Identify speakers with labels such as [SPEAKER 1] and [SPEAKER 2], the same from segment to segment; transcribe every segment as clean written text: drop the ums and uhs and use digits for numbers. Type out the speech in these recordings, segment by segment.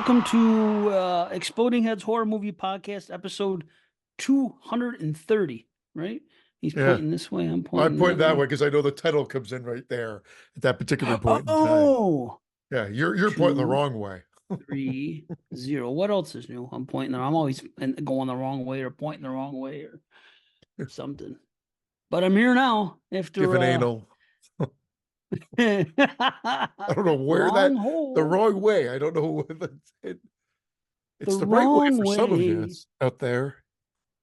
[SPEAKER 1] Welcome to Exploding Heads Horror Movie Podcast, episode 230, right? He's
[SPEAKER 2] Yeah,
[SPEAKER 1] pointing this way, I'm
[SPEAKER 2] I
[SPEAKER 1] pointing
[SPEAKER 2] point
[SPEAKER 1] that
[SPEAKER 2] that way
[SPEAKER 1] way.
[SPEAKER 2] because I know the title comes in right there at that particular point in time.
[SPEAKER 1] Oh,
[SPEAKER 2] Yeah, you're pointing the
[SPEAKER 1] two,
[SPEAKER 2] wrong way.
[SPEAKER 1] 3, 0. What else is new? I'm pointing there. I'm always going the wrong way or pointing the wrong way or something. But I'm here now
[SPEAKER 2] Give
[SPEAKER 1] after
[SPEAKER 2] an anal. I don't know where
[SPEAKER 1] wrong
[SPEAKER 2] the
[SPEAKER 1] hole,
[SPEAKER 2] wrong way. I don't know
[SPEAKER 1] the
[SPEAKER 2] it's the right way
[SPEAKER 1] wrong
[SPEAKER 2] for some of you
[SPEAKER 1] way.
[SPEAKER 2] out there.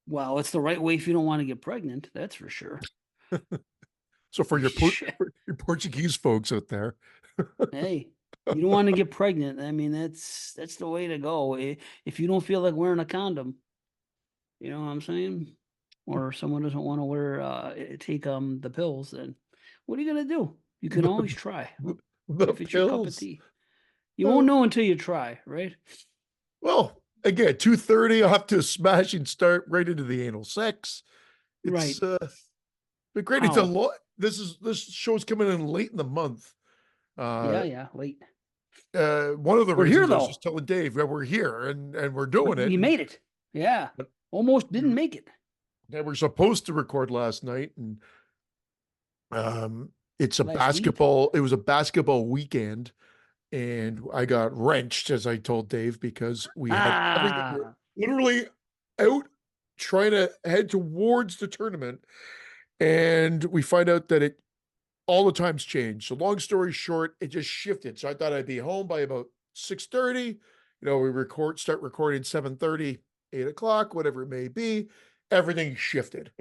[SPEAKER 1] Well, it's the right way if you don't want to get pregnant. That's for sure.
[SPEAKER 2] So for your
[SPEAKER 1] Shit.
[SPEAKER 2] for your Portuguese folks out there,
[SPEAKER 1] Hey, you don't want to get pregnant. I mean, that's the way to go. If you don't feel like wearing a condom, you know what I'm saying? Or someone doesn't want to take the pills, then what are you gonna do? You can always
[SPEAKER 2] the,
[SPEAKER 1] try
[SPEAKER 2] the
[SPEAKER 1] if it's your cup of
[SPEAKER 2] pills.
[SPEAKER 1] tea. You won't know until you try, right?
[SPEAKER 2] Well, again, 2:30. I'll have to smash and start right into the anal sex.
[SPEAKER 1] Right.
[SPEAKER 2] It's but great. It's a
[SPEAKER 1] How?
[SPEAKER 2] lot. This show's coming in late in the month.
[SPEAKER 1] Yeah,
[SPEAKER 2] Uh,
[SPEAKER 1] yeah, late.
[SPEAKER 2] one of the
[SPEAKER 1] We're here
[SPEAKER 2] reasons I was
[SPEAKER 1] though.
[SPEAKER 2] just telling Dave that we're here and we're doing it,
[SPEAKER 1] We made it. Yeah.
[SPEAKER 2] but
[SPEAKER 1] Almost didn't
[SPEAKER 2] we
[SPEAKER 1] make it.
[SPEAKER 2] that we're supposed to record last night, and it's a
[SPEAKER 1] Last week.
[SPEAKER 2] basketball. It was a basketball weekend, and I got wrenched, as I told Dave, because we had everything. We were
[SPEAKER 1] Ah,
[SPEAKER 2] literally out trying to head towards the tournament, and we find out that it all the times change. So long story short, it just shifted. So I thought I'd be home by about 6:30. We start recording 7:30, 8 o'clock, whatever it may be. Everything shifted.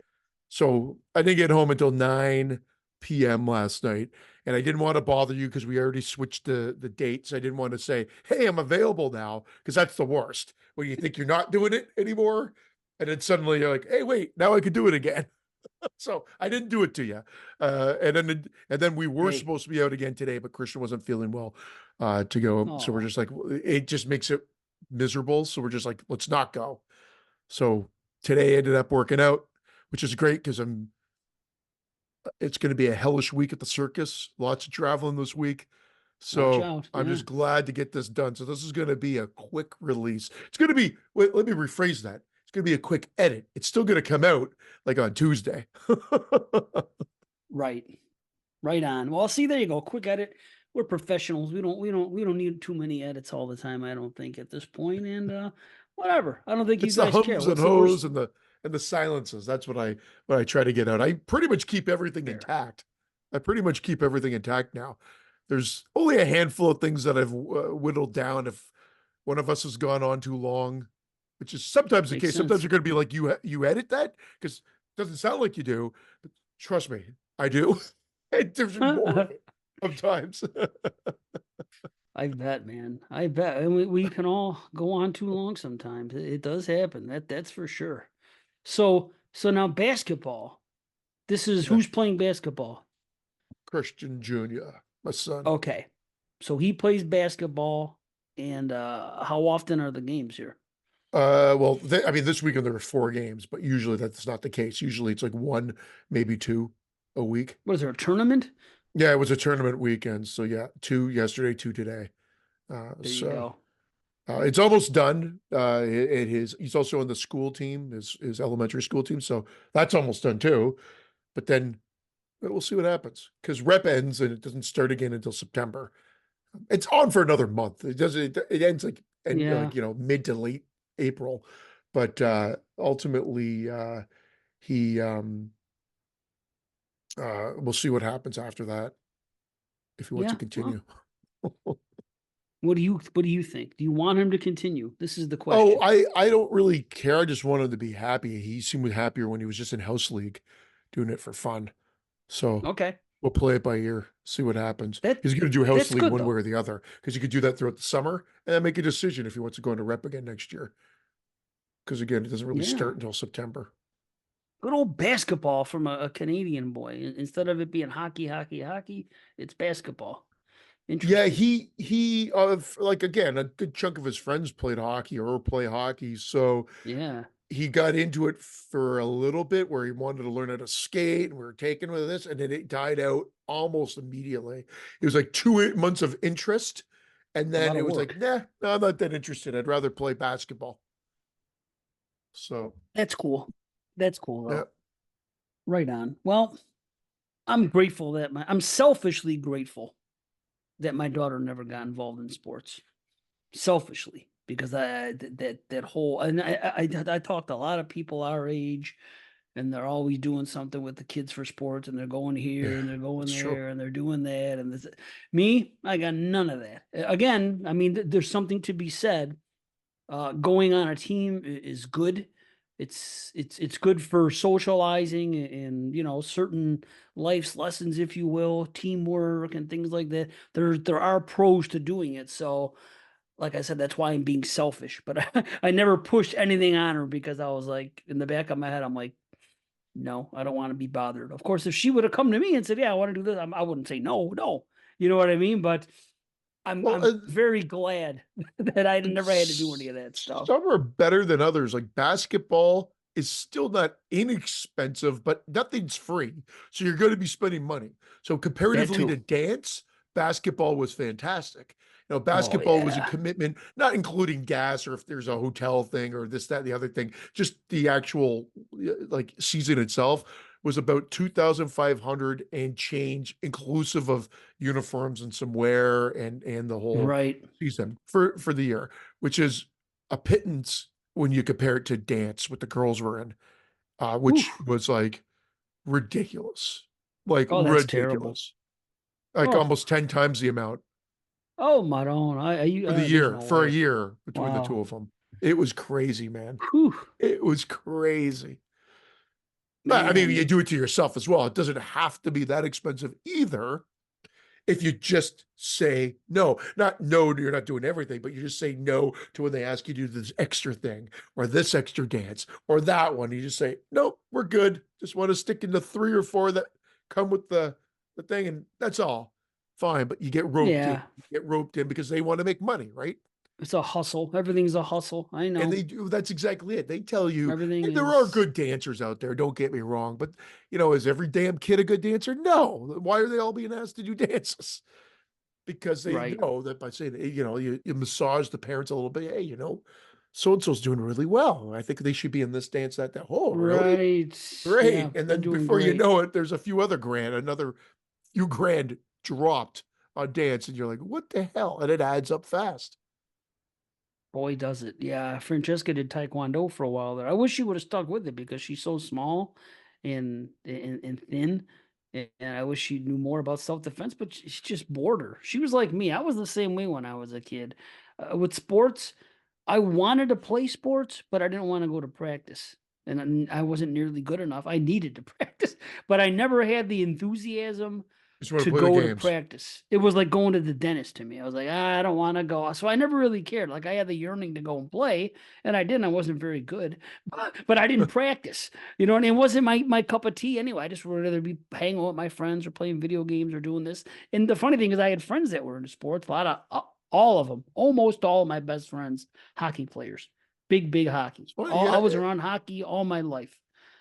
[SPEAKER 2] So I didn't get home until 9 p.m. last night. And I didn't want to bother you because we already switched the dates. I didn't want to say, hey, I'm available now, because that's the worst. When you think you're not doing it anymore, and then suddenly you're like, hey, wait, now I can do it again. So I didn't do it to you. And then we were
[SPEAKER 1] hey.
[SPEAKER 2] supposed to be out again today, but Christian wasn't feeling well to go. So we're
[SPEAKER 1] Oh,
[SPEAKER 2] just like, it just makes it miserable. So we're just like, let's not go. So today ended up working out, which is great because it's going to be a hellish week at the circus. Lots of traveling this week.
[SPEAKER 1] watch
[SPEAKER 2] So
[SPEAKER 1] out.
[SPEAKER 2] I'm
[SPEAKER 1] Yeah.
[SPEAKER 2] just glad to get this done. So this is going to be a quick release. It's going to be, wait, let me rephrase that. It's going to be a quick edit. It's still going to come out like on Tuesday.
[SPEAKER 1] Right. Right on. Well, see, there you go. Quick edit. We're professionals. We don't need too many edits all the time, I don't think, at this point. And whatever. I don't think you
[SPEAKER 2] It's the
[SPEAKER 1] guys care.
[SPEAKER 2] hums and
[SPEAKER 1] What's the worst?
[SPEAKER 2] hoes and the silences. That's what I try to get out. I pretty much keep everything
[SPEAKER 1] Fair.
[SPEAKER 2] intact. I pretty much keep everything intact now. There's only a handful of things that I've whittled down if one of us has gone on too long, which is sometimes the
[SPEAKER 1] Makes
[SPEAKER 2] case. Sometimes
[SPEAKER 1] sense.
[SPEAKER 2] you're going to be like, you edit that because it doesn't sound like you do, but trust me, I do. There's more of
[SPEAKER 1] I
[SPEAKER 2] it sometimes.
[SPEAKER 1] bet, man. I bet. And we can all go on too long sometimes. It does happen. That's for sure. So now basketball. This is
[SPEAKER 2] Yeah,
[SPEAKER 1] who's playing basketball.
[SPEAKER 2] Christian Jr., my son.
[SPEAKER 1] Okay. So he plays basketball, and how often are the games here?
[SPEAKER 2] Well, I mean, this weekend there were 4 games, but usually that's not the case. Usually it's like one, maybe two a week.
[SPEAKER 1] What is there, a tournament?
[SPEAKER 2] Yeah, it was a tournament weekend, so yeah, 2 yesterday, 2 today.
[SPEAKER 1] There you
[SPEAKER 2] So
[SPEAKER 1] go.
[SPEAKER 2] it's almost done. He's also on the school team, his elementary school team, so that's almost done too. But then we'll see what happens because rep ends and it doesn't start again until September. It's on for another month. It doesn't. It ends
[SPEAKER 1] Yeah.
[SPEAKER 2] mid to late April, but ultimately he we'll see what happens after that if he wants to
[SPEAKER 1] Yeah.
[SPEAKER 2] continue.
[SPEAKER 1] Well, what do you think? Do you want him to continue? This is the
[SPEAKER 2] Oh,
[SPEAKER 1] question.
[SPEAKER 2] I don't really care. I just want him to be happy. He seemed happier when he was just in house league, doing it for fun. So
[SPEAKER 1] Okay.
[SPEAKER 2] we'll play it by ear, see what happens.
[SPEAKER 1] That
[SPEAKER 2] He's going to do house
[SPEAKER 1] that's
[SPEAKER 2] league
[SPEAKER 1] good
[SPEAKER 2] one way
[SPEAKER 1] though.
[SPEAKER 2] or the other because you could do that throughout the summer and then make a decision if he wants to go into rep again next year. Because again, it doesn't really
[SPEAKER 1] Yeah.
[SPEAKER 2] start until September.
[SPEAKER 1] Good old basketball from a Canadian boy. Instead of it being hockey, hockey, hockey, it's basketball.
[SPEAKER 2] Yeah,
[SPEAKER 1] Interesting.
[SPEAKER 2] he like again, a good chunk of his friends played hockey or play hockey, so
[SPEAKER 1] Yeah.
[SPEAKER 2] he got into it for a little bit where he wanted to learn how to skate and we were taken with this, and then it died out almost immediately. It was like 2 months of interest, And
[SPEAKER 1] A
[SPEAKER 2] then
[SPEAKER 1] lot
[SPEAKER 2] it
[SPEAKER 1] of
[SPEAKER 2] was
[SPEAKER 1] work.
[SPEAKER 2] like, nah, no, I'm not that interested. I'd rather play basketball. So,
[SPEAKER 1] That's cool. That's cool
[SPEAKER 2] yeah.
[SPEAKER 1] though. Right on. Well, I'm selfishly grateful that my daughter never got involved in sports. Selfishly, because that whole, and I talked to a lot of people our age, and they're always doing something with the kids for sports, and they're going here
[SPEAKER 2] Yeah,
[SPEAKER 1] and they're going
[SPEAKER 2] it's true.
[SPEAKER 1] there and they're doing that and this. Me, I got none of that. Again, I mean, there's something to be said. Going on a team is good. It's good for socializing and certain life's lessons, if you will, teamwork and things like that. There are pros to doing it. So like I said, that's why I'm being selfish. But I never pushed anything on her because I was like, in the back of my head, I'm like, no, I don't want to be bothered. Of course, if she would have come to me and said, "Yeah, I want to do this," I wouldn't say no, no. You know what I mean? But
[SPEAKER 2] Well,
[SPEAKER 1] I'm very glad that I never had to do any
[SPEAKER 2] it's
[SPEAKER 1] of that stuff.
[SPEAKER 2] some are better than others. Like basketball is still not inexpensive, but nothing's free. So you're going to be spending money. So
[SPEAKER 1] That
[SPEAKER 2] comparatively to
[SPEAKER 1] too.
[SPEAKER 2] dance, basketball was fantastic.
[SPEAKER 1] Oh
[SPEAKER 2] Basketball was a
[SPEAKER 1] yeah.
[SPEAKER 2] commitment, not including gas or if there's a hotel thing or this, that, and the other thing. Just the actual like season itself was about 2,500 and change, inclusive of uniforms and some wear and the whole
[SPEAKER 1] Right.
[SPEAKER 2] season for the year, which is a pittance when you compare it to dance what the girls were in, which
[SPEAKER 1] Oof.
[SPEAKER 2] was like ridiculous, like
[SPEAKER 1] Oh, that's terrible.
[SPEAKER 2] ridiculous, like
[SPEAKER 1] Oh.
[SPEAKER 2] almost 10 times the amount
[SPEAKER 1] Oh, Maron. There's no
[SPEAKER 2] for a
[SPEAKER 1] way.
[SPEAKER 2] year between the two
[SPEAKER 1] Wow.
[SPEAKER 2] of them. It was crazy, man.
[SPEAKER 1] Whew.
[SPEAKER 2] It was crazy. But I mean, you
[SPEAKER 1] Man.
[SPEAKER 2] do it to yourself as well. It doesn't have to be that expensive either. If you just say no, not no, you're not doing everything, but you just say no to when they ask you to do this extra thing or this extra dance or that one. You just say, nope, we're good. Just want to stick in the 3 or 4 that come with the thing, and that's all. Fine, but you get roped in.
[SPEAKER 1] Yeah.
[SPEAKER 2] You get roped in because they want to make money, right?
[SPEAKER 1] It's a hustle. Everything's a hustle. I
[SPEAKER 2] And
[SPEAKER 1] know.
[SPEAKER 2] they do, that's exactly it. They tell you,
[SPEAKER 1] Everything
[SPEAKER 2] and there are
[SPEAKER 1] is
[SPEAKER 2] good dancers out there, don't get me wrong, but is every damn kid a good dancer? No. Why are they all being asked to do dances? Because they
[SPEAKER 1] right.
[SPEAKER 2] know that by saying, you massage the parents a little bit. Hey, so and so's doing really well. I think they should be in this dance, that. Oh, really?
[SPEAKER 1] Right. Yeah,
[SPEAKER 2] Great. And
[SPEAKER 1] they're
[SPEAKER 2] then
[SPEAKER 1] doing
[SPEAKER 2] before you
[SPEAKER 1] great.
[SPEAKER 2] know it, there's another few grand dropped on dance. And you're like, what the hell? And it adds up fast.
[SPEAKER 1] Boy, does it. Yeah. Francesca did Taekwondo for a while there. I wish she would have stuck with it because she's so small and thin. And I wish she knew more about self-defense, but she just bored her. She was like me. I was the same way when I was a kid. With sports, I wanted to play sports, but I didn't want to go to practice. And I wasn't nearly good enough. I needed to practice, but I never had the enthusiasm
[SPEAKER 2] Just want to
[SPEAKER 1] to
[SPEAKER 2] play the
[SPEAKER 1] go to
[SPEAKER 2] games.
[SPEAKER 1] practice. It was like going to the dentist to me. I was like, I don't want to go. So I never really cared. Like I had the yearning to go and play, and I didn't. I wasn't very good, but I didn't practice. You know, and it wasn't my cup of tea anyway. I just would rather be hanging with my friends or playing video games or doing this. And the funny thing is, I had friends that were into sports. A lot of all of them, almost all of my best friends, hockey players, big hockey.
[SPEAKER 2] Well,
[SPEAKER 1] I
[SPEAKER 2] yeah,
[SPEAKER 1] was around hockey all my life,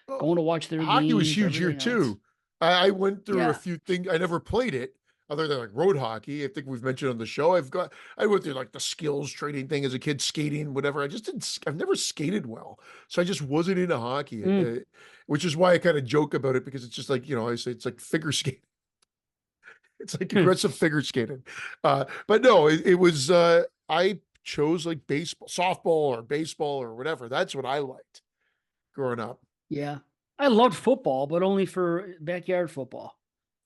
[SPEAKER 2] well,
[SPEAKER 1] going to watch their
[SPEAKER 2] hockey was
[SPEAKER 1] games,
[SPEAKER 2] huge here
[SPEAKER 1] everything else.
[SPEAKER 2] too. I went through a
[SPEAKER 1] Yeah.
[SPEAKER 2] few things. I never played it other than like road hockey. I think we've mentioned on the show. I went through like the skills training thing as a kid, skating, whatever. I just didn't. I've never skated well, so I just wasn't into hockey.
[SPEAKER 1] Mm,
[SPEAKER 2] Which is why I kind of joke about it because it's just like I say it's like figure skating. It's like
[SPEAKER 1] hmm.
[SPEAKER 2] aggressive figure skating. But no, it was. I chose like baseball, softball, or baseball or whatever. That's what I liked growing up.
[SPEAKER 1] Yeah. I loved football, but only for backyard football.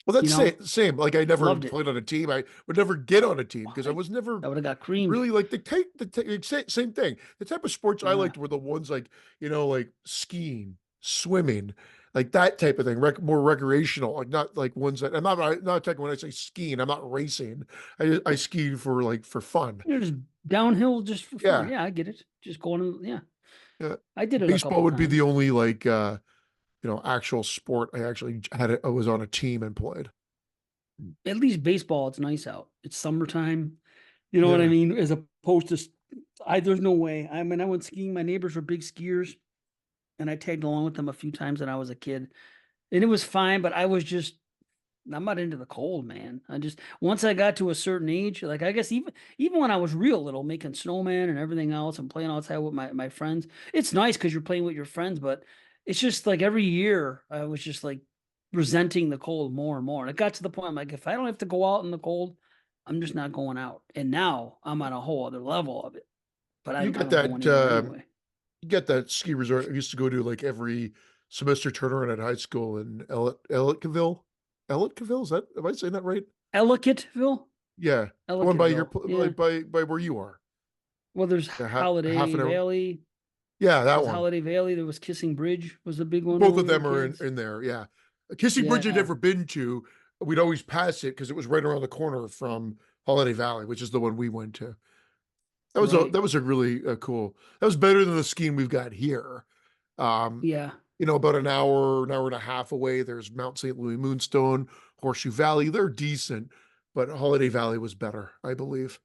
[SPEAKER 2] Well,
[SPEAKER 1] You
[SPEAKER 2] that's
[SPEAKER 1] know,
[SPEAKER 2] same. Like I never
[SPEAKER 1] loved it.
[SPEAKER 2] played on a team. I would never get on a team because I
[SPEAKER 1] Why?
[SPEAKER 2] was never
[SPEAKER 1] I would have got creamed.
[SPEAKER 2] really like same thing. The type of sports I
[SPEAKER 1] Yeah.
[SPEAKER 2] liked were the ones like like skiing, swimming, like that type of thing. More recreational, like not like ones that I'm not talking when I say skiing. I'm not racing. I ski for fun.
[SPEAKER 1] You're just downhill just for fun.
[SPEAKER 2] Yeah,
[SPEAKER 1] Yeah, I get it. Just going to, yeah.
[SPEAKER 2] yeah.
[SPEAKER 1] I did it a
[SPEAKER 2] Baseball
[SPEAKER 1] couple
[SPEAKER 2] would be the
[SPEAKER 1] times.
[SPEAKER 2] only like actual sport I actually I was on a team and played.
[SPEAKER 1] At least baseball, it's nice out. It's summertime. You know what I
[SPEAKER 2] Yeah.
[SPEAKER 1] mean? As opposed to, there's no way. I mean, I went skiing. My neighbors were big skiers, and I tagged along with them a few times when I was a kid, and it was fine. But I was just I'm not into the cold, man. I just once I got to a certain age, like I guess even when I was real little, making snowman and everything else and playing outside with my friends, it's nice because you're playing with your friends, but it's just like every year I was just like resenting the cold more and more. And it got to the point I'm like, if I don't have to go out in the cold, I'm just not going out. And now I'm on a whole other level of it. But
[SPEAKER 2] You
[SPEAKER 1] I
[SPEAKER 2] got
[SPEAKER 1] don't go
[SPEAKER 2] that,
[SPEAKER 1] anywhere anyway.
[SPEAKER 2] you get that ski resort. I used to go to like every semester turnaround at high school in Ellicottville. Ellicottville, is that, am I saying that right?
[SPEAKER 1] Ellicottville?
[SPEAKER 2] Yeah, the one by your,
[SPEAKER 1] Ellicottville. Yeah.
[SPEAKER 2] like by where you are.
[SPEAKER 1] Well, there's
[SPEAKER 2] A half
[SPEAKER 1] Holiday
[SPEAKER 2] an hour.
[SPEAKER 1] Valley.
[SPEAKER 2] Yeah, that
[SPEAKER 1] There's
[SPEAKER 2] one.
[SPEAKER 1] Holiday Valley. There was Kissing Bridge was a big one when
[SPEAKER 2] Both
[SPEAKER 1] we
[SPEAKER 2] of
[SPEAKER 1] were
[SPEAKER 2] them are in,
[SPEAKER 1] kids.
[SPEAKER 2] in there. Yeah. Kissing Bridge I'd
[SPEAKER 1] Yeah.
[SPEAKER 2] never been to. We'd always pass it because it was right around the corner from Holiday Valley, which is the one we went to.
[SPEAKER 1] Right.
[SPEAKER 2] That was a really cool. That was better than the skiing we've got here. Um,
[SPEAKER 1] Yeah.
[SPEAKER 2] about an hour and a half away, there's Mount St. Louis Moonstone, Horseshoe Valley. They're decent, but Holiday Valley was better, I believe.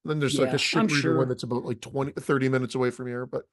[SPEAKER 2] Then there's like a
[SPEAKER 1] Yeah. I'm
[SPEAKER 2] ship reader one
[SPEAKER 1] sure.
[SPEAKER 2] that's about like 30 minutes away from here, but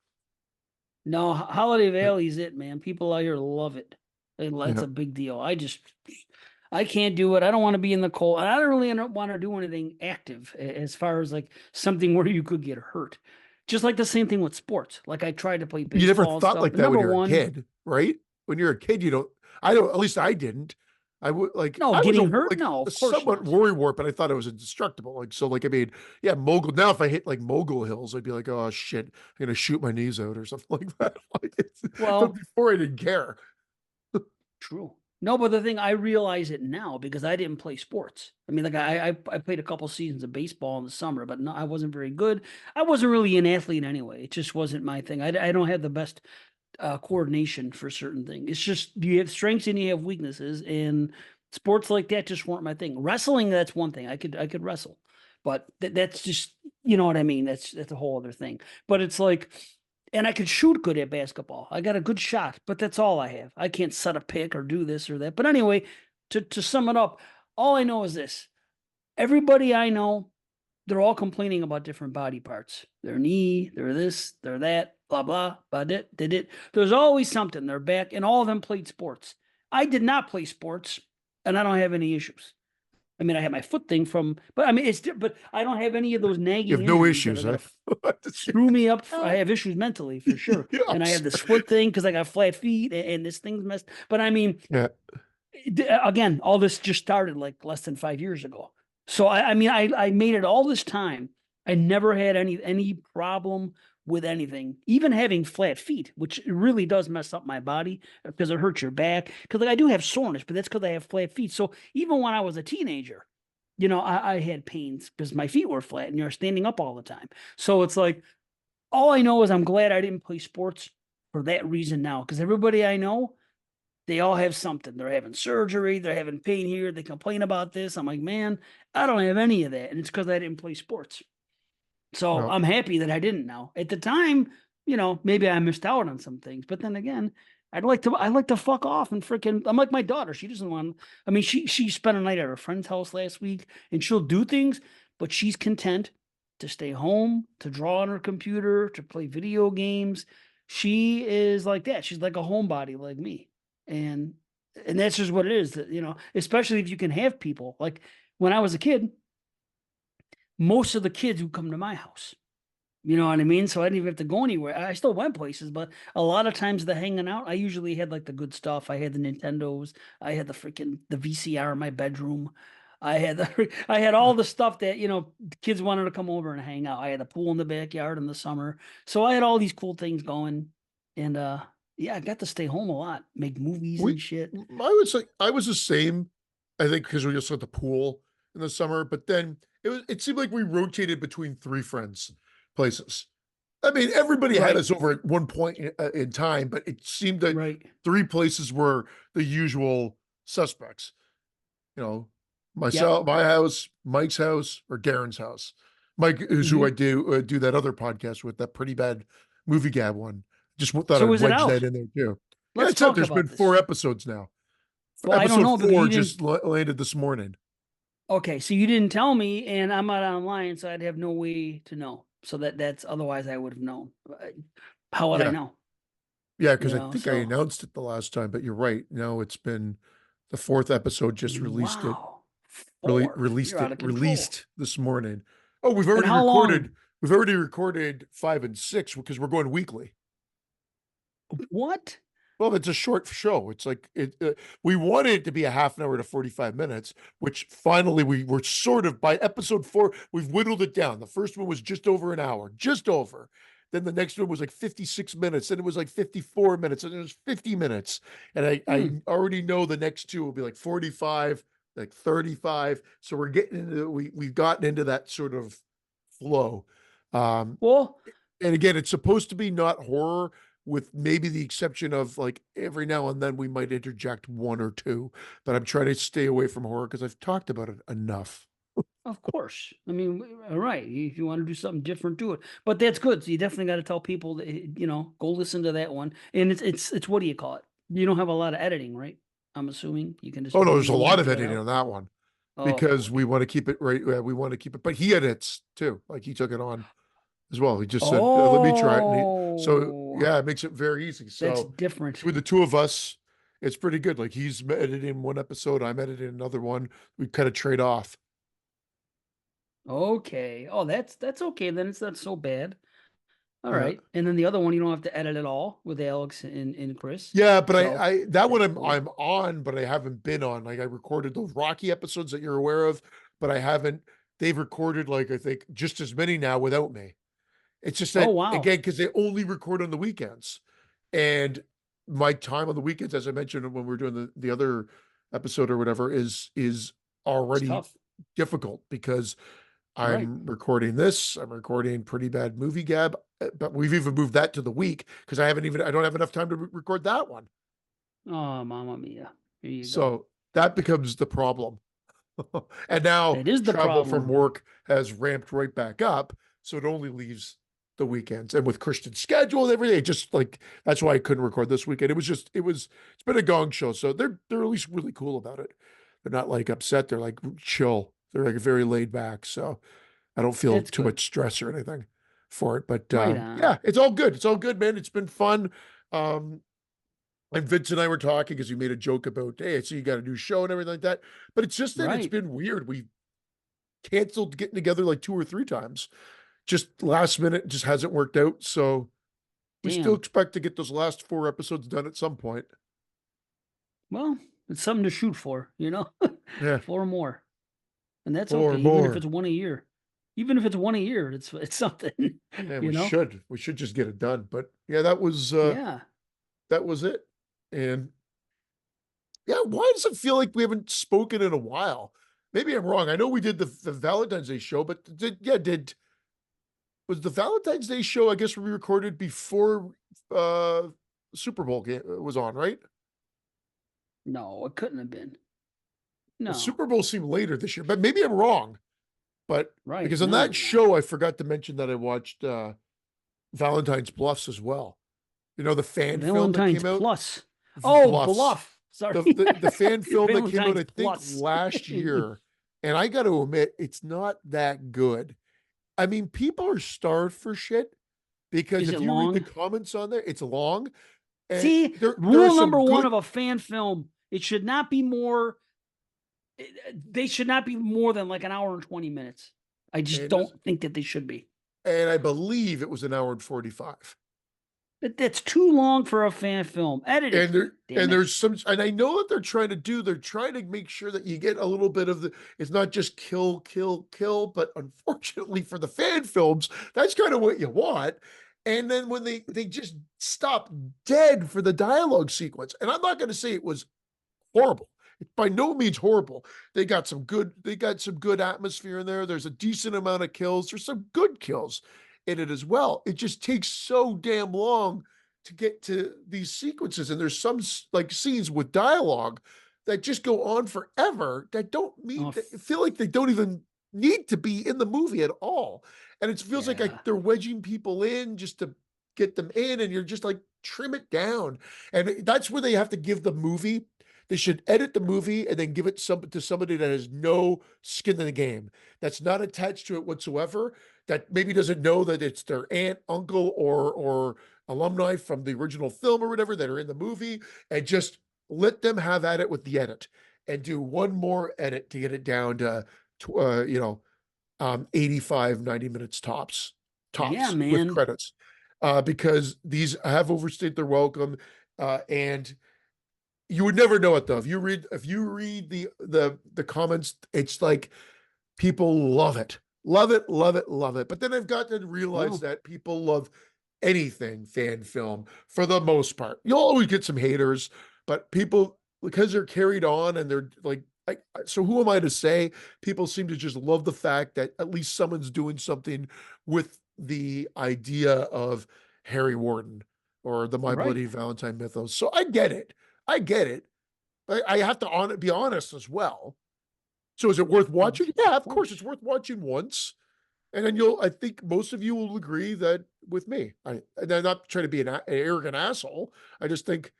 [SPEAKER 1] No, Holiday
[SPEAKER 2] yeah,
[SPEAKER 1] Valley's it, man. People out here love it. That's
[SPEAKER 2] yeah.
[SPEAKER 1] a big deal. I can't do it. I don't want to be in the cold. I don't really want to do anything active as far as like something where you could get hurt. Just like the same thing with sports. Like I tried to play
[SPEAKER 2] You never
[SPEAKER 1] baseball and
[SPEAKER 2] thought
[SPEAKER 1] stuff.
[SPEAKER 2] like
[SPEAKER 1] But
[SPEAKER 2] that when
[SPEAKER 1] number
[SPEAKER 2] you're a
[SPEAKER 1] one,
[SPEAKER 2] kid, right? When you're a kid, you don't. I don't. At least I didn't. I would like.
[SPEAKER 1] no,
[SPEAKER 2] I was
[SPEAKER 1] getting hurt?
[SPEAKER 2] like
[SPEAKER 1] No,
[SPEAKER 2] a
[SPEAKER 1] of course
[SPEAKER 2] somewhat
[SPEAKER 1] not.
[SPEAKER 2] worry wart, but I thought it was indestructible. Like so, like I mean, yeah, mogul. Now, if I hit like mogul hills, I'd be like, oh shit, I'm gonna shoot my knees out or something like that. But
[SPEAKER 1] Well,
[SPEAKER 2] before I didn't care.
[SPEAKER 1] true. No, but the thing I realize it now because I didn't play sports. I mean, like I played a couple seasons of baseball in the summer, but no, I wasn't very good. I wasn't really an athlete anyway. It just wasn't my thing. I don't have the best coordination for certain things. It's just you have strengths and you have weaknesses, and sports like that just weren't my thing. Wrestling, that's one thing. I could wrestle, but that's just you know what I mean. That's a whole other thing. But it's like and I could shoot good at basketball. I got a good shot, but that's all I have. I can't set a pick or do this or that. But anyway, to sum it up, all I know is this. Everybody I know, they're all complaining about different body parts. Their knee, their this, their that, blah blah, but it did it. There's always something. Their back, and all of them played sports. I did not play sports, and I don't have any issues. I mean, I have my foot thing from, but I mean, but I don't have any of those
[SPEAKER 2] You
[SPEAKER 1] nagging
[SPEAKER 2] have no
[SPEAKER 1] injuries that are
[SPEAKER 2] issues, huh?
[SPEAKER 1] gonna screw me up. I have issues mentally for sure, and I
[SPEAKER 2] Yes.
[SPEAKER 1] have this foot thing because I got flat feet and this thing's messed. But I mean,
[SPEAKER 2] Yeah.
[SPEAKER 1] again, all this just started like less than 5 years ago. So I mean, I made it all this time. I never had any problem with anything, even having flat feet, which really does mess up my body because it hurts your back. Because like I do have soreness, but that's because I have flat feet. So even when I was a teenager, you know, I had pains because my feet were flat and you're standing up all the time. So it's like all I know is I'm glad I didn't play sports for that reason now. Because everybody I know, they all have something. They're having surgery, they're having pain here, they complain about this. I'm like, man, I don't have any of that. And it's because I didn't play sports. So
[SPEAKER 2] No.
[SPEAKER 1] I'm happy that I didn't now. At the time, you know, maybe I missed out on some things. But then again, I like to fuck off and freaking I'm like my daughter. She doesn't want I mean, she spent a night at her friend's house last week and she'll do things, but she's content to stay home, to draw on her computer, to play video games. She is like that. She's like a homebody like me. And and that's just what it is, that, you know, especially if you can have people. Like when I was a kid, most of the kids would come to my house. You know what I mean? So I didn't even have to go anywhere. I still went places, but a lot of times the hanging out, I usually had like the good stuff. I had the Nintendos. I had the VCR in my bedroom. I had all the stuff that, you know, the kids wanted to come over and hang out. I had a pool in the backyard in the summer. So I had all these cool things going. And yeah, I got to stay home a lot, make movies
[SPEAKER 2] We,
[SPEAKER 1] and shit.
[SPEAKER 2] I would say I was the same. I think because we also had the pool in the summer, but then it seemed like we rotated between three friends' places. I mean, everybody had
[SPEAKER 1] Right,
[SPEAKER 2] us over at one point in time, but it seemed that
[SPEAKER 1] right.
[SPEAKER 2] three places were the usual suspects. You know,
[SPEAKER 1] Yep.
[SPEAKER 2] myself, my house, Mike's house, or Darren's house. Mike is who I
[SPEAKER 1] Hmm.
[SPEAKER 2] do that other podcast with, that pretty bad movie gab one. Just thought
[SPEAKER 1] So
[SPEAKER 2] I'd
[SPEAKER 1] is it
[SPEAKER 2] wedge that
[SPEAKER 1] out?
[SPEAKER 2] in there too. Yeah,
[SPEAKER 1] Let's
[SPEAKER 2] it's out.
[SPEAKER 1] talk
[SPEAKER 2] There's been
[SPEAKER 1] about
[SPEAKER 2] four
[SPEAKER 1] this.
[SPEAKER 2] episodes now.
[SPEAKER 1] Well, I don't
[SPEAKER 2] Episode
[SPEAKER 1] know because
[SPEAKER 2] four
[SPEAKER 1] you didn't.
[SPEAKER 2] just landed this morning.
[SPEAKER 1] Okay, so you didn't tell me, and I'm not online, so I'd have no way to know. So that's otherwise I would have known. How would I
[SPEAKER 2] Yeah,
[SPEAKER 1] know?
[SPEAKER 2] yeah,
[SPEAKER 1] You
[SPEAKER 2] because I
[SPEAKER 1] know,
[SPEAKER 2] think I
[SPEAKER 1] so
[SPEAKER 2] announced it the last time, but you're right. No, it's been The fourth episode just released it.
[SPEAKER 1] Wow.
[SPEAKER 2] Really
[SPEAKER 1] 4.
[SPEAKER 2] released
[SPEAKER 1] You're
[SPEAKER 2] it.
[SPEAKER 1] out of control.
[SPEAKER 2] Released this morning. Oh,
[SPEAKER 1] And how long?
[SPEAKER 2] we've already recorded 5 and 6 because we're going weekly.
[SPEAKER 1] What?
[SPEAKER 2] Well, it's a short show. It's like we wanted it to be a half an hour to 45 minutes, which finally we were sort of by episode 4, we've whittled it down. The first one was just over an hour, just over. Then the next one was like 56 minutes, then it was like 54 minutes, and it was 50 minutes. And I
[SPEAKER 1] Hmm.
[SPEAKER 2] already know the next two will be like 45, like 35. So we're getting into we've gotten into that sort of flow. Um,
[SPEAKER 1] Well,
[SPEAKER 2] and again, it's supposed to be not horror, with maybe the exception of like every now and then we might interject one or two, but I'm trying to stay away from horror because I've talked about it enough.
[SPEAKER 1] of course. I mean, all right. If you want to do something different, do it. But that's good. So you definitely got to tell people that, go listen to that one. And it's what do you call it? You don't have a lot of editing, right? I'm assuming you can just
[SPEAKER 2] Oh no,
[SPEAKER 1] boom,
[SPEAKER 2] there's a
[SPEAKER 1] boom,
[SPEAKER 2] lot of
[SPEAKER 1] get it
[SPEAKER 2] editing
[SPEAKER 1] out.
[SPEAKER 2] on that one
[SPEAKER 1] Oh,
[SPEAKER 2] because we
[SPEAKER 1] okay.
[SPEAKER 2] want to keep it right. We want to keep it, but he edits too. Like he took it on as well. He just said, "Let me try it." So
[SPEAKER 1] Oh,
[SPEAKER 2] yeah, it makes it very easy.
[SPEAKER 1] that's
[SPEAKER 2] So
[SPEAKER 1] different.
[SPEAKER 2] between the two of us, it's pretty good. Like he's editing one episode, I'm editing another one. We kind of trade off.
[SPEAKER 1] Okay. Oh, that's okay. Then it's not so bad. All
[SPEAKER 2] Yeah.
[SPEAKER 1] right. And then the other one, you don't have to edit at all with Alex and Chris.
[SPEAKER 2] Yeah, but
[SPEAKER 1] So
[SPEAKER 2] I that one
[SPEAKER 1] that's cool.
[SPEAKER 2] I'm on, but I haven't been on. Like I recorded those Rocky episodes that you're aware of, but I haven't. They've recorded like I think just as many now without me. It's just
[SPEAKER 1] Oh,
[SPEAKER 2] that
[SPEAKER 1] wow.
[SPEAKER 2] again because they only record on the weekends, and my time on the weekends, as I mentioned when we were doing the other episode or whatever, is
[SPEAKER 1] It's
[SPEAKER 2] already
[SPEAKER 1] tough.
[SPEAKER 2] difficult because
[SPEAKER 1] Right.
[SPEAKER 2] I'm recording this. I'm recording Pretty Bad Movie Gab, but we've even moved that to the week because I don't have enough time to record that one.
[SPEAKER 1] Oh, Mamma Mia. Here you go.
[SPEAKER 2] So that becomes the problem. And now
[SPEAKER 1] That is the
[SPEAKER 2] travel from
[SPEAKER 1] problem.
[SPEAKER 2] work has ramped right back up. So it only leaves the weekends. And with Christian's schedule and everything, it just like that's why I couldn't record this weekend. It's been a gong show. So they're at least really cool about it. They're not like upset. They're like chill. They're like very laid back. So I don't feel
[SPEAKER 1] That's
[SPEAKER 2] too
[SPEAKER 1] good.
[SPEAKER 2] much stress or anything for it. But
[SPEAKER 1] Right on.
[SPEAKER 2] yeah, it's all good. It's all good, man. It's been fun. Um, and Vince and I were talking because you made a joke about, hey, I see you got a new show and everything like that. But it's just that it's
[SPEAKER 1] Right.
[SPEAKER 2] been weird. We canceled getting together like 2 or 3 times. Just last minute, just hasn't worked out. So we still
[SPEAKER 1] Damn.
[SPEAKER 2] expect to get those last 4 episodes done at some point.
[SPEAKER 1] Well, it's something to shoot for.
[SPEAKER 2] Yeah.
[SPEAKER 1] 4 more. And that's
[SPEAKER 2] Or
[SPEAKER 1] okay, even if
[SPEAKER 2] more.
[SPEAKER 1] it's one a year. Even if it's one a year, it's something,
[SPEAKER 2] Yeah,
[SPEAKER 1] you
[SPEAKER 2] we
[SPEAKER 1] know?
[SPEAKER 2] should. We should just get it done. But yeah,
[SPEAKER 1] Yeah.
[SPEAKER 2] that was it. And yeah, why does it feel like we haven't spoken in a while? Maybe I'm wrong. I know we did the Valentine's Day show, but did was the Valentine's Day show, I guess we recorded before uh Super Bowl game was on, right?
[SPEAKER 1] No, it couldn't have been.
[SPEAKER 2] The
[SPEAKER 1] No.
[SPEAKER 2] Super Bowl seemed later this year, but maybe I'm wrong. But
[SPEAKER 1] Right.
[SPEAKER 2] because on
[SPEAKER 1] No,
[SPEAKER 2] that
[SPEAKER 1] no.
[SPEAKER 2] show, I forgot to mention that I watched Valentine's Bluffs as well. You know, the fan film that
[SPEAKER 1] Valentine's
[SPEAKER 2] came out?
[SPEAKER 1] Plus. Oh,
[SPEAKER 2] Bluffs.
[SPEAKER 1] Bluff. Sorry.
[SPEAKER 2] The fan film that came out,
[SPEAKER 1] Valentine's
[SPEAKER 2] I think
[SPEAKER 1] Plus.
[SPEAKER 2] last year. And I gotta admit, it's not that good. I mean, people are starved for shit because
[SPEAKER 1] Is
[SPEAKER 2] if
[SPEAKER 1] it
[SPEAKER 2] you read the
[SPEAKER 1] long?
[SPEAKER 2] comments on there, it's long. And
[SPEAKER 1] See,
[SPEAKER 2] there are
[SPEAKER 1] rule
[SPEAKER 2] some
[SPEAKER 1] number one
[SPEAKER 2] good
[SPEAKER 1] of a fan film, it should not be more they should not be more than like an hour and 20 minutes. I just
[SPEAKER 2] and
[SPEAKER 1] don't think that they should be.
[SPEAKER 2] and I believe it was an hour and 45.
[SPEAKER 1] That's too long for a fan film. Edit it. Damn
[SPEAKER 2] And
[SPEAKER 1] it.
[SPEAKER 2] there's some and I know what they're trying to make sure that you get a little bit of the it's not just kill, kill, kill, but unfortunately for the fan films, that's kind of what you want. And then when they just stop dead for the dialogue sequence, and I'm not going to say it was horrible. It's by no means horrible. They got some good atmosphere in there. There's a decent amount of kills. There's some good kills in it as well. It just takes so damn long to get to these sequences. And there's some like scenes with dialogue that just go on forever that don't
[SPEAKER 1] Oh,
[SPEAKER 2] mean that feel like they don't even need to be in the movie at all. And it feels like
[SPEAKER 1] yeah.
[SPEAKER 2] they're wedging people in just to get them in, and you're just like trim it down. And that's where they have to give the movie they should edit the movie and then give it to somebody that has no skin in the game, that's not attached to it whatsoever, that maybe doesn't know that it's their aunt, uncle, or alumni from the original film or whatever that are in the movie, and just let them have at it with the edit and do one more edit to get it down to, 85, 90 minutes tops,
[SPEAKER 1] Yeah,
[SPEAKER 2] with
[SPEAKER 1] man.
[SPEAKER 2] credits. Because these have overstayed their welcome. And you would never know it though. If you read the comments, it's like people love it. Love it, love it, love it. But then I've got to realize
[SPEAKER 1] Well,
[SPEAKER 2] that people love anything fan film for the most part. You'll always get some haters, but people, because they're carried on and they're like, so who am I to say? People seem to just love the fact that at least someone's doing something with the idea of Harry Warden or the My
[SPEAKER 1] right.
[SPEAKER 2] Bloody Valentine mythos. So I get it. I get it. I have to be honest as well. So is it worth watching? Yeah,
[SPEAKER 1] Of
[SPEAKER 2] of course, it's
[SPEAKER 1] course.
[SPEAKER 2] worth watching once. And then I think most of you will agree that with me. And I'm not trying to be an arrogant asshole. I just think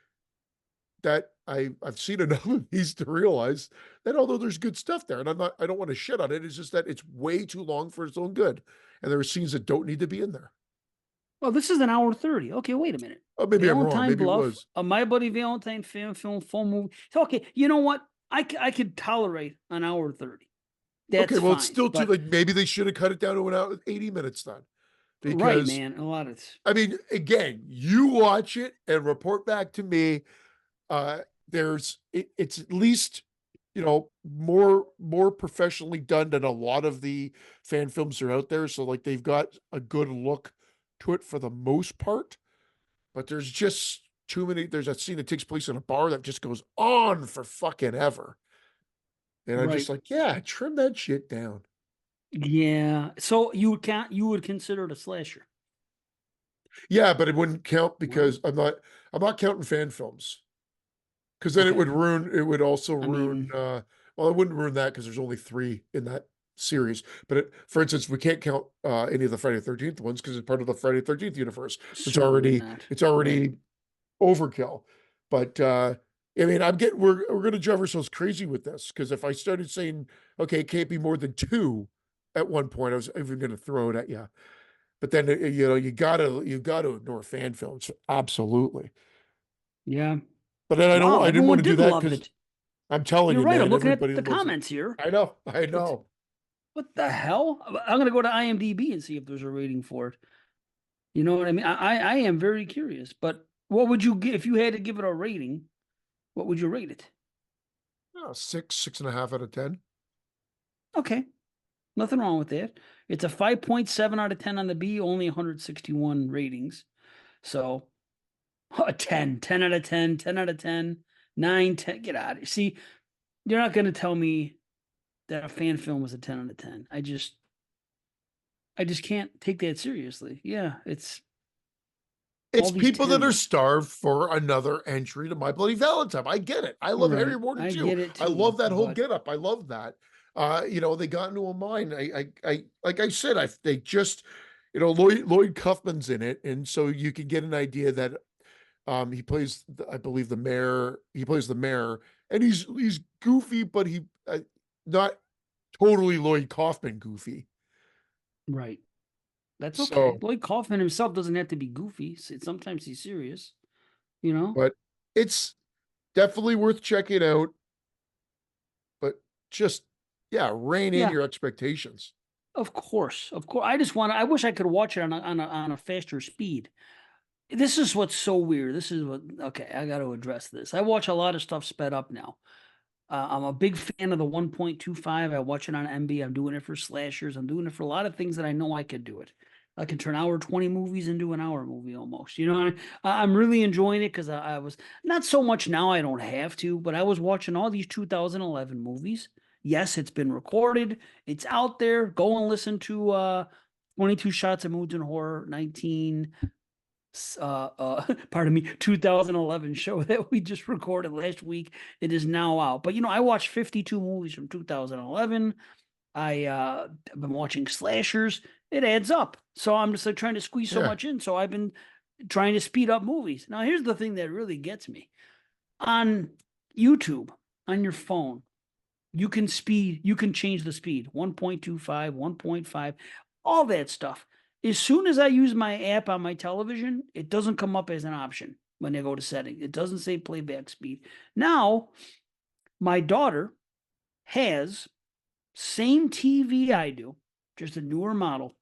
[SPEAKER 2] that I've seen enough of these to realize that although there's good stuff there, and I don't want to shit on it, it's just that it's way too long for its own good. And there are scenes that don't need to be in there.
[SPEAKER 1] Well, this is an hour 30. Okay, wait a minute.
[SPEAKER 2] Oh, maybe I'm wrong.
[SPEAKER 1] Valentine
[SPEAKER 2] Maybe it
[SPEAKER 1] Bluff,
[SPEAKER 2] was.
[SPEAKER 1] a My Buddy Valentine film full movie. So, okay, you know what? I could tolerate an hour 30.
[SPEAKER 2] Okay,
[SPEAKER 1] That's
[SPEAKER 2] well, it's
[SPEAKER 1] fine.
[SPEAKER 2] still too
[SPEAKER 1] But
[SPEAKER 2] like maybe they should have cut it down to an hour 80 minutes then.
[SPEAKER 1] right,
[SPEAKER 2] Because
[SPEAKER 1] man, a lot of
[SPEAKER 2] I mean, again, you watch it and report back to me. Uh, it's at least, more professionally done than a lot of the fan films are out there. So like they've got a good look to it for the most part, but there's just too many. There's a scene that takes place in a bar that just goes on for fucking ever. And I'm just
[SPEAKER 1] right.
[SPEAKER 2] like, yeah, trim that shit down.
[SPEAKER 1] Yeah. So you would consider it a slasher.
[SPEAKER 2] Yeah, but it wouldn't count
[SPEAKER 1] Well,
[SPEAKER 2] because I'm not counting fan films. Because then
[SPEAKER 1] okay.
[SPEAKER 2] it would also
[SPEAKER 1] I
[SPEAKER 2] ruin,
[SPEAKER 1] mean,
[SPEAKER 2] well, it wouldn't ruin that because there's only 3 in that series. But for instance, we can't count, any of the Friday the 13th ones because it's part of the Friday the 13th universe. It's
[SPEAKER 1] certainly
[SPEAKER 2] already
[SPEAKER 1] not.
[SPEAKER 2] it's
[SPEAKER 1] Right.
[SPEAKER 2] already overkill. But, I mean, we're gonna drive ourselves crazy with this because if I started saying, "Okay, it can't be more than 2," at one point, I was even gonna throw it at you. But then, you gotta ignore fan films, absolutely.
[SPEAKER 1] Yeah.
[SPEAKER 2] But then
[SPEAKER 1] Wow,
[SPEAKER 2] I didn't
[SPEAKER 1] everyone
[SPEAKER 2] wanna do
[SPEAKER 1] did
[SPEAKER 2] that
[SPEAKER 1] love
[SPEAKER 2] because
[SPEAKER 1] it.
[SPEAKER 2] I'm telling
[SPEAKER 1] You're
[SPEAKER 2] you,
[SPEAKER 1] right. I'm
[SPEAKER 2] man,
[SPEAKER 1] looking at
[SPEAKER 2] everybody
[SPEAKER 1] the
[SPEAKER 2] loves it.
[SPEAKER 1] comments here.
[SPEAKER 2] I
[SPEAKER 1] It's
[SPEAKER 2] know.
[SPEAKER 1] what the hell? I'm gonna go to IMDb and see if there's a rating for it. You know what I mean? I am very curious. But what would you give if you had to give it a rating? What would you rate it?
[SPEAKER 2] Oh, 6.5 out of 10.
[SPEAKER 1] Okay, nothing wrong with that. It's a 5.7 out of 10 on the B, only 161 ratings. So a 10, 10 out of 10, 10 out of 10, 9, 10. Get out of here. See, you're not going to tell me that a fan film was a 10 out of 10. I just can't take that seriously. Yeah, it's
[SPEAKER 2] It's
[SPEAKER 1] all these
[SPEAKER 2] people that are
[SPEAKER 1] tens.
[SPEAKER 2] starved for another entry to My Bloody Valentine. I get it. I love Harry
[SPEAKER 1] Right.
[SPEAKER 2] Warden
[SPEAKER 1] I
[SPEAKER 2] too.
[SPEAKER 1] get it
[SPEAKER 2] I
[SPEAKER 1] too.
[SPEAKER 2] love that whole
[SPEAKER 1] But
[SPEAKER 2] getup. I love that. They got into a mind. Like I said, they just, Lloyd Kaufman's in it, and so you can get an idea that he plays, I believe, the mayor. He plays the mayor, and he's goofy, but he not totally Lloyd Kaufman goofy.
[SPEAKER 1] right. That's okay.
[SPEAKER 2] So,
[SPEAKER 1] Lloyd Kaufman himself doesn't have to be goofy. Sometimes he's serious, you know?
[SPEAKER 2] but it's definitely worth checking out. But just, yeah, rein in
[SPEAKER 1] Yeah,
[SPEAKER 2] your expectations.
[SPEAKER 1] of course. Of course. I wish I could watch it on a faster speed. This is what's so weird. This is what okay, I got to address this. I watch a lot of stuff sped up now. I'm a big fan of the 1.25. I watch it on MB. I'm doing it for slashers. I'm doing it for a lot of things that I know I could do it. I can turn hour 20 movies into an hour movie almost. You know, I'm really enjoying it because I was not so much now. I don't have to, but I was watching all these 2011 movies. Yes, it's been recorded. It's out there. Go and listen to 22 Shots of Moods and Horror 19 pardon me, 2011 show that we just recorded last week. It is now out. But I watched 52 movies from 2011. I've been watching slashers. It adds up. So I'm just like trying to squeeze so
[SPEAKER 2] Yeah.
[SPEAKER 1] much in. So I've been trying to speed up movies. Now here's the thing that really gets me. On YouTube, on your phone, you can change the speed 1.25, 1.5, all that stuff. As soon as I use my app on my television, it doesn't come up as an option. when they go to setting. It doesn't say playback speed. Now, my daughter has same TV I do, just a newer model.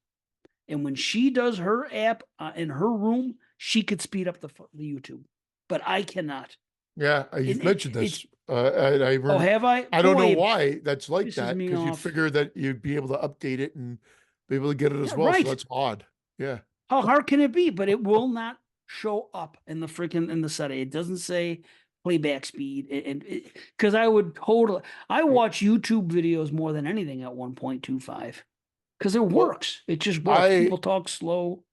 [SPEAKER 1] And when she does her app in her room, she could speed up the YouTube, but I cannot.
[SPEAKER 2] Yeah,
[SPEAKER 1] And
[SPEAKER 2] you've mentioned
[SPEAKER 1] it's
[SPEAKER 2] this. I
[SPEAKER 1] oh, have I?
[SPEAKER 2] I don't know
[SPEAKER 1] Boy,
[SPEAKER 2] why that's like
[SPEAKER 1] pisses
[SPEAKER 2] that
[SPEAKER 1] me
[SPEAKER 2] because you'd
[SPEAKER 1] off.
[SPEAKER 2] figure that you'd be able to update it and be able to get it as
[SPEAKER 1] Yeah,
[SPEAKER 2] well. So
[SPEAKER 1] right.
[SPEAKER 2] that's odd. Yeah.
[SPEAKER 1] How hard can it be? But it will not show up in the freaking in the setting. It doesn't say playback speed, and because I would totally, I watch YouTube videos more than anything at 1.25 because it
[SPEAKER 2] Well,
[SPEAKER 1] works. It just works.
[SPEAKER 2] I
[SPEAKER 1] People talk slow,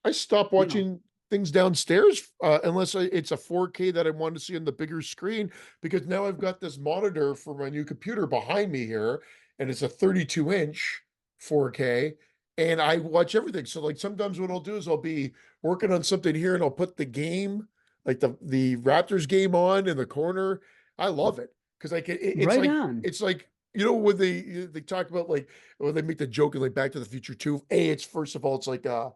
[SPEAKER 2] I stop
[SPEAKER 1] you know.
[SPEAKER 2] watching things downstairs unless it's a 4K that I want to see on the bigger screen because now I've got this monitor for my new computer behind me here, and it's a 32-inch 4K, and I watch everything. So like sometimes what I'll do is I'll be working on something here and I'll put the game, like the Raptors game on in the corner. I love it because like
[SPEAKER 1] Right on.
[SPEAKER 2] it's like when they talk about like when they make the joke in like Back to the Future 2, it's first of all it's like a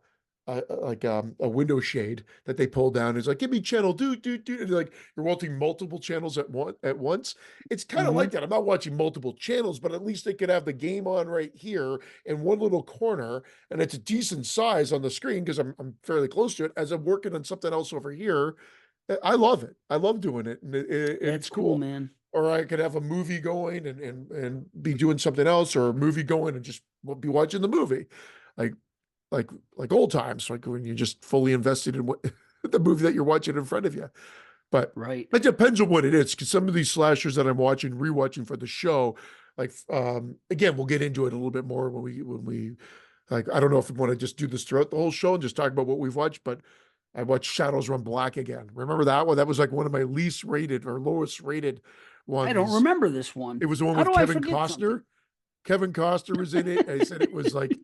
[SPEAKER 2] window shade that they pull down. It's like, give me channel, do. And like you're watching multiple channels at once. It's kind of like
[SPEAKER 1] Hmm.
[SPEAKER 2] that. I'm not watching multiple channels, but at least they could have the game on right here in one little corner, and it's a decent size on the screen because I'm fairly close to it. As I'm working on something else over here, I love it. I love doing it, and
[SPEAKER 1] That's
[SPEAKER 2] it's
[SPEAKER 1] cool,
[SPEAKER 2] cool.
[SPEAKER 1] man.
[SPEAKER 2] Or I could have a movie going and be doing something else, or a movie going and just be watching the movie. Like like like old times, like when you're just fully invested in what the movie that you're watching in front of you. But
[SPEAKER 1] Right.
[SPEAKER 2] it depends on what it is, because some of these slashers that I'm watching, rewatching for the show, like again, we'll get into it a little bit more when we like. I don't know if we want to just do this throughout the whole show and just talk about what we've watched, but I watched Shadows Run Black again. Remember that one? That was like one of my least rated or lowest rated
[SPEAKER 1] I don't
[SPEAKER 2] ones.
[SPEAKER 1] remember this one.
[SPEAKER 2] It was the one
[SPEAKER 1] How
[SPEAKER 2] with
[SPEAKER 1] do I
[SPEAKER 2] Kevin
[SPEAKER 1] forget something?
[SPEAKER 2] Costner. Kevin Costner was in it. And he said it was like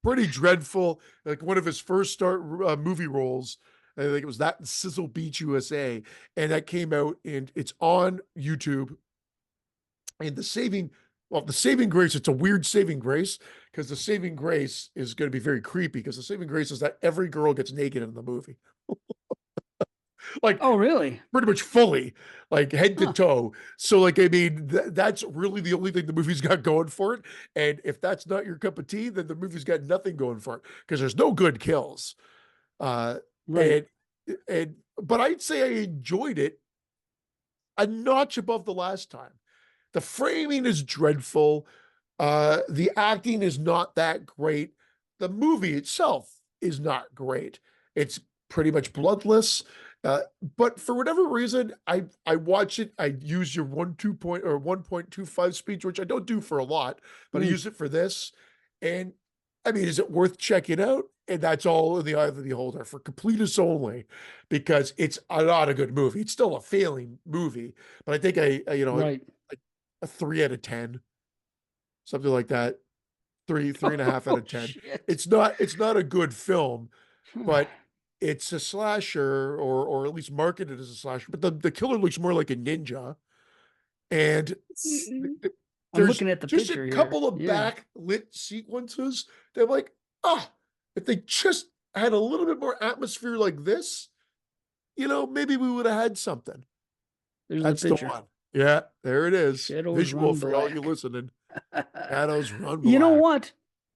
[SPEAKER 2] pretty dreadful. Like one of his first start movie roles. I think it was that in Sizzle Beach, USA, and that came out and it's on YouTube. And the saving grace, it's a weird saving grace because the saving grace is going to be very creepy because the saving grace is that every girl gets naked in the movie, like
[SPEAKER 1] Oh, really?
[SPEAKER 2] pretty much fully, like head to
[SPEAKER 1] Huh.
[SPEAKER 2] toe. So, like, I mean, that's really the only thing the movie's got going for it. And if that's not your cup of tea, then the movie's got nothing going for it because there's no good kills. Uh,
[SPEAKER 1] Right.
[SPEAKER 2] and but I'd say I enjoyed it a notch above the last time. The framing is dreadful. The acting is not that great. The movie itself is not great. It's pretty much bloodless. But for whatever reason, I watch it. I use your 1.25 speech, which I don't do for a lot, but I
[SPEAKER 1] Mm.
[SPEAKER 2] use it for this. And I mean, is it worth checking out? And that's all in the eye of the beholder for completists only, because it's not a good movie. It's still a failing movie, but I think
[SPEAKER 1] Right.
[SPEAKER 2] like a 3 out of 10, something like that. Three and a half out
[SPEAKER 1] Oh,
[SPEAKER 2] of 10.
[SPEAKER 1] shit.
[SPEAKER 2] It's not a good film, but it's a slasher, or at least marketed as a slasher. But the killer looks more like a ninja, and
[SPEAKER 1] I'm
[SPEAKER 2] there's
[SPEAKER 1] looking at the
[SPEAKER 2] just a
[SPEAKER 1] picture here.
[SPEAKER 2] couple of
[SPEAKER 1] Yeah.
[SPEAKER 2] backlit sequences that I'm like, ah, if they just had a little bit more atmosphere like this, maybe we would have had something.
[SPEAKER 1] There's the
[SPEAKER 2] That's the
[SPEAKER 1] picture.
[SPEAKER 2] one. Yeah, there it is.
[SPEAKER 1] Shadows
[SPEAKER 2] Visual
[SPEAKER 1] Run
[SPEAKER 2] for all you
[SPEAKER 1] Black.
[SPEAKER 2] listening. Shadows Run
[SPEAKER 1] You know
[SPEAKER 2] Black.
[SPEAKER 1] what?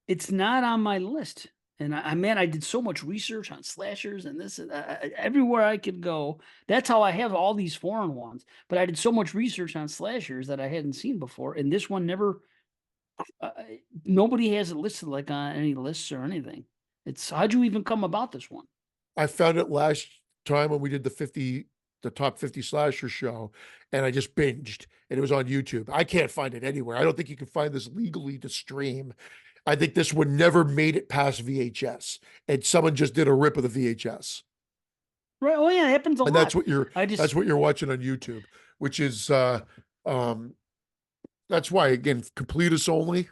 [SPEAKER 1] It's not on my list. And man, I did so much research on slashers and this, and everywhere I could go. That's how I have all these foreign ones. But I did so much research on slashers that I hadn't seen before, and this one never. Nobody has it listed like on any lists or anything. It's how'd you even come about this one?
[SPEAKER 2] I found it last time when we did the top 50 slasher show, and I just binged, and it was on YouTube. I can't find it anywhere. I don't think you can find this legally to stream. I think this one never made it past VHS, and someone just did a rip of the VHS.
[SPEAKER 1] Right? Oh yeah, it happens a
[SPEAKER 2] And that's
[SPEAKER 1] lot.
[SPEAKER 2] what you're
[SPEAKER 1] I
[SPEAKER 2] that's
[SPEAKER 1] just
[SPEAKER 2] what you're watching on YouTube, which is um that's why, again, completists only.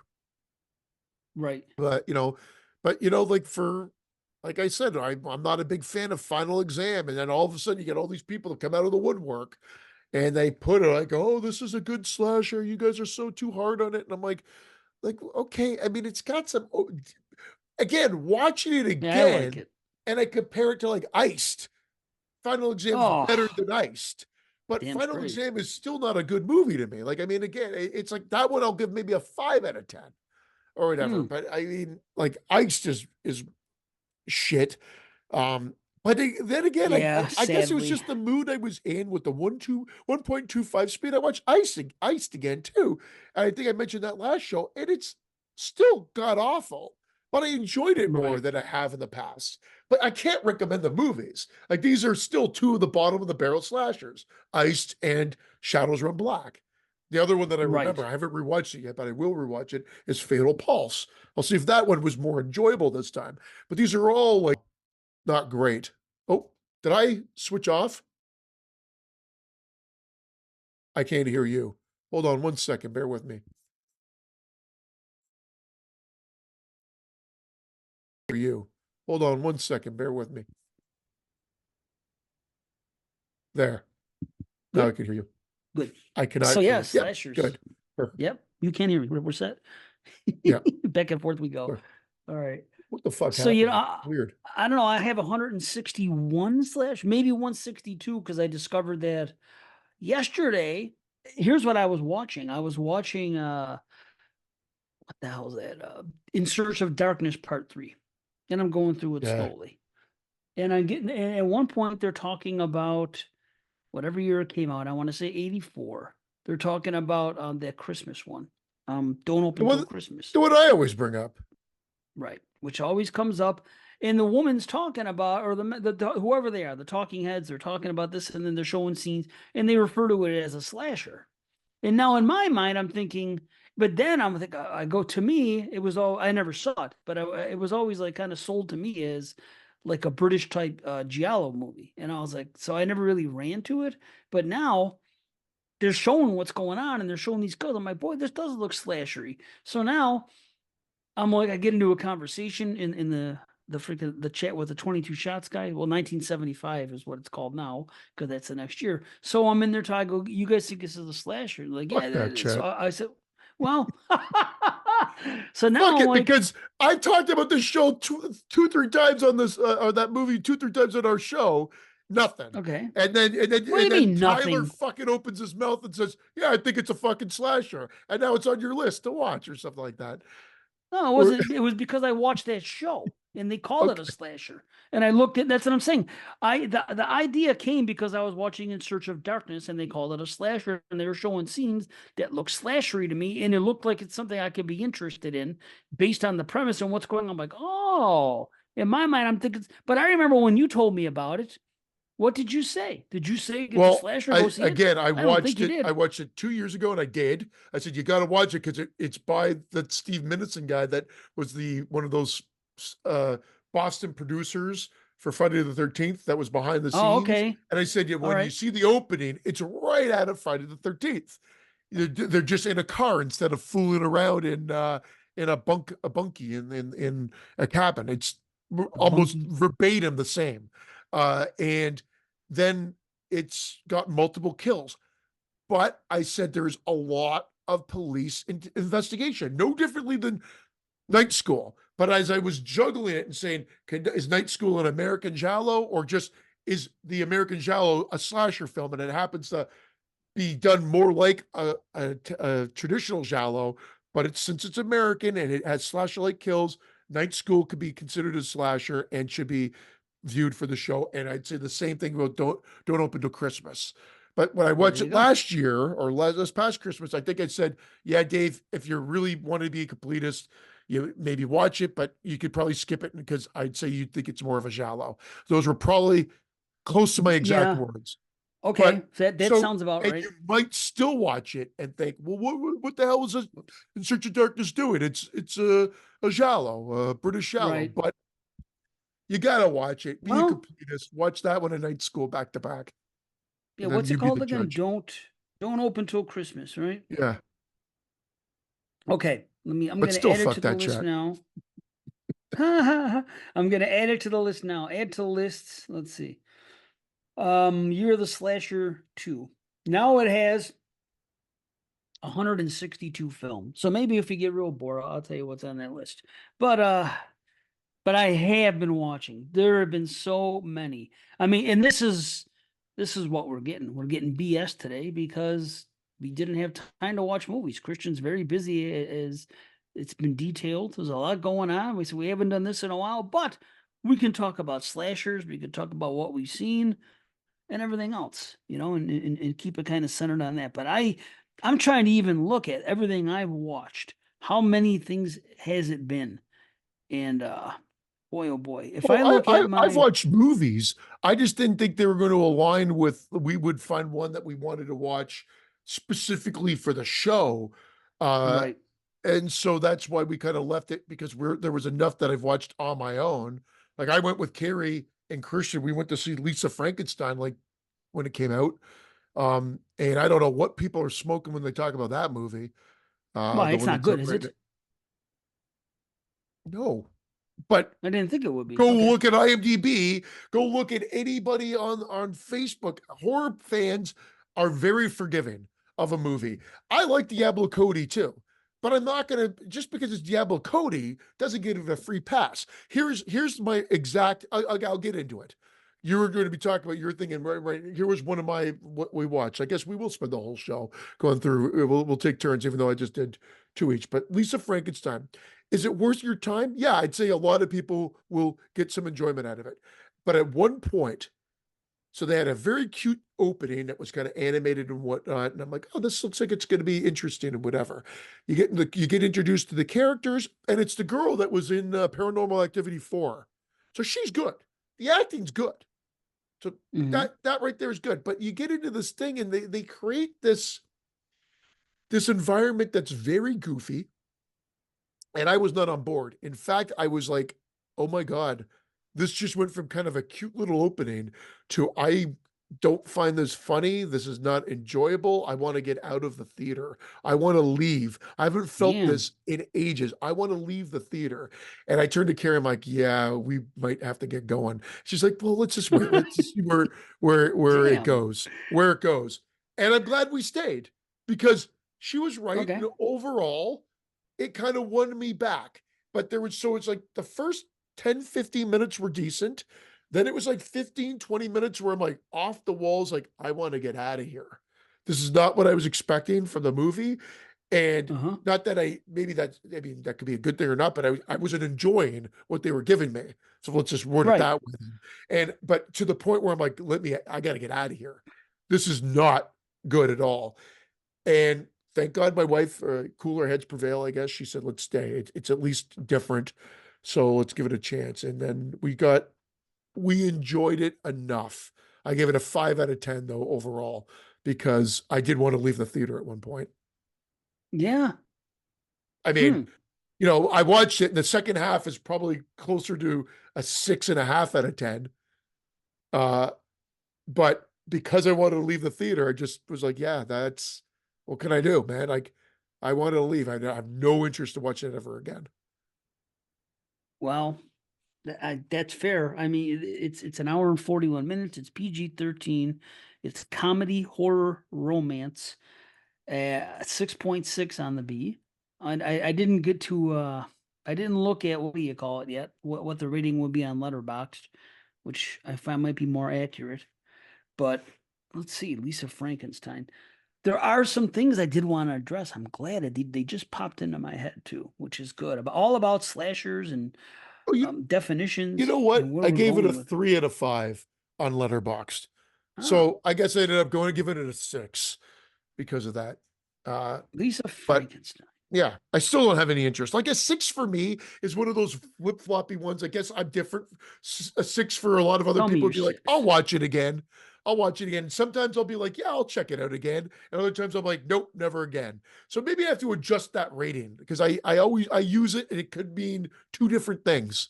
[SPEAKER 1] right.
[SPEAKER 2] But like like I said, I'm not a big fan of Final Exam, and then all of a sudden you get all these people that come out of the woodwork and they put it like, oh, this is a good slasher. You guys are so too hard on it. And I'm like, okay, I mean, it's got some again, watching it
[SPEAKER 1] Yeah, I like
[SPEAKER 2] again,
[SPEAKER 1] it.
[SPEAKER 2] and I compare it to like Iced. Final Exam is better
[SPEAKER 1] Oh,
[SPEAKER 2] than Iced, but
[SPEAKER 1] damn
[SPEAKER 2] Final
[SPEAKER 1] straight.
[SPEAKER 2] Exam is still not a good movie to me. Like, I mean, again, it's like that one I'll give maybe a 5 out of 10 or whatever.
[SPEAKER 1] Hmm.
[SPEAKER 2] But I mean, like Iced is shit. Um, but then again,
[SPEAKER 1] Yeah,
[SPEAKER 2] I guess it was
[SPEAKER 1] sadly.
[SPEAKER 2] just the mood I was in with the 1.25 speed. I watched Iced again too. And I think I mentioned that last show, and it's still god awful. But I enjoyed it more
[SPEAKER 1] Right.
[SPEAKER 2] than I have in the past. But I can't recommend the movies. Like these are still two of the bottom of the barrel slashers, Iced and Shadows Run Black. The other one that I remember,
[SPEAKER 1] Right.
[SPEAKER 2] I haven't rewatched it yet, but I will rewatch it, is Fatal Pulse. I'll see if that one was more enjoyable this time. But these are all like not great. Oh, did I switch off? I can't hear you. Hold on one second. Bear with me. Hear you. Hold on one second. Bear with me. There. Now I
[SPEAKER 1] Good.
[SPEAKER 2] can hear you.
[SPEAKER 1] Good.
[SPEAKER 2] I
[SPEAKER 1] So
[SPEAKER 2] cannot hear
[SPEAKER 1] yeah,
[SPEAKER 2] you. Yep.
[SPEAKER 1] slashers.
[SPEAKER 2] Good. Perfect.
[SPEAKER 1] Yep. You can't hear me. We're set.
[SPEAKER 2] Yeah.
[SPEAKER 1] Back and forth we go.
[SPEAKER 2] Sure.
[SPEAKER 1] All right.
[SPEAKER 2] What the fuck
[SPEAKER 1] So, you know,
[SPEAKER 2] happened? Weird.
[SPEAKER 1] I don't know. I have 161 slash, maybe 162, because I discovered that yesterday. Here's what I was watching. I was watching, what the hell is that? In Search of Darkness Part 3. And I'm going through it
[SPEAKER 2] Yeah.
[SPEAKER 1] slowly. And I'm getting, and at one point, they're talking about whatever year it came out. I want to say 84. They're talking about that Christmas one. Don't
[SPEAKER 2] The
[SPEAKER 1] open till
[SPEAKER 2] one,
[SPEAKER 1] Christmas.
[SPEAKER 2] the one I always bring up.
[SPEAKER 1] Right, which always comes up, and the woman's talking about, or the whoever they are, the talking heads, they're talking about this, and then they're showing scenes, and they refer to it as a slasher. And now in my mind, I'm thinking, but then I'm like, I go to me, it was all I never saw it, but it was always like kind of sold to me as like a British type giallo movie, and I was like, so I never really ran to it, but now they're showing what's going on, and they're showing these kills. I'm like, boy, this does look slashery. So now I'm like, I get into a conversation in the freaking the chat with the 22 shots guy. Well, 1975 is what it's called now, because that's the next year. So I'm in there talking. I go, you guys think this is a slasher? Like, yeah,
[SPEAKER 2] Fuck
[SPEAKER 1] that
[SPEAKER 2] that
[SPEAKER 1] is. So
[SPEAKER 2] chat.
[SPEAKER 1] I said, well, so now
[SPEAKER 2] Fuck
[SPEAKER 1] I'm
[SPEAKER 2] it,
[SPEAKER 1] like,
[SPEAKER 2] because I talked about this show two, 3 times on this, or that movie 2, 3 times on our show. Nothing.
[SPEAKER 1] okay,
[SPEAKER 2] And
[SPEAKER 1] what do you
[SPEAKER 2] then
[SPEAKER 1] mean
[SPEAKER 2] Tyler
[SPEAKER 1] nothing?
[SPEAKER 2] fucking opens his mouth and says, "Yeah, I think it's a fucking slasher," and now it's on your list to watch or something like that.
[SPEAKER 1] No, it
[SPEAKER 2] Or
[SPEAKER 1] wasn't. It was because I watched that show and they called it a
[SPEAKER 2] okay,
[SPEAKER 1] slasher. And I looked at that's what I'm saying. The idea came because I was watching In Search of Darkness and they called it a slasher and they were showing scenes that looked slashery to me and it looked like it's something I could be interested in based on the premise and what's going on. I'm like, oh, in my mind, I'm thinking, but I remember when you told me about it. What did you say? Did you say it's a
[SPEAKER 2] well,
[SPEAKER 1] slasher? Go see it?
[SPEAKER 2] I
[SPEAKER 1] I don't think
[SPEAKER 2] watched
[SPEAKER 1] you
[SPEAKER 2] it. I
[SPEAKER 1] did.
[SPEAKER 2] watched it 2 years ago, and I did. I said you got to watch it because it's by the Steve Minison guy that was the one of those uh, Boston producers for Friday the 13th that was behind the
[SPEAKER 1] Oh,
[SPEAKER 2] scenes.
[SPEAKER 1] okay.
[SPEAKER 2] And I said, yeah,
[SPEAKER 1] All
[SPEAKER 2] when you
[SPEAKER 1] right.
[SPEAKER 2] see the opening, it's right out of Friday the 13th. They're just in a car instead of fooling around in a bunkie in a cabin. It's
[SPEAKER 1] A
[SPEAKER 2] almost
[SPEAKER 1] bunkie.
[SPEAKER 2] verbatim the same. And then it's got multiple kills. But I said there's a lot of police investigation, no differently than Night School. But as I was juggling it and saying, is Night School an American Giallo or just is the American Giallo a slasher film? And it happens to be done more like a traditional Giallo, but since it's American and it has slasher-like kills, Night School could be considered a slasher and should be viewed for the show. And I'd say the same thing about Don't Open Till Christmas. But when I
[SPEAKER 1] There
[SPEAKER 2] watched
[SPEAKER 1] you
[SPEAKER 2] it
[SPEAKER 1] go.
[SPEAKER 2] last year or this past Christmas, I think I said, "Yeah, Dave, if you really want to be a completist, you maybe watch it, but you could probably skip it because I'd say you'd think it's more of a Giallo." Those were probably close to my exact
[SPEAKER 1] Yeah.
[SPEAKER 2] words.
[SPEAKER 1] Okay.
[SPEAKER 2] But
[SPEAKER 1] That
[SPEAKER 2] so,
[SPEAKER 1] sounds about
[SPEAKER 2] and
[SPEAKER 1] right.
[SPEAKER 2] you might still watch it and think, well, what the hell is this In Search of Darkness doing? It's a giallo, a British giallo,
[SPEAKER 1] Right.
[SPEAKER 2] but you gotta watch it. Be a
[SPEAKER 1] Well,
[SPEAKER 2] completist. Watch that one at Night School back to back,
[SPEAKER 1] yeah,
[SPEAKER 2] and then
[SPEAKER 1] what's it
[SPEAKER 2] you be the
[SPEAKER 1] called again?
[SPEAKER 2] judge.
[SPEAKER 1] Don't open till Christmas, right?
[SPEAKER 2] Yeah,
[SPEAKER 1] Okay. I'm
[SPEAKER 2] but
[SPEAKER 1] gonna
[SPEAKER 2] still,
[SPEAKER 1] add it to
[SPEAKER 2] fuck
[SPEAKER 1] the
[SPEAKER 2] that
[SPEAKER 1] list
[SPEAKER 2] chat.
[SPEAKER 1] now. I'm gonna add it to the list now. Add to the lists. Let's see. Year of the Slasher 2. Now it has 162 films. So maybe if you get real bored, I'll tell you what's on that list. But but I have been watching. There have been so many. I mean, and this is what we're getting. We're getting BS today because we didn't have time to watch movies. Christian's very busy as it's been detailed. There's a lot going on. We said we haven't done this in a while, but we can talk about slashers. We can talk about what we've seen and everything else, and keep it kind of centered on that. But I'm trying to even look at everything I've watched. How many things has it been? And boy, oh boy, if I
[SPEAKER 2] Well,
[SPEAKER 1] look at
[SPEAKER 2] I've
[SPEAKER 1] my
[SPEAKER 2] watched movies. I just didn't think they were going to align with, we would find one that we wanted to watch specifically for the show. Uh,
[SPEAKER 1] right,
[SPEAKER 2] and so that's why we kind of left it, because there was enough that I've watched on my own. Like I went with Carrie and Christian. We went to see Lisa Frankenstein, like when it came out. And I don't know what people are smoking when they talk about that movie.
[SPEAKER 1] well,
[SPEAKER 2] The
[SPEAKER 1] it's
[SPEAKER 2] one
[SPEAKER 1] not
[SPEAKER 2] that's up
[SPEAKER 1] good, is
[SPEAKER 2] right
[SPEAKER 1] it?
[SPEAKER 2] No, but
[SPEAKER 1] I didn't think it would be.
[SPEAKER 2] go
[SPEAKER 1] Okay,
[SPEAKER 2] look at IMDb. Go look at anybody on Facebook. Horror fans are very forgiving of a movie. I like Diablo Cody too, but I'm not gonna, just because it's Diablo Cody doesn't give it a free pass. Here's my exact. I'll get into it. You were going to be talking about your thing, and right. Here was one of my what we watched. I guess we will spend the whole show going through. We'll take turns, even though I just did two each. But Lisa Frankenstein. Is it worth your time? Yeah, I'd say a lot of people will get some enjoyment out of it. But at one point, so they had a very cute opening that was kind of animated and whatnot. And I'm like, oh, this looks like it's going to be interesting and whatever. You get introduced to the characters, and it's the girl that was in Paranormal Activity 4. So she's good. The acting's good. So
[SPEAKER 1] hmm
[SPEAKER 2] that right there is good. But you get into this thing, and they create this environment that's very goofy, and I was not on board. In fact, I was like, "Oh my god, this just went from kind of a cute little opening to I don't find this funny. This is not enjoyable. I want to get out of the theater. I want to leave. I haven't felt
[SPEAKER 1] yeah,
[SPEAKER 2] this in ages. I want to leave the theater." And I turned to Carrie. I'm like, "Yeah, we might have to get going." She's like, "Well, let's just wait. Let's just see where it
[SPEAKER 1] damn.
[SPEAKER 2] goes. Where it goes." And I'm glad we stayed, because she was right.
[SPEAKER 1] Okay,
[SPEAKER 2] Overall, it kind of won me back. But it's like the first 10, 15 minutes were decent. Then it was like 15, 20 minutes where I'm like off the walls, like, I want to get out of here. This is not what I was expecting from the movie. And
[SPEAKER 1] uh huh,
[SPEAKER 2] not that I mean, that could be a good thing or not, but I wasn't enjoying what they were giving me. So let's just word it
[SPEAKER 1] right.
[SPEAKER 2] that way. But to the point where I'm like, I got to get out of here. This is not good at all. And thank God my wife, cooler heads prevail, I guess. She said, let's stay. It's at least different. So let's give it a chance. And then we enjoyed it enough. I gave it a 5 out of 10 though, overall, because I did want to leave the theater at one point.
[SPEAKER 1] Yeah.
[SPEAKER 2] I mean,
[SPEAKER 1] Hmm.
[SPEAKER 2] I watched it, and the second half is probably closer to a 6.5 out of 10. Uh, but because I wanted to leave the theater, I just was like, yeah, what can I do, man? Like, I wanted to leave. I have no interest in watching it ever again.
[SPEAKER 1] Well, that's fair. I mean, it's an hour and 41 minutes. It's PG-13. It's comedy, horror, romance. 6.6 on the B. And I didn't get to I didn't look at what do you call it yet, what the rating would be on Letterboxd, which I find might be more accurate. But let's see, Lisa Frankenstein. There are some things I did want to address. I'm glad they just popped into my head too, which is good. All about slashers and
[SPEAKER 2] Oh, you
[SPEAKER 1] definitions
[SPEAKER 2] know
[SPEAKER 1] and
[SPEAKER 2] what?
[SPEAKER 1] where
[SPEAKER 2] I
[SPEAKER 1] we're
[SPEAKER 2] gave it a
[SPEAKER 1] going with it.
[SPEAKER 2] 3 out of 5 on Letterboxd.
[SPEAKER 1] Ah,
[SPEAKER 2] So I guess I ended up going to give it a 6 because of that. Uh,
[SPEAKER 1] Lisa
[SPEAKER 2] but
[SPEAKER 1] Frankenstein.
[SPEAKER 2] yeah, I still don't have any interest. Like a 6 for me is one of those flip floppy ones. I guess I'm different. A 6 for a lot of other
[SPEAKER 1] Tell me
[SPEAKER 2] people
[SPEAKER 1] your
[SPEAKER 2] would be like, I'll
[SPEAKER 1] six.
[SPEAKER 2] watch it again. I'll watch it again. Sometimes I'll be like, yeah, I'll check it out again. And other times I'm like, nope, never again. So maybe I have to adjust that rating, because I use it and it could mean two different things.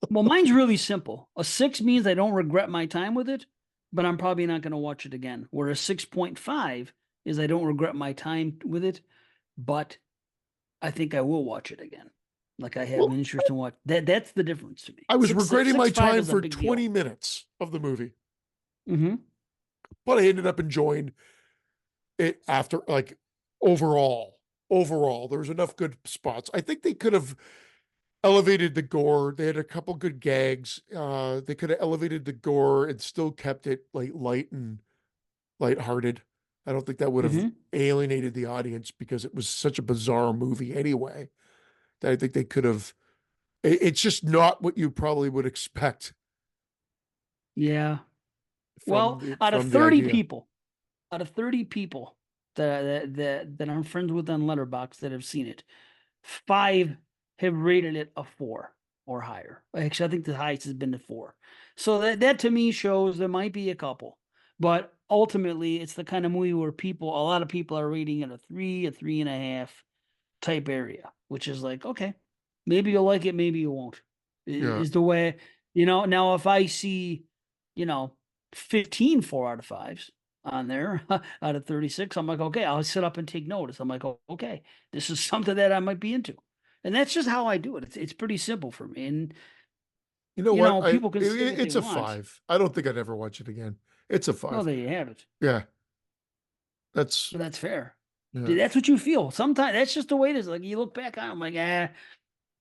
[SPEAKER 1] Well, mine's really simple. A 6 means I don't regret my time with it, but I'm probably not going to watch it again. Where a 6.5 is I don't regret my time with it, but I think I will watch it again. Like I have
[SPEAKER 2] Well,
[SPEAKER 1] an interest in what that's the difference to me.
[SPEAKER 2] I was regretting my
[SPEAKER 1] 6.5
[SPEAKER 2] time
[SPEAKER 1] is a
[SPEAKER 2] for
[SPEAKER 1] big deal.
[SPEAKER 2] 20 minutes of the movie,
[SPEAKER 1] Hmm
[SPEAKER 2] but I ended up enjoying it after, like, overall. Overall, there was enough good spots. I think they could have. elevated the gore. They had a couple good gags. They could have elevated the gore and still kept it like light and lighthearted. I don't think that would have
[SPEAKER 1] Hmm.
[SPEAKER 2] alienated the audience because it was such a bizarre movie anyway. That I think they could have. It's just not what you probably would expect
[SPEAKER 1] Yeah.
[SPEAKER 2] from
[SPEAKER 1] Well,
[SPEAKER 2] the
[SPEAKER 1] out of
[SPEAKER 2] from the
[SPEAKER 1] 30
[SPEAKER 2] idea.
[SPEAKER 1] people, out of 30 people that I'm friends with on Letterboxd that have seen it, 5 have rated it a 4 or higher. Actually, I think the highest has been a 4. So that to me shows there might be a couple, but ultimately it's the kind of movie where a lot of people are rating it a 3, a 3.5 type area, which is like, okay, maybe you'll like it, maybe you won't.
[SPEAKER 2] Yeah.
[SPEAKER 1] Is the way, now if I see, you know, 15 4 out of 5s on there out of 36, I'm like, okay, I'll sit up and take notice. I'm like, oh, okay, this is something that I might be into. And that's just how I do it. It's pretty simple for me. And
[SPEAKER 2] You know what?
[SPEAKER 1] people can say what they
[SPEAKER 2] It's a
[SPEAKER 1] want.
[SPEAKER 2] 5. I don't think I'd ever watch it again. It's a
[SPEAKER 1] Well,
[SPEAKER 2] 5.
[SPEAKER 1] there you have it.
[SPEAKER 2] Yeah. That's
[SPEAKER 1] But that's fair.
[SPEAKER 2] yeah.
[SPEAKER 1] That's what you feel. Sometimes that's just the way it is. Like you look back on it, I'm like,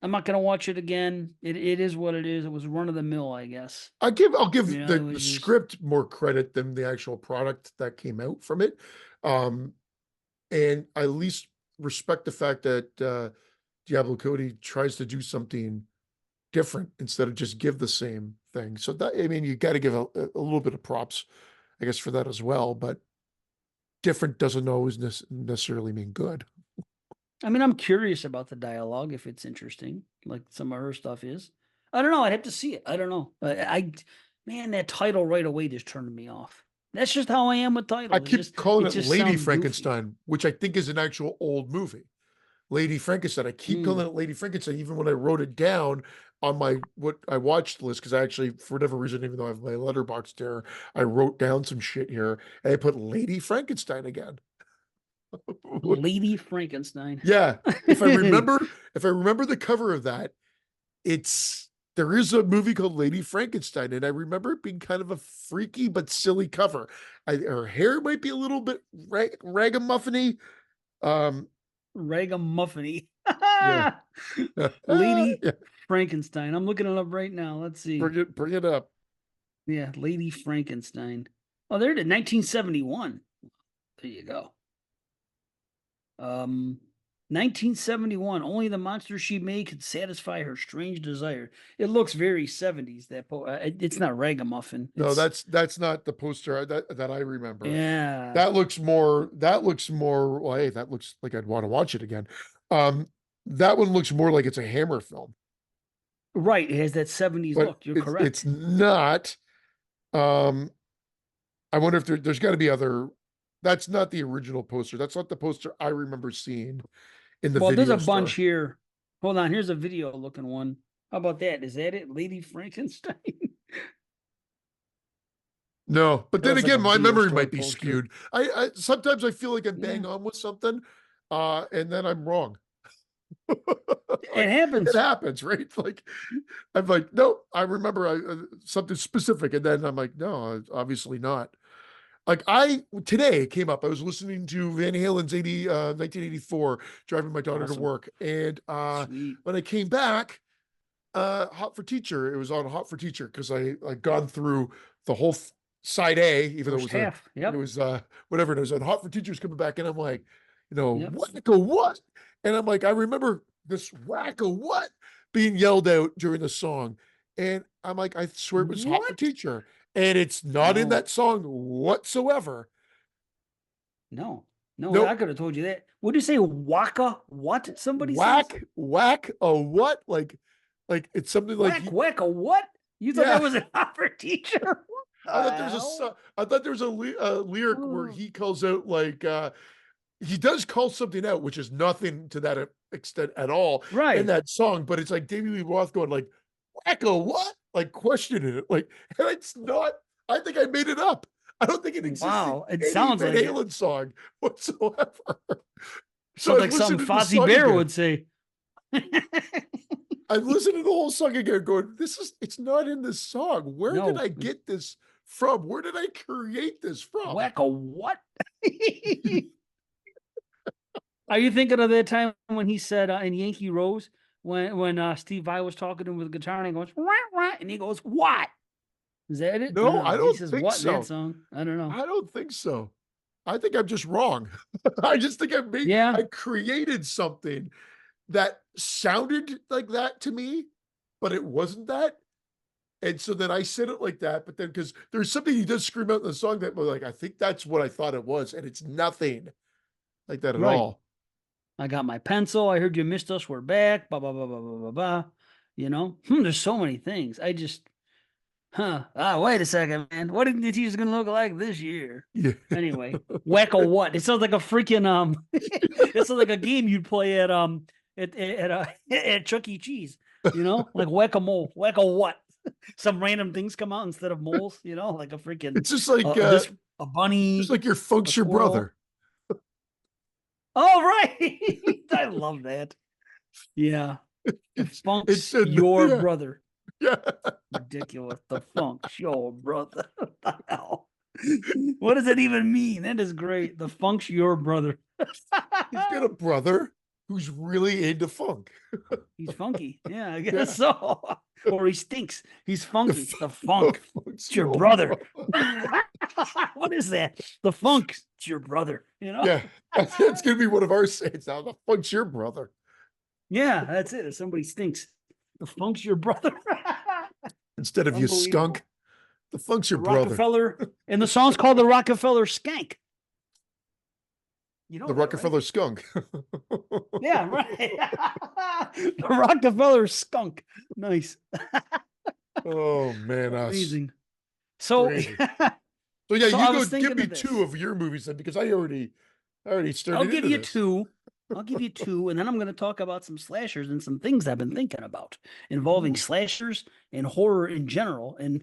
[SPEAKER 1] I'm not gonna watch it again. It is what it is. It was run of the mill, I guess.
[SPEAKER 2] I'll give
[SPEAKER 1] It
[SPEAKER 2] the
[SPEAKER 1] was just
[SPEAKER 2] script more credit than the actual product that came out from it. Um, and I at least respect the fact that Diablo Cody tries to do something different instead of just give the same thing. So that I mean, you got to give a little bit of props, I guess, for that as well. But different doesn't always necessarily mean good.
[SPEAKER 1] I mean, I'm curious about the dialogue if it's interesting, like some of her stuff is. I don't know. I'd have to see it. I don't know. Man, that title right away just turned me off. That's just how I am with
[SPEAKER 2] I
[SPEAKER 1] titles.
[SPEAKER 2] keep calling
[SPEAKER 1] It
[SPEAKER 2] it
[SPEAKER 1] just
[SPEAKER 2] Lady
[SPEAKER 1] sounds goofy.
[SPEAKER 2] Frankenstein, which I think is an actual old movie. Lady Frankenstein. I keep
[SPEAKER 1] Mm.
[SPEAKER 2] calling it Lady Frankenstein, even when I wrote it down on my what I watched list, because I actually, for whatever reason, even though I have my letterbox there, I wrote down some shit here and I put Lady Frankenstein again.
[SPEAKER 1] Lady Frankenstein.
[SPEAKER 2] Yeah. If I remember the cover of that, it's there is a movie called Lady Frankenstein, and I remember it being kind of a freaky but silly cover. Her hair might be a little bit ragamuffiny. Um,
[SPEAKER 1] Ragamuffiny.
[SPEAKER 2] yeah.
[SPEAKER 1] Lady
[SPEAKER 2] Yeah.
[SPEAKER 1] Frankenstein. I'm looking it up right now. Let's see.
[SPEAKER 2] Bring it up.
[SPEAKER 1] Yeah, Lady Frankenstein. Oh, there it is. 1971. There you go. 1971. Only the monster she made could satisfy her strange desire. It looks very 70s. It's not ragamuffin.
[SPEAKER 2] No,
[SPEAKER 1] It's
[SPEAKER 2] that's not the poster that I remember.
[SPEAKER 1] yeah.
[SPEAKER 2] That looks more well, hey, that looks like I'd want to watch it again. Um, that one looks more like it's a Hammer film,
[SPEAKER 1] Right. It has that 70s
[SPEAKER 2] but
[SPEAKER 1] look. You're
[SPEAKER 2] it's
[SPEAKER 1] correct.
[SPEAKER 2] not. Um, I wonder if there's got to be other. That's not the original poster. That's not the poster I remember seeing in the
[SPEAKER 1] Well, there's
[SPEAKER 2] video
[SPEAKER 1] a bunch
[SPEAKER 2] store.
[SPEAKER 1] here. Hold on. Here's a video looking one. How about that? Is that it? Lady Frankenstein?
[SPEAKER 2] No, but
[SPEAKER 1] That
[SPEAKER 2] then
[SPEAKER 1] looks like a
[SPEAKER 2] again, my
[SPEAKER 1] video
[SPEAKER 2] memory
[SPEAKER 1] store
[SPEAKER 2] might be
[SPEAKER 1] poster.
[SPEAKER 2] skewed. I sometimes I feel like I'm
[SPEAKER 1] Yeah.
[SPEAKER 2] bang on with something, and then I'm wrong.
[SPEAKER 1] It
[SPEAKER 2] Like it
[SPEAKER 1] happens.
[SPEAKER 2] happens, right? Like I'm like, no, I remember something specific, and then I'm like, no, obviously not. Like I today it came up. I was listening to Van Halen's 1984, driving my daughter to
[SPEAKER 1] Awesome.
[SPEAKER 2] work, and
[SPEAKER 1] Sweet.
[SPEAKER 2] when I came back, Hot for Teacher. It was on Hot for Teacher because I'd gone through the whole side A, even though
[SPEAKER 1] First half.
[SPEAKER 2] it
[SPEAKER 1] Yep.
[SPEAKER 2] was whatever it was. And Hot for Teachers coming back, and I'm like,
[SPEAKER 1] Yep.
[SPEAKER 2] wacko what? And I'm like, I remember this wacko what being yelled out during the song, and I'm like, I swear it was Hot for
[SPEAKER 1] What?
[SPEAKER 2] Teacher, and it's not in
[SPEAKER 1] No.
[SPEAKER 2] that song whatsoever.
[SPEAKER 1] No. No, I
[SPEAKER 2] Nope.
[SPEAKER 1] could have told you that. What did you say? Waka? What? Somebody says?
[SPEAKER 2] Whack a what? Like it's something like
[SPEAKER 1] Whack a what? You thought
[SPEAKER 2] yeah.
[SPEAKER 1] that was an opera teacher?
[SPEAKER 2] I thought there was
[SPEAKER 1] Hell?
[SPEAKER 2] I thought there was a lyric where
[SPEAKER 1] Oh.
[SPEAKER 2] he calls out like he does call something out, which is nothing to that extent at all in
[SPEAKER 1] Right.
[SPEAKER 2] that song, but it's like David Lee Roth going like wacko what? Like questioning it. Like and it's not I think I made it up. I don't think it exists in
[SPEAKER 1] Wow. It
[SPEAKER 2] any
[SPEAKER 1] sounds
[SPEAKER 2] Van
[SPEAKER 1] like it.
[SPEAKER 2] Halen song whatsoever. So
[SPEAKER 1] Sounds
[SPEAKER 2] I
[SPEAKER 1] like something
[SPEAKER 2] listened to the
[SPEAKER 1] Fozzie
[SPEAKER 2] song
[SPEAKER 1] Bear
[SPEAKER 2] again.
[SPEAKER 1] would say.
[SPEAKER 2] I listened to the whole song again, going, it's not in this song. Where did
[SPEAKER 1] No.
[SPEAKER 2] I get this from? Where did I create this from?
[SPEAKER 1] Whack a what? Are you thinking of that time when he said in Yankee Rose, when Steve Vai was talking to him with the guitar and he goes, wah, wah, and he goes, what? Is that it? I don't
[SPEAKER 2] No, I
[SPEAKER 1] know. He
[SPEAKER 2] don't
[SPEAKER 1] says
[SPEAKER 2] think
[SPEAKER 1] what in that
[SPEAKER 2] so.
[SPEAKER 1] song? I don't know.
[SPEAKER 2] I don't think so. I think I'm just wrong. I just think
[SPEAKER 1] Yeah,
[SPEAKER 2] I created something that sounded like that to me, but it wasn't that. And so then I said it like that, but then because there's something he does scream out in the song that was like, I think that's what I thought it was, and it's nothing like that at
[SPEAKER 1] right.
[SPEAKER 2] all.
[SPEAKER 1] I got my pencil. I heard you missed us. We're back. Blah blah blah blah blah blah blah. You know, there's so many things. I just, wait a second, man. What did the teacher's gonna look like this year?
[SPEAKER 2] Yeah.
[SPEAKER 1] Anyway, whack a what? It sounds like a freaking it sounds like a game you'd play at Chuck E. Cheese. You know, like whack a mole, whack a what? Some random things come out instead of moles. You know, like a freaking
[SPEAKER 2] It's just like
[SPEAKER 1] this a
[SPEAKER 2] just
[SPEAKER 1] bunny,
[SPEAKER 2] like your
[SPEAKER 1] a
[SPEAKER 2] funk's your
[SPEAKER 1] squirrel.
[SPEAKER 2] brother.
[SPEAKER 1] Oh right, I love that. Yeah, the
[SPEAKER 2] It's
[SPEAKER 1] funk's your
[SPEAKER 2] yeah,
[SPEAKER 1] brother.
[SPEAKER 2] yeah.
[SPEAKER 1] Ridiculous. The funk's your brother. What the hell? What does that even mean? That is great. The funk's your brother.
[SPEAKER 2] He's got a brother who's really into funk.
[SPEAKER 1] He's funky. Yeah, I
[SPEAKER 2] Yeah.
[SPEAKER 1] guess so. Or he stinks. He's funky. The
[SPEAKER 2] The
[SPEAKER 1] funk.
[SPEAKER 2] funk's
[SPEAKER 1] It's your brother. What is that? The funk's your brother. You know?
[SPEAKER 2] Yeah, that's gonna be one of our sayings now. The funk's your brother.
[SPEAKER 1] Yeah, that's it. If somebody stinks, the funk's your brother.
[SPEAKER 2] Instead of you
[SPEAKER 1] Unbelievable.
[SPEAKER 2] skunk, the funk's your
[SPEAKER 1] The
[SPEAKER 2] brother.
[SPEAKER 1] Rockefeller, and the song's called the Rockefeller Skank. You know
[SPEAKER 2] The
[SPEAKER 1] that, right?
[SPEAKER 2] Rockefeller skunk.
[SPEAKER 1] Yeah, right. The Rockefeller skunk. Nice.
[SPEAKER 2] Oh man, us
[SPEAKER 1] Amazing. So,
[SPEAKER 2] crazy. So yeah,
[SPEAKER 1] so
[SPEAKER 2] you
[SPEAKER 1] I
[SPEAKER 2] go
[SPEAKER 1] was
[SPEAKER 2] give
[SPEAKER 1] thinking
[SPEAKER 2] me
[SPEAKER 1] of this.
[SPEAKER 2] two of your movies then, because I already
[SPEAKER 1] I'll
[SPEAKER 2] started
[SPEAKER 1] give
[SPEAKER 2] into
[SPEAKER 1] you
[SPEAKER 2] this.
[SPEAKER 1] two. I'll give you two, and then I'm going to talk about some slashers and some things I've been thinking about involving
[SPEAKER 2] Ooh.
[SPEAKER 1] slashers and horror in general, and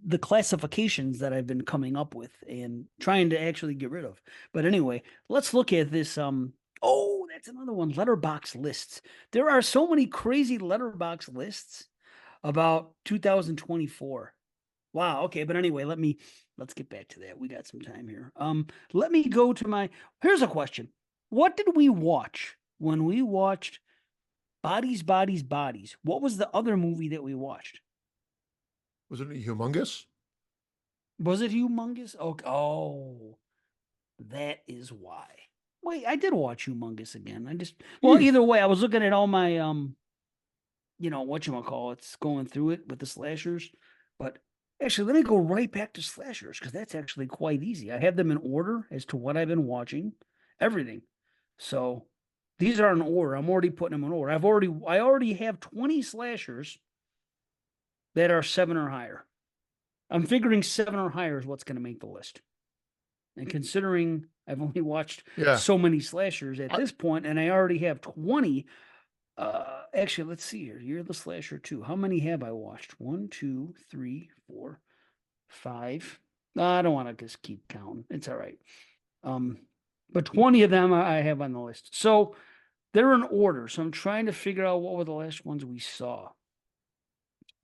[SPEAKER 1] the classifications that I've been coming up with and trying to actually get rid of. But anyway, let's look at this. Oh, that's another one. Letterbox lists. There are so many crazy letterbox lists about 2024. Wow. Okay. But anyway, let's get back to that. We got some time here. Let me go to here's a question. What did we watch when we watched Bodies, Bodies, Bodies? What was the other movie that we watched?
[SPEAKER 2] Was it humongous?
[SPEAKER 1] Was it Humongous? Oh, that is why. Wait, I did watch Humongous again.
[SPEAKER 2] Hmm.
[SPEAKER 1] Either way, I was looking at all my whatchamacallits, going through it with the slashers. But actually, let me go right back to slashers because that's actually quite easy. I have them in order as to what I've been watching, everything. So these are in order. I'm already putting them in order. I already have 20 slashers that are 7 or higher. I'm figuring 7 or higher is what's going to make the list. And considering I've only watched
[SPEAKER 2] Yeah.
[SPEAKER 1] so many slashers at
[SPEAKER 2] I-
[SPEAKER 1] this point, and I already have 20. Actually, let's see here. You're the slasher too. How many have I watched? 1, 2, 3, 4, 5. I don't want to just keep counting. It's all right. But 20 of them I have on the list. So they're in order. So I'm trying to figure out what were the last ones we saw.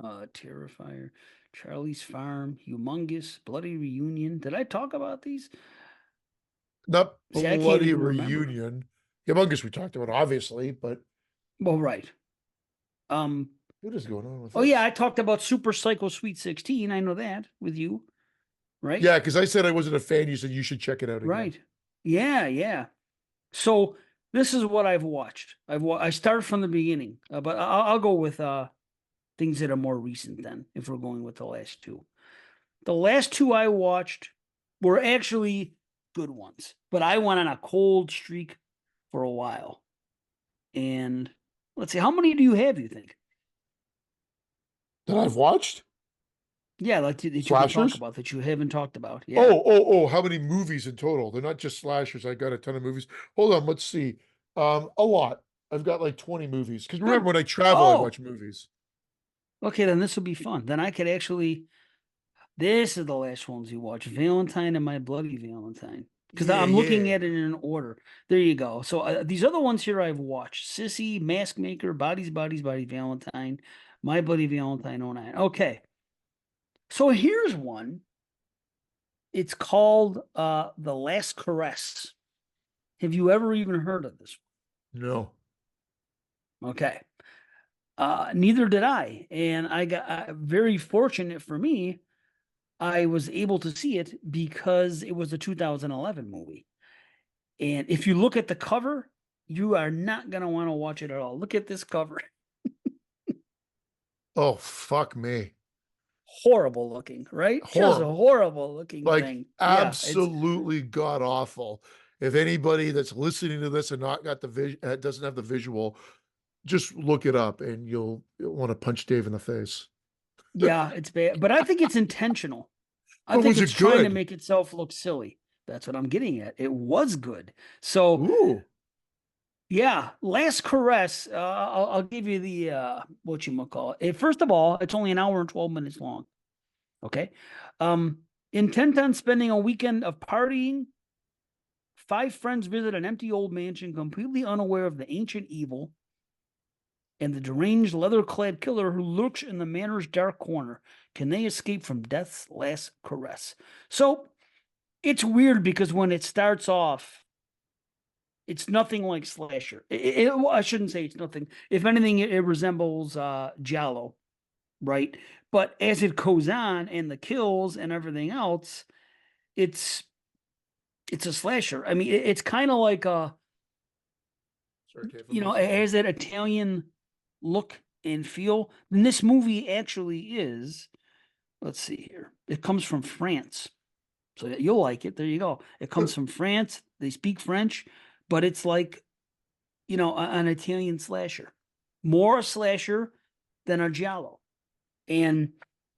[SPEAKER 1] Terrifier, Charlie's Farm, Humongous, Bloody Reunion. Did I talk about these?
[SPEAKER 2] Not
[SPEAKER 1] See, I can't
[SPEAKER 2] bloody
[SPEAKER 1] even remember.
[SPEAKER 2] reunion. Humongous we talked about, obviously, but
[SPEAKER 1] Well, right.
[SPEAKER 2] what is going on with
[SPEAKER 1] Oh
[SPEAKER 2] this?
[SPEAKER 1] yeah, I talked about Super Psycho Sweet 16. I know that with you, right?
[SPEAKER 2] Yeah, because I said I wasn't a fan. You said you should check it out again.
[SPEAKER 1] Right. Yeah, yeah. So this is what I've watched. I started from the beginning, but I'll go with things that are more recent then, if we're going with the last two. The last two I watched were actually good ones, but I went on a cold streak for a while. And let's see, how many do you have, you think?
[SPEAKER 2] That I've watched?
[SPEAKER 1] Yeah, like that you can talk
[SPEAKER 2] Slashers?
[SPEAKER 1] about that you haven't talked about. Yeah.
[SPEAKER 2] Oh, how many movies in total? They're not just slashers. I got a ton of movies. Hold on, let's see. A lot. I've got like 20 movies. Because remember, when I travel, I
[SPEAKER 1] Oh.
[SPEAKER 2] watch movies.
[SPEAKER 1] Okay, then this will be fun. Then I could actually. This is the last ones you watch: Valentine and My Bloody Valentine. Because
[SPEAKER 2] Yeah,
[SPEAKER 1] I'm looking
[SPEAKER 2] yeah.
[SPEAKER 1] at it in order. There you go. So these other ones here I've watched: Sissy, Mask Maker, Bodies, Bodies, Body Valentine, My Bloody Valentine 09. Okay. So here's one. It's called The Last Caress. Have you ever even heard of this
[SPEAKER 2] No.
[SPEAKER 1] one? Okay. Neither did I. And I got very fortunate for me. I was able to see it because it was a 2011 movie. And if you look at the cover, you are not going to want to watch it at all. Look at this cover.
[SPEAKER 2] Oh, fuck me.
[SPEAKER 1] Horrible looking, right? Just a
[SPEAKER 2] Horrible.
[SPEAKER 1] horrible looking
[SPEAKER 2] Like
[SPEAKER 1] thing. Yeah, it's
[SPEAKER 2] absolutely god awful. If anybody that's listening to this and not got the vision, doesn't have the visual, just look it up and you'll want to punch Dave in the face.
[SPEAKER 1] yeah, it's bad. But I think it's intentional. I
[SPEAKER 2] But
[SPEAKER 1] think
[SPEAKER 2] was
[SPEAKER 1] it's
[SPEAKER 2] it
[SPEAKER 1] trying to
[SPEAKER 2] good?
[SPEAKER 1] make itself look silly. That's what I'm getting at. It was good. So
[SPEAKER 2] Ooh.
[SPEAKER 1] yeah, Last Caress. I'll give you the what you call it. First of all, it's only an hour and 12 minutes long. Okay. Intent on spending a weekend of partying, five friends visit an empty old mansion, completely unaware of the ancient evil and the deranged leather-clad killer who lurks in the manor's dark corner. Can they escape from death's last caress? So it's weird because when it starts off, it's nothing like slasher. Well, I shouldn't say it's nothing. If anything, it resembles Giallo, right? But as it goes on and the kills and everything else, it's a slasher. I mean, it's kind of like
[SPEAKER 2] Sorry, Dave, I'm
[SPEAKER 1] you know,
[SPEAKER 2] listening.
[SPEAKER 1] it has that Italian look and feel. And this movie actually is. Let's see here. It comes from France, so you'll like it. There you go. It comes from France. They speak French, but it's like an Italian slasher, more a slasher than a giallo, and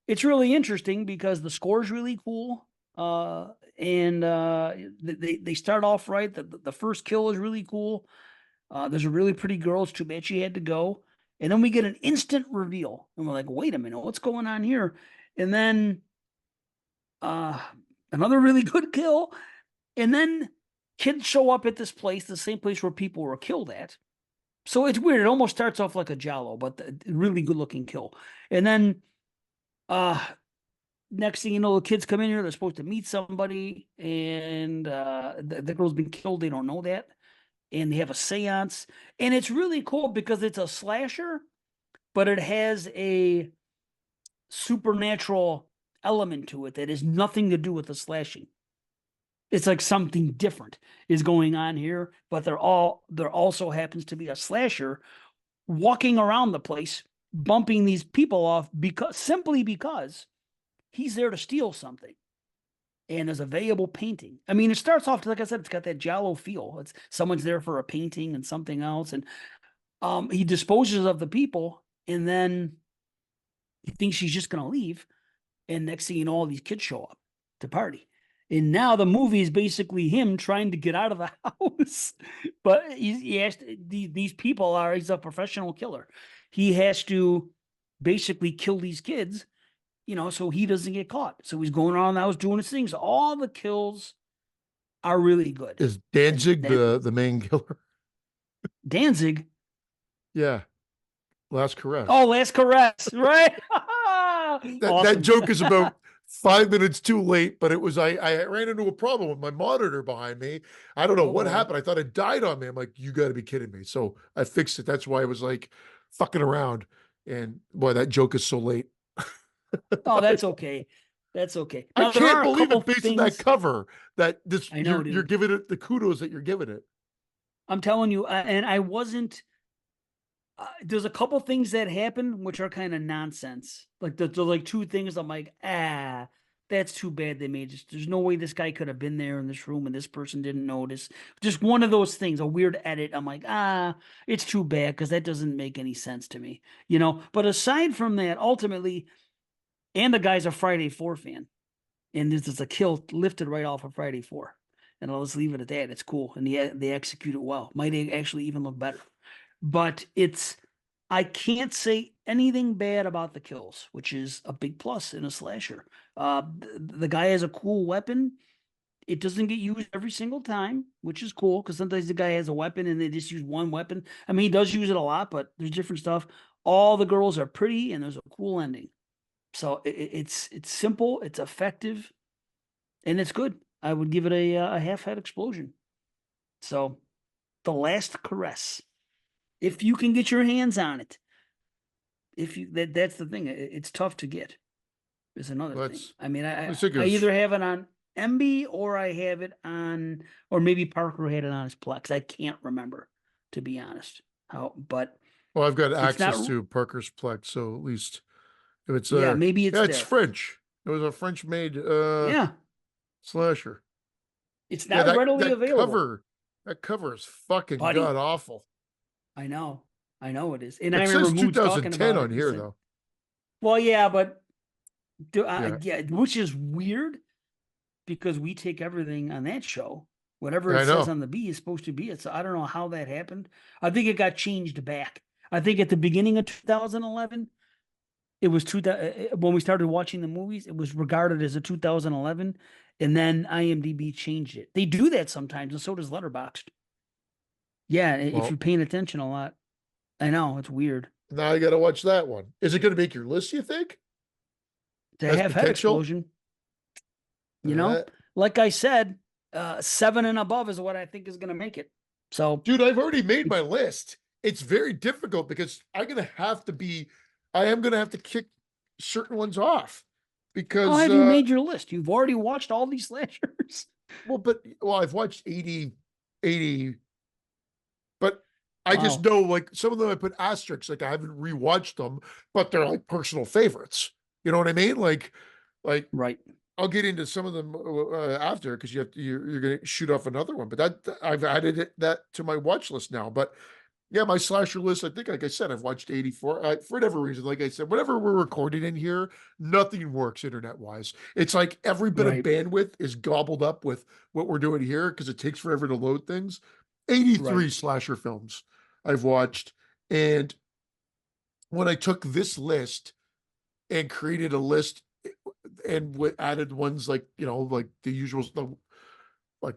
[SPEAKER 1] it's really interesting because the score is really cool. And they start off right. The first kill is really cool. There's a really pretty girl. It's too bad she had to go. And then we get an instant reveal, and we're like, wait a minute, what's going on here? And then uh, another really good kill, and then kids show up at this place, the same place where people were killed at. So it's weird. It almost starts off like a giallo, but really good looking kill. And then uh next thing you know, the kids come in here, they're supposed to meet somebody, and the girl's been killed. They don't know that. And they have a seance. And it's really cool because it's a slasher, but it has a supernatural element to it that has nothing to do with the slashing. It's like something different is going on here, but there also happens to be a slasher walking around the place, bumping these people off simply because he's there to steal something. And there's a valuable painting. I mean, it starts off, like I said, it's got that giallo feel. It's someone's there for a painting and something else, and he disposes of the people, and then he thinks he's just gonna leave. And next thing you know, all these kids show up to party. And now the movie is basically him trying to get out of the house. But he has to, these people are, he's a professional killer. He has to basically kill these kids, so he doesn't get caught. So he's going around the house doing his things. All the kills are really good.
[SPEAKER 2] Is Danzig
[SPEAKER 1] And
[SPEAKER 2] the main killer?
[SPEAKER 1] Danzig.
[SPEAKER 2] Yeah. Last caress.
[SPEAKER 1] Oh, Last Caress, right?
[SPEAKER 2] That
[SPEAKER 1] Awesome.
[SPEAKER 2] joke is about 5 minutes too late, but it was I ran into a problem with my monitor behind me. I don't know what
[SPEAKER 1] Oh.
[SPEAKER 2] happened. I thought it died on me. I'm like, you got to be kidding me. So I fixed it. That's why I was like fucking around. And boy, that joke is so late.
[SPEAKER 1] Oh, that's okay. That's okay.
[SPEAKER 2] I
[SPEAKER 1] Now there
[SPEAKER 2] can't
[SPEAKER 1] are a
[SPEAKER 2] believe
[SPEAKER 1] couple
[SPEAKER 2] it based on that
[SPEAKER 1] things.
[SPEAKER 2] cover that this
[SPEAKER 1] I know,
[SPEAKER 2] you're
[SPEAKER 1] dude.
[SPEAKER 2] giving it the kudos that you're giving it.
[SPEAKER 1] I'm telling you, and I wasn't. There's a couple things that happen which are kind of nonsense. Like the like two things. I'm like, that's too bad they made this. There's no way this guy could have been there in this room and this person didn't notice. Just one of those things, a weird edit. I'm like, it's too bad because that doesn't make any sense to me, But aside from that, ultimately, and the guy's a Friday 4 fan, and this is a kill lifted right off of Friday 4. And I'll just leave it at that. It's cool, and they execute it well. Might actually even look better. But I can't say anything bad about the kills, which is a big plus in a slasher. The guy has a cool weapon. It doesn't get used every single time, which is cool because sometimes the guy has a weapon and they just use one weapon. I mean, he does use it a lot, but there's different stuff. All the girls are pretty and there's a cool ending. So it's simple, it's effective, and it's good. I would give it a half head explosion. So, The Last Caress, if you can get your hands on it, if you, that's the thing. It's tough to get. Is another thing.
[SPEAKER 2] Let's
[SPEAKER 1] I mean,
[SPEAKER 2] let's think
[SPEAKER 1] I
[SPEAKER 2] of
[SPEAKER 1] either have it on MB or I have it on, or maybe Parker had it on his Plex. I can't remember, to be honest. How, but
[SPEAKER 2] well, I've got
[SPEAKER 1] it's not.
[SPEAKER 2] access to Parker's Plex, so at least if it's
[SPEAKER 1] Yeah, maybe it's
[SPEAKER 2] yeah, it's
[SPEAKER 1] there.
[SPEAKER 2] French. It was a French made
[SPEAKER 1] Yeah,
[SPEAKER 2] slasher.
[SPEAKER 1] it's
[SPEAKER 2] Yeah,
[SPEAKER 1] not readily available,
[SPEAKER 2] that cover is fucking
[SPEAKER 1] buddy.
[SPEAKER 2] god awful.
[SPEAKER 1] I know it is, and I
[SPEAKER 2] It
[SPEAKER 1] remember
[SPEAKER 2] says
[SPEAKER 1] Moods talking
[SPEAKER 2] 2010
[SPEAKER 1] about it.
[SPEAKER 2] on
[SPEAKER 1] He
[SPEAKER 2] here
[SPEAKER 1] said,
[SPEAKER 2] though.
[SPEAKER 1] "Well, yeah, but
[SPEAKER 2] Yeah,
[SPEAKER 1] yeah, which is weird because we take everything on that show. Whatever
[SPEAKER 2] I
[SPEAKER 1] it says
[SPEAKER 2] know.
[SPEAKER 1] on the B is supposed to be it. So I don't know how that happened. I think it got changed back. I think at the beginning of 2011, it was when we started watching the movies, it was regarded as a 2011, and then IMDb changed it. They do that sometimes, and so does Letterboxd. Yeah, if
[SPEAKER 2] Well,
[SPEAKER 1] you're paying attention a lot, I know it's weird.
[SPEAKER 2] now I got to watch that one. Is it going to make your list? You think
[SPEAKER 1] To
[SPEAKER 2] has
[SPEAKER 1] have head
[SPEAKER 2] potential?
[SPEAKER 1] explosion, you know,
[SPEAKER 2] Uh,
[SPEAKER 1] like I said, 7 and above is what I think is going to make it. So,
[SPEAKER 2] Dude, I've already made my list. It's very difficult because I am gonna have to kick certain ones off
[SPEAKER 1] how
[SPEAKER 2] because
[SPEAKER 1] have you made your list? You've already watched all these slashers.
[SPEAKER 2] I've watched 80, but I just
[SPEAKER 1] Wow.
[SPEAKER 2] know like some of them I put asterisks, like I haven't rewatched them, but they're like personal favorites. You know what I mean? Like
[SPEAKER 1] Right.
[SPEAKER 2] I'll get into some of them after because you're going to shoot off another one. But I've added that to my watch list now. But yeah, my slasher list. I think, like I said, I've watched 84. For whatever reason, like I said, whatever we're recording in here, nothing works internet wise. It's like every bit of
[SPEAKER 1] Right.
[SPEAKER 2] bandwidth is gobbled up with what we're doing here because it takes forever to load things.
[SPEAKER 1] Right.
[SPEAKER 2] 83 slasher films I've watched, and when I took this list and created a list and added ones like like the usual like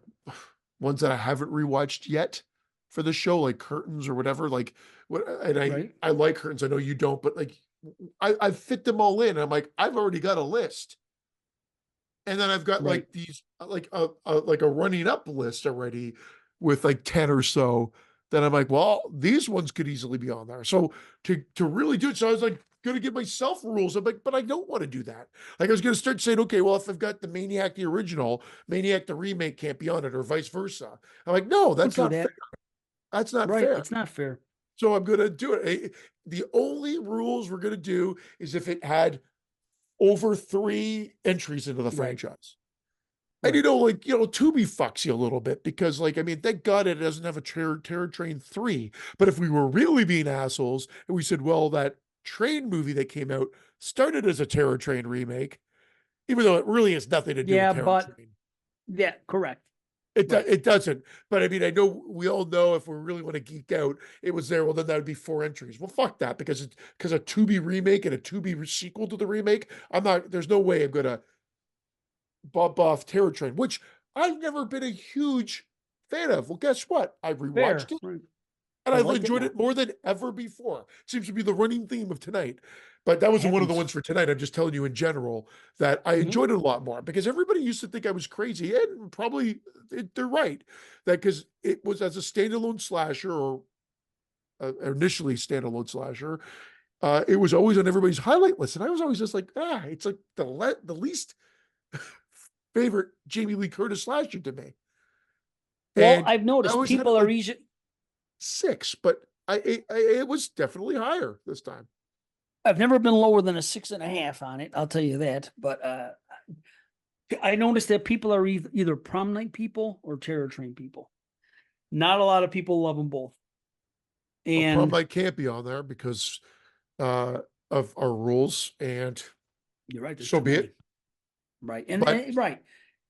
[SPEAKER 2] ones that I haven't rewatched yet for the show, like curtains or whatever. Like what and
[SPEAKER 1] Right.
[SPEAKER 2] I like curtains. I know you don't, but like I fit them all in. I'm like, I've already got a list. And then I've got
[SPEAKER 1] Right.
[SPEAKER 2] like these like a running up list already with like 10 or so that I'm like, well, these ones could easily be on there. So to really do it, so I was like gonna give myself rules. I'm like, but I don't want to do that. Like I was gonna start saying, okay, well, if I've got the Maniac the original, Maniac the remake can't be on it, or vice versa. I'm like, no,
[SPEAKER 1] Don't
[SPEAKER 2] that's
[SPEAKER 1] do
[SPEAKER 2] not fair.
[SPEAKER 1] that.
[SPEAKER 2] That's not
[SPEAKER 1] Right.
[SPEAKER 2] fair.
[SPEAKER 1] It's not fair.
[SPEAKER 2] So I'm gonna do it. The only rules we're gonna do is if it had over 3 entries into the
[SPEAKER 1] Right.
[SPEAKER 2] franchise. And
[SPEAKER 1] Right.
[SPEAKER 2] like, Tubi fucks you a little bit because, like, I mean, thank God it doesn't have a Terror Train 3. But if we were really being assholes and we said, well, that train movie that came out started as a Terror Train remake, even though it really has nothing to do with
[SPEAKER 1] Yeah,
[SPEAKER 2] Terror
[SPEAKER 1] but
[SPEAKER 2] Train.
[SPEAKER 1] yeah, correct. Right.
[SPEAKER 2] It doesn't. But I mean, I know we all know if we really want to geek out, it was there. Well, then that would be 4 entries. Well, fuck that because a Tubi remake and a Tubi sequel to the remake. There's no way I'm gonna bump off Terror Train, which I've never been a huge fan of. Well, guess what? I rewatched
[SPEAKER 1] Fair.
[SPEAKER 2] it
[SPEAKER 1] Right.
[SPEAKER 2] and
[SPEAKER 1] I
[SPEAKER 2] I've
[SPEAKER 1] like it
[SPEAKER 2] enjoyed
[SPEAKER 1] now.
[SPEAKER 2] it more than ever before. Seems to be the running theme of tonight. But that wasn't one of the
[SPEAKER 1] Happens.
[SPEAKER 2] ones for tonight. I'm just telling you in general that I
[SPEAKER 1] Hmm.
[SPEAKER 2] enjoyed it a lot more because everybody used to think I was crazy, and probably they're right. That because it was as a standalone slasher or initially standalone slasher, it was always on everybody's highlight list, and I was always just like, it's like the least favorite Jamie Lee Curtis slasher to me.
[SPEAKER 1] Well,
[SPEAKER 2] And
[SPEAKER 1] I've
[SPEAKER 2] I
[SPEAKER 1] noticed
[SPEAKER 2] always had it
[SPEAKER 1] people are
[SPEAKER 2] like
[SPEAKER 1] easy.
[SPEAKER 2] 6, but it was definitely higher this time.
[SPEAKER 1] I've never been lower than a 6.5 on it. I'll tell you that. But I noticed that people are either prom night people or terror train people. Not a lot of people love them both.
[SPEAKER 2] A prom
[SPEAKER 1] And
[SPEAKER 2] night can't be on there because uh, of our rules, and
[SPEAKER 1] you're right. There's
[SPEAKER 2] so
[SPEAKER 1] too
[SPEAKER 2] be
[SPEAKER 1] many.
[SPEAKER 2] it.
[SPEAKER 1] Right.
[SPEAKER 2] But
[SPEAKER 1] Right.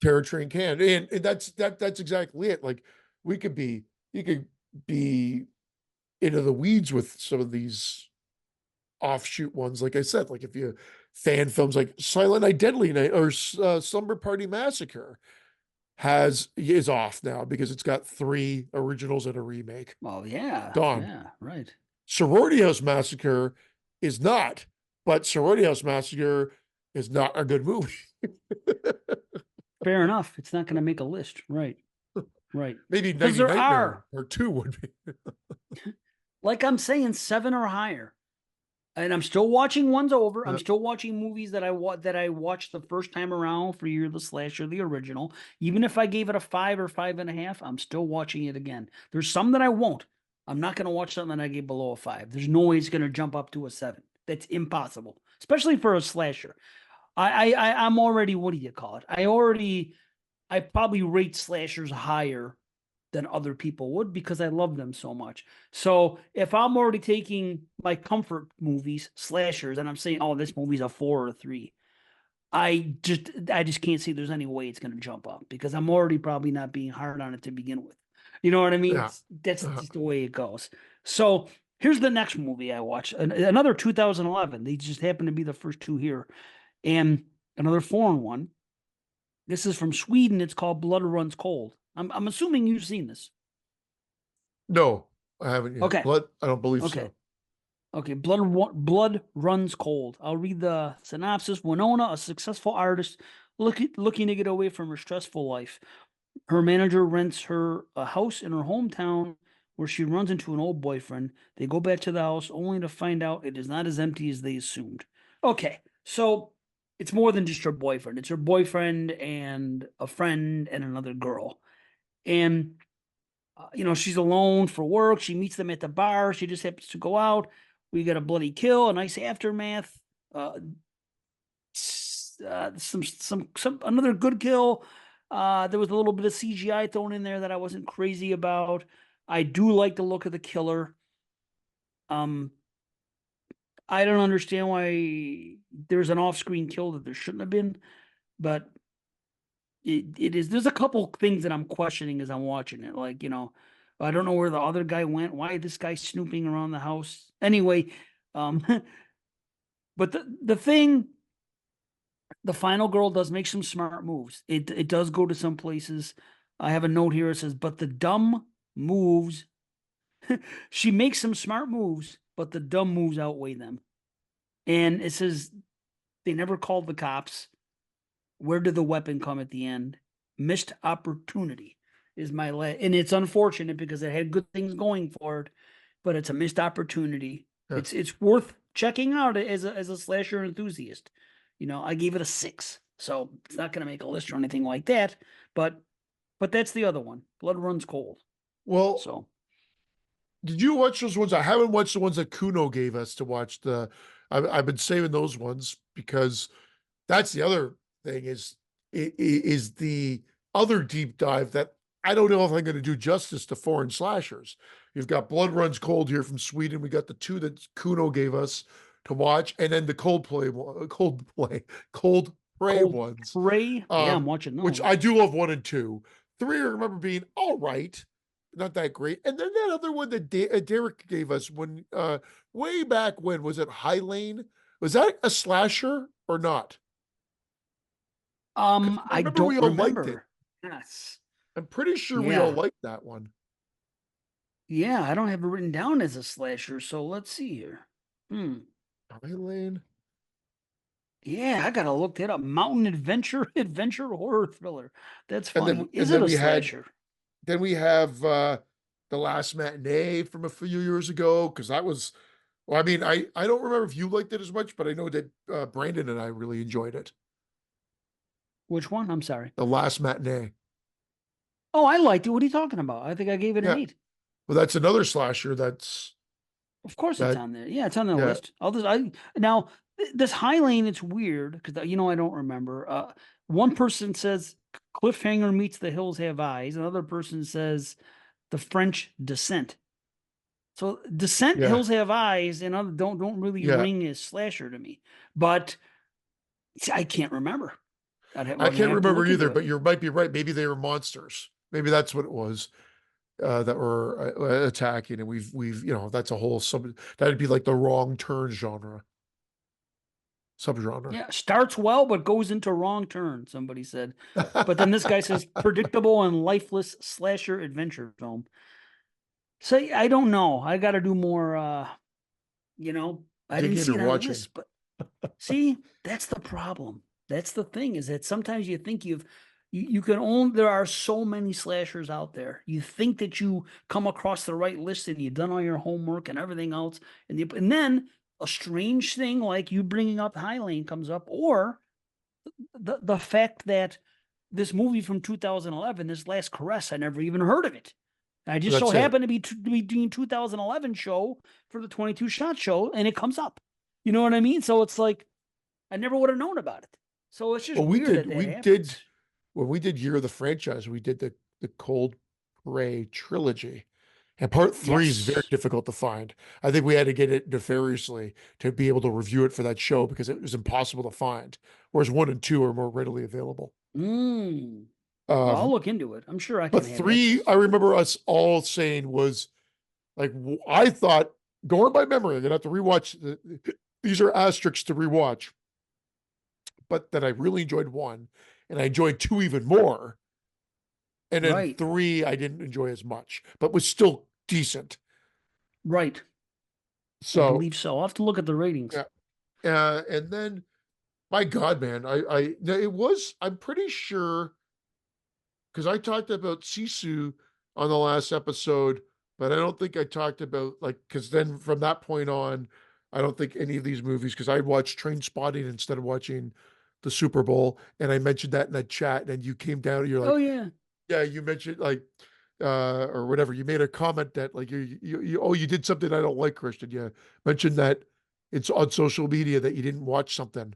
[SPEAKER 2] Terror Train can, and that's exactly it. Like you could be into the weeds with some of these offshoot ones. Like I said, like if you fan films like Silent Night, Deadly Night, or Slumber Party Massacre is off now because it's got 3 originals and a remake.
[SPEAKER 1] Oh yeah.
[SPEAKER 2] Gone.
[SPEAKER 1] Yeah. Right.
[SPEAKER 2] Sorority House Massacre is not, but Sorority House Massacre is not a good movie.
[SPEAKER 1] Fair enough. It's not going to make a list. Right. Right.
[SPEAKER 2] Maybe
[SPEAKER 1] Because
[SPEAKER 2] 90
[SPEAKER 1] there
[SPEAKER 2] Nightmare
[SPEAKER 1] are,
[SPEAKER 2] or 2 would be.
[SPEAKER 1] like I'm saying, 7 or higher. And I'm still watching ones over. I'm
[SPEAKER 2] Uh,
[SPEAKER 1] still watching movies that I watched the first time around for Year of the Slasher, the original. Even if I gave it a 5 or 5.5, I'm still watching it again. There's some that I won't. I'm not going to watch something that I gave below a 5. There's no way it's going to jump up to a 7. That's impossible, especially for a slasher. I'm already, what do you call it? I probably rate slashers higher than other people would because I love them so much. So if I'm already taking my comfort movies, slashers, and I'm saying, oh, this movie's a 4 or 3, I just can't see there's any way it's going to jump up because I'm already probably not being hard on it to begin with. You know what I mean?
[SPEAKER 2] yeah.
[SPEAKER 1] That's
[SPEAKER 2] Uh,
[SPEAKER 1] just the way it goes. So here's the next movie I watched, another 2011. They just happen to be the first two here, and another foreign one. This is from Sweden. It's called Blood Runs Cold. I'm assuming you've seen this.
[SPEAKER 2] no, I haven't yet.
[SPEAKER 1] Okay.
[SPEAKER 2] Blood? I don't believe
[SPEAKER 1] Okay.
[SPEAKER 2] so.
[SPEAKER 1] Okay. Blood Runs Cold. I'll read the synopsis. Winona, a successful artist, looking to get away from her stressful life. Her manager rents her a house in her hometown where she runs into an old boyfriend. They go back to the house only to find out it is not as empty as they assumed. Okay. So it's more than just her boyfriend. It's her boyfriend and a friend and another girl. And she's alone for work. She meets them at the bar. She just happens to go out. We get a bloody kill, a nice aftermath. Uh, some another good kill. There was a little bit of CGI thrown in there that I wasn't crazy about. I do like the look of the killer. Um, I don't understand why there's an off-screen kill that there shouldn't have been, but it is. There's a couple things that I'm questioning as I'm watching it. Like, I don't know where the other guy went. Why this guy snooping around the house? Anyway, um, but the final girl does make some smart moves. It does go to some places. I have a note here. It says, but the dumb moves. She makes some smart moves, but the dumb moves outweigh them. And it says they never called the cops. Where did the weapon come at the end? Missed opportunity is and it's unfortunate because it had good things going for it, but it's a missed opportunity.
[SPEAKER 2] Yeah.
[SPEAKER 1] It's worth checking out as a slasher enthusiast. I gave it a 6, so it's not going to make a list or anything like that. But that's the other one. Blood Runs Cold.
[SPEAKER 2] Well,
[SPEAKER 1] So
[SPEAKER 2] did you watch those ones? I haven't watched the ones that Kuno gave us to watch. I've been saving those ones because that's the other thing is the other deep dive that I don't know if I'm going to do justice to foreign slashers. You've got Blood Runs Cold here from Sweden. We got the two that Kuno gave us to watch, and then the Cold Prey
[SPEAKER 1] Cold
[SPEAKER 2] ones,
[SPEAKER 1] Prey. Yeah, I'm watching
[SPEAKER 2] which
[SPEAKER 1] those.
[SPEAKER 2] I do love 1 and 2. 3 I remember being all right, not that great. And then that other one that Derek gave us when way back when, was it High Lane? Was that a slasher or not? Because I
[SPEAKER 1] I
[SPEAKER 2] remember we
[SPEAKER 1] don't
[SPEAKER 2] all liked it.
[SPEAKER 1] remember. Yes.
[SPEAKER 2] I'm pretty sure we all
[SPEAKER 1] Yeah.
[SPEAKER 2] liked that one.
[SPEAKER 1] Yeah, I don't have it written down as a slasher, so let's see here.
[SPEAKER 2] High Lane.
[SPEAKER 1] Yeah, I gotta look that up. Mountain adventure horror thriller. That's
[SPEAKER 2] And
[SPEAKER 1] funny.
[SPEAKER 2] and
[SPEAKER 1] Is it
[SPEAKER 2] then
[SPEAKER 1] a
[SPEAKER 2] we had
[SPEAKER 1] slasher?
[SPEAKER 2] then we have The Last Matinee from a few years ago, because that was, well, I mean, I don't remember if you liked it as much, but I know that Brandon and I really enjoyed it.
[SPEAKER 1] Which one? I'm sorry.
[SPEAKER 2] The Last Matinee.
[SPEAKER 1] Oh, I liked it. What are you talking about? I think I gave it an
[SPEAKER 2] Yeah.
[SPEAKER 1] 8.
[SPEAKER 2] Well, that's another slasher
[SPEAKER 1] Of course it's
[SPEAKER 2] that
[SPEAKER 1] on there. Yeah, it's on the
[SPEAKER 2] yeah.
[SPEAKER 1] list. Now this High Lane, it's weird because I don't remember. One person says Cliffhanger meets The Hills Have Eyes. Another person says The French Descent. So Descent,
[SPEAKER 2] Yeah.
[SPEAKER 1] Hills Have Eyes, and other don't really
[SPEAKER 2] Yeah.
[SPEAKER 1] ring as slasher to me. But see, I can't remember.
[SPEAKER 2] I
[SPEAKER 1] We're gonna
[SPEAKER 2] can't
[SPEAKER 1] have to
[SPEAKER 2] remember
[SPEAKER 1] look
[SPEAKER 2] either,
[SPEAKER 1] into it.
[SPEAKER 2] but you might be right. Maybe they were monsters. Maybe that's what it was that were attacking, and we've that's a whole that'd be like the Wrong Turn subgenre.
[SPEAKER 1] Yeah, starts well but goes into wrong turn. Somebody said, but then this guy says predictable and lifeless slasher adventure film. So I don't know. I got to do more. I
[SPEAKER 2] Dig
[SPEAKER 1] didn't
[SPEAKER 2] in
[SPEAKER 1] see
[SPEAKER 2] or
[SPEAKER 1] it on the
[SPEAKER 2] watching.
[SPEAKER 1] list, but see, that's the problem. That's the thing is that sometimes you think you can own. There are so many slashers out there. You think that you come across the right list and you've done all your homework and everything else, and then a strange thing like you bringing up High Lane comes up, or the fact that this movie from 2011, this Last Caress, I never even heard of it. I just so
[SPEAKER 2] That's it.
[SPEAKER 1] happened to be doing 2011 show for the 22 shot show, and it comes up. You know what I mean? So it's like I never would have known about it. So it's just
[SPEAKER 2] Well,
[SPEAKER 1] weird that that
[SPEAKER 2] we did,
[SPEAKER 1] happens.
[SPEAKER 2] when we did Year of the Franchise, we did the Cold Prey trilogy. And part three is very
[SPEAKER 1] Yes.
[SPEAKER 2] difficult to find. I think we had to get it nefariously to be able to review it for that show because it was impossible to find. Whereas one and two are more readily available.
[SPEAKER 1] Mm. Well, I'll
[SPEAKER 2] Um,
[SPEAKER 1] look into it. I'm sure I
[SPEAKER 2] but
[SPEAKER 1] can have
[SPEAKER 2] three,
[SPEAKER 1] access
[SPEAKER 2] I
[SPEAKER 1] to it.
[SPEAKER 2] remember us all saying was like, I thought, going by memory, I'm gonna have to rewatch. These are asterisks to rewatch. But that I really enjoyed one, and I enjoyed two even more. And then
[SPEAKER 1] Right.
[SPEAKER 2] three, I didn't enjoy as much, but was still decent.
[SPEAKER 1] Right. I
[SPEAKER 2] So,
[SPEAKER 1] believe so. I'll have to look at the ratings.
[SPEAKER 2] yeah. And then, my God, man, it was, I'm pretty sure, because I talked about Sisu on the last episode, but I don't think I talked about, like, because then from that point on, I don't think any of these movies, because I watched Train Spotting instead of watching the Super Bowl, and I mentioned that in that chat, and you came down, you're
[SPEAKER 1] Oh
[SPEAKER 2] like,
[SPEAKER 1] yeah.
[SPEAKER 2] yeah, you mentioned like or whatever. You made a comment that like oh, you did something I don't like, Christian. You mentioned that it's on social media that you didn't watch something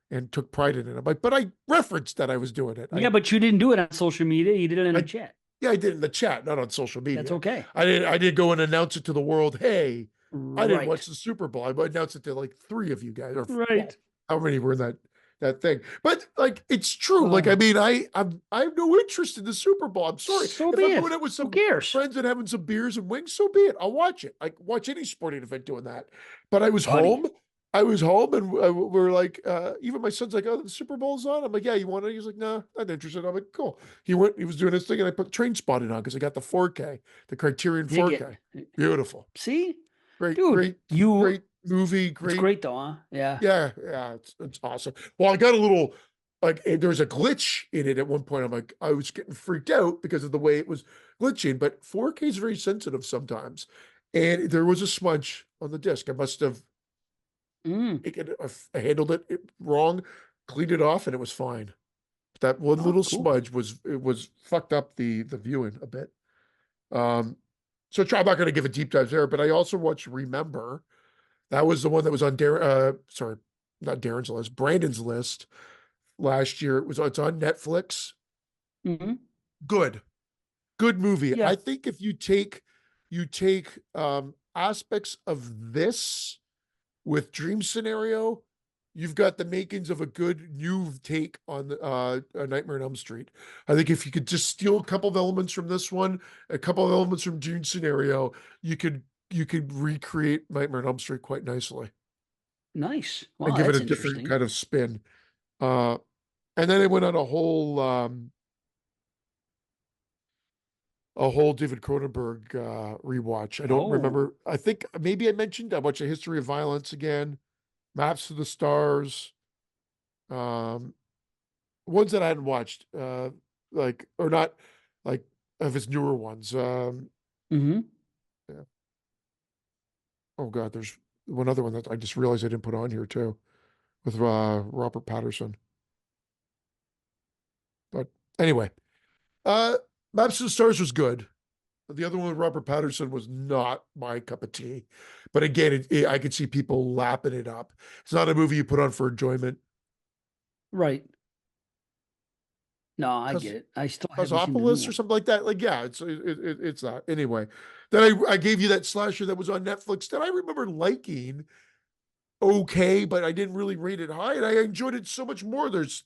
[SPEAKER 2] and took pride in it. I'm like, but I referenced that I was doing it.
[SPEAKER 1] Yeah, but you didn't do it on social media. You did it in a
[SPEAKER 2] I
[SPEAKER 1] chat.
[SPEAKER 2] yeah, I did it in the chat, not on social
[SPEAKER 1] That's
[SPEAKER 2] media.
[SPEAKER 1] okay.
[SPEAKER 2] I didn't go and announce it to the world. Hey, I didn't
[SPEAKER 1] Right.
[SPEAKER 2] watch the Super Bowl. I announced it to like three of you guys, or
[SPEAKER 1] Right.
[SPEAKER 2] well, how many were in that thing? But like, it's true. Like, I
[SPEAKER 1] Well,
[SPEAKER 2] mean, I have no interest in the Super Bowl. I'm sorry
[SPEAKER 1] so
[SPEAKER 2] if
[SPEAKER 1] be
[SPEAKER 2] I'm going
[SPEAKER 1] it.
[SPEAKER 2] out with
[SPEAKER 1] Who
[SPEAKER 2] some
[SPEAKER 1] cares?
[SPEAKER 2] friends and having some beers and wings. So be it. I'll watch it. Like, watch any sporting event doing that. But I was
[SPEAKER 1] Buddy.
[SPEAKER 2] home. I was home, and we're like, even my son's like, "Oh, the Super Bowl's on." I'm like, "Yeah, you want it?" He's like, "No, not interested." I'm like, "Cool." He went. He was doing his thing, and I put Train Spotting on because I got the 4K, the Criterion
[SPEAKER 1] Dig it.
[SPEAKER 2] 4K. Beautiful,
[SPEAKER 1] See?
[SPEAKER 2] great,
[SPEAKER 1] Dude,
[SPEAKER 2] great,
[SPEAKER 1] you
[SPEAKER 2] great movie.
[SPEAKER 1] it's
[SPEAKER 2] Great,
[SPEAKER 1] great though, huh? Yeah.
[SPEAKER 2] yeah, yeah. It's awesome. Well, I got a little like there's a glitch in it at one point. I'm like, I was getting freaked out because of the way it was glitching. But 4K is very sensitive sometimes, and there was a smudge on the disc. I must have
[SPEAKER 1] Mm.
[SPEAKER 2] I handled it wrong, cleaned it off, and it was fine. That one
[SPEAKER 1] Oh,
[SPEAKER 2] little
[SPEAKER 1] cool.
[SPEAKER 2] smudge was fucked up the viewing a bit. Um, so I'm not going to give a deep dive there, but I also watched Remember. That was the one that was on sorry, not Darren's list, Brandon's list last year. It's on Netflix.
[SPEAKER 1] Hmm.
[SPEAKER 2] Good, good movie.
[SPEAKER 1] Yeah.
[SPEAKER 2] I think if you take aspects of this with Dream Scenario, you've got the makings of a good new take on A Nightmare on Elm Street. I think if you could just steal a couple of elements from this one, a couple of elements from Dream Scenario, you could recreate Nightmare on Elm Street quite nicely
[SPEAKER 1] Nice.
[SPEAKER 2] and
[SPEAKER 1] Wow,
[SPEAKER 2] give it
[SPEAKER 1] that's
[SPEAKER 2] a different
[SPEAKER 1] interesting.
[SPEAKER 2] kind of spin. Uh, and then I went on a whole David Cronenberg rewatch. I don't
[SPEAKER 1] Oh.
[SPEAKER 2] remember. I think maybe I mentioned I watched A History of Violence again, Maps to the Stars, um, ones that I hadn't watched, like or not like of his newer ones.
[SPEAKER 1] Hmm.
[SPEAKER 2] Yeah. Oh God, there's one other one that I just realized I didn't put on here too, with Robert Patterson. But anyway, uh, Maps to the Stars was good. The other one with Robert Patterson was not my cup of tea. But again, I could see people lapping it up. It's not a movie you put on for enjoyment.
[SPEAKER 1] Right. No, I
[SPEAKER 2] Cos
[SPEAKER 1] get it. I still haven't seen the new
[SPEAKER 2] Cosmopolis or
[SPEAKER 1] one.
[SPEAKER 2] something like that. Like, yeah, it's that. Anyway, then I gave you that slasher that was on Netflix that I remember liking okay, but I didn't really rate it high, and I enjoyed it so much more. There's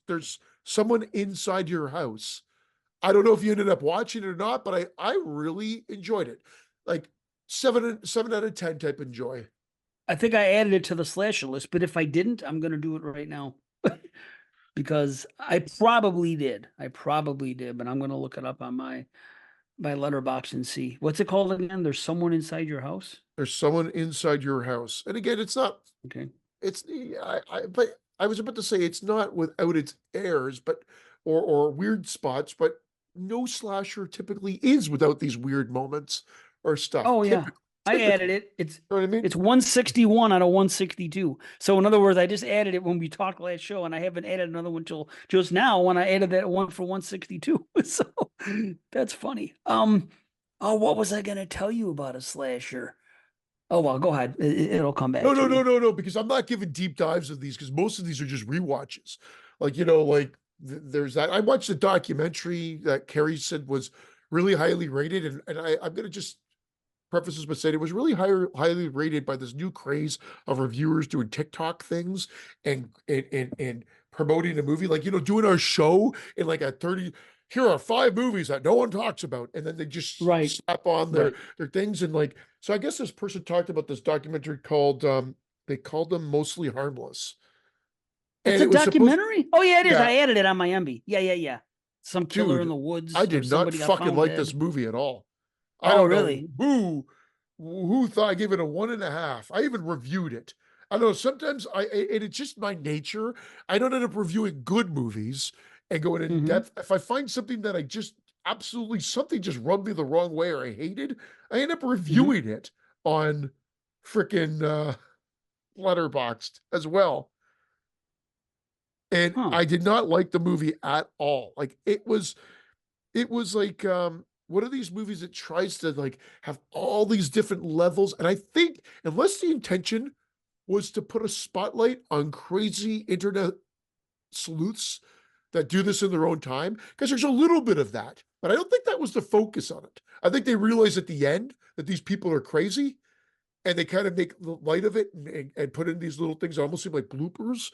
[SPEAKER 2] someone inside your house. I don't know if you ended up watching it or not, but I really enjoyed it. Like seven out of 10 type enjoy.
[SPEAKER 1] I think I added it to the slasher list, but if I didn't, I'm gonna do it right now. Because I probably did. I probably did, but I'm gonna look it up on my letterbox and see. What's it called again? There's someone inside your house?
[SPEAKER 2] There's someone inside your house. And again, it's not,
[SPEAKER 1] Okay.
[SPEAKER 2] it's, but I was about to say it's not without its airs, but, or weird spots, but no slasher typically is without these weird moments or stuff.
[SPEAKER 1] Oh yeah.
[SPEAKER 2] Typically.
[SPEAKER 1] I added it.
[SPEAKER 2] You know what I mean?
[SPEAKER 1] It's 161 out of 162. So in other words, I just added it when we talked last show, and I haven't added another one till just now when I added that one for 162. So that's funny. Oh, what was I gonna tell you about a slasher? Oh well, go ahead. It'll come back
[SPEAKER 2] No,
[SPEAKER 1] to
[SPEAKER 2] no, no,
[SPEAKER 1] me.
[SPEAKER 2] no, no, because I'm not giving deep dives of these because most of these are just rewatches. Like, you know, like there's that. I watched a documentary that Carrie said was really highly rated, and I'm gonna just preface this by saying it was really highly rated by this new craze of reviewers doing TikTok things and promoting a movie, like, you know, doing our show in like a 30, here are 5 movies that no one talks about, and then they just
[SPEAKER 1] Right,
[SPEAKER 2] slap on
[SPEAKER 1] right.
[SPEAKER 2] their things. And like, so I guess this person talked about this documentary called they called them Mostly Harmless.
[SPEAKER 1] It's
[SPEAKER 2] And
[SPEAKER 1] a
[SPEAKER 2] it was supposed,
[SPEAKER 1] documentary. Oh yeah, it is.
[SPEAKER 2] yeah,
[SPEAKER 1] I added it on my MB. Yeah, yeah, yeah. Some killer in
[SPEAKER 2] dude,
[SPEAKER 1] the
[SPEAKER 2] I
[SPEAKER 1] woods or
[SPEAKER 2] did not
[SPEAKER 1] somebody got
[SPEAKER 2] fucking
[SPEAKER 1] found
[SPEAKER 2] like this
[SPEAKER 1] dead.
[SPEAKER 2] movie at all. I
[SPEAKER 1] Oh
[SPEAKER 2] don't know
[SPEAKER 1] really?
[SPEAKER 2] who thought I gave it a 1.5. I even reviewed it. I don't know. Sometimes and it's just my nature. I don't end up reviewing good movies and going in
[SPEAKER 1] Mm-hmm.
[SPEAKER 2] depth. If I find something that I just absolutely something just rubbed me the wrong way or I hated, I end up
[SPEAKER 1] Mm-hmm.
[SPEAKER 2] reviewing it on freaking Letterboxd as well. And
[SPEAKER 1] Huh.
[SPEAKER 2] I did not like the movie at all. Like it was like one of these movies that tries to like have all these different levels. And I think unless the intention was to put a spotlight on crazy internet sleuths that do this in their own time, because there's a little bit of that, but I don't think that was the focus on it. I think they realized at the end that these people are crazy and they kind of make light of it and put in these little things that almost seem like bloopers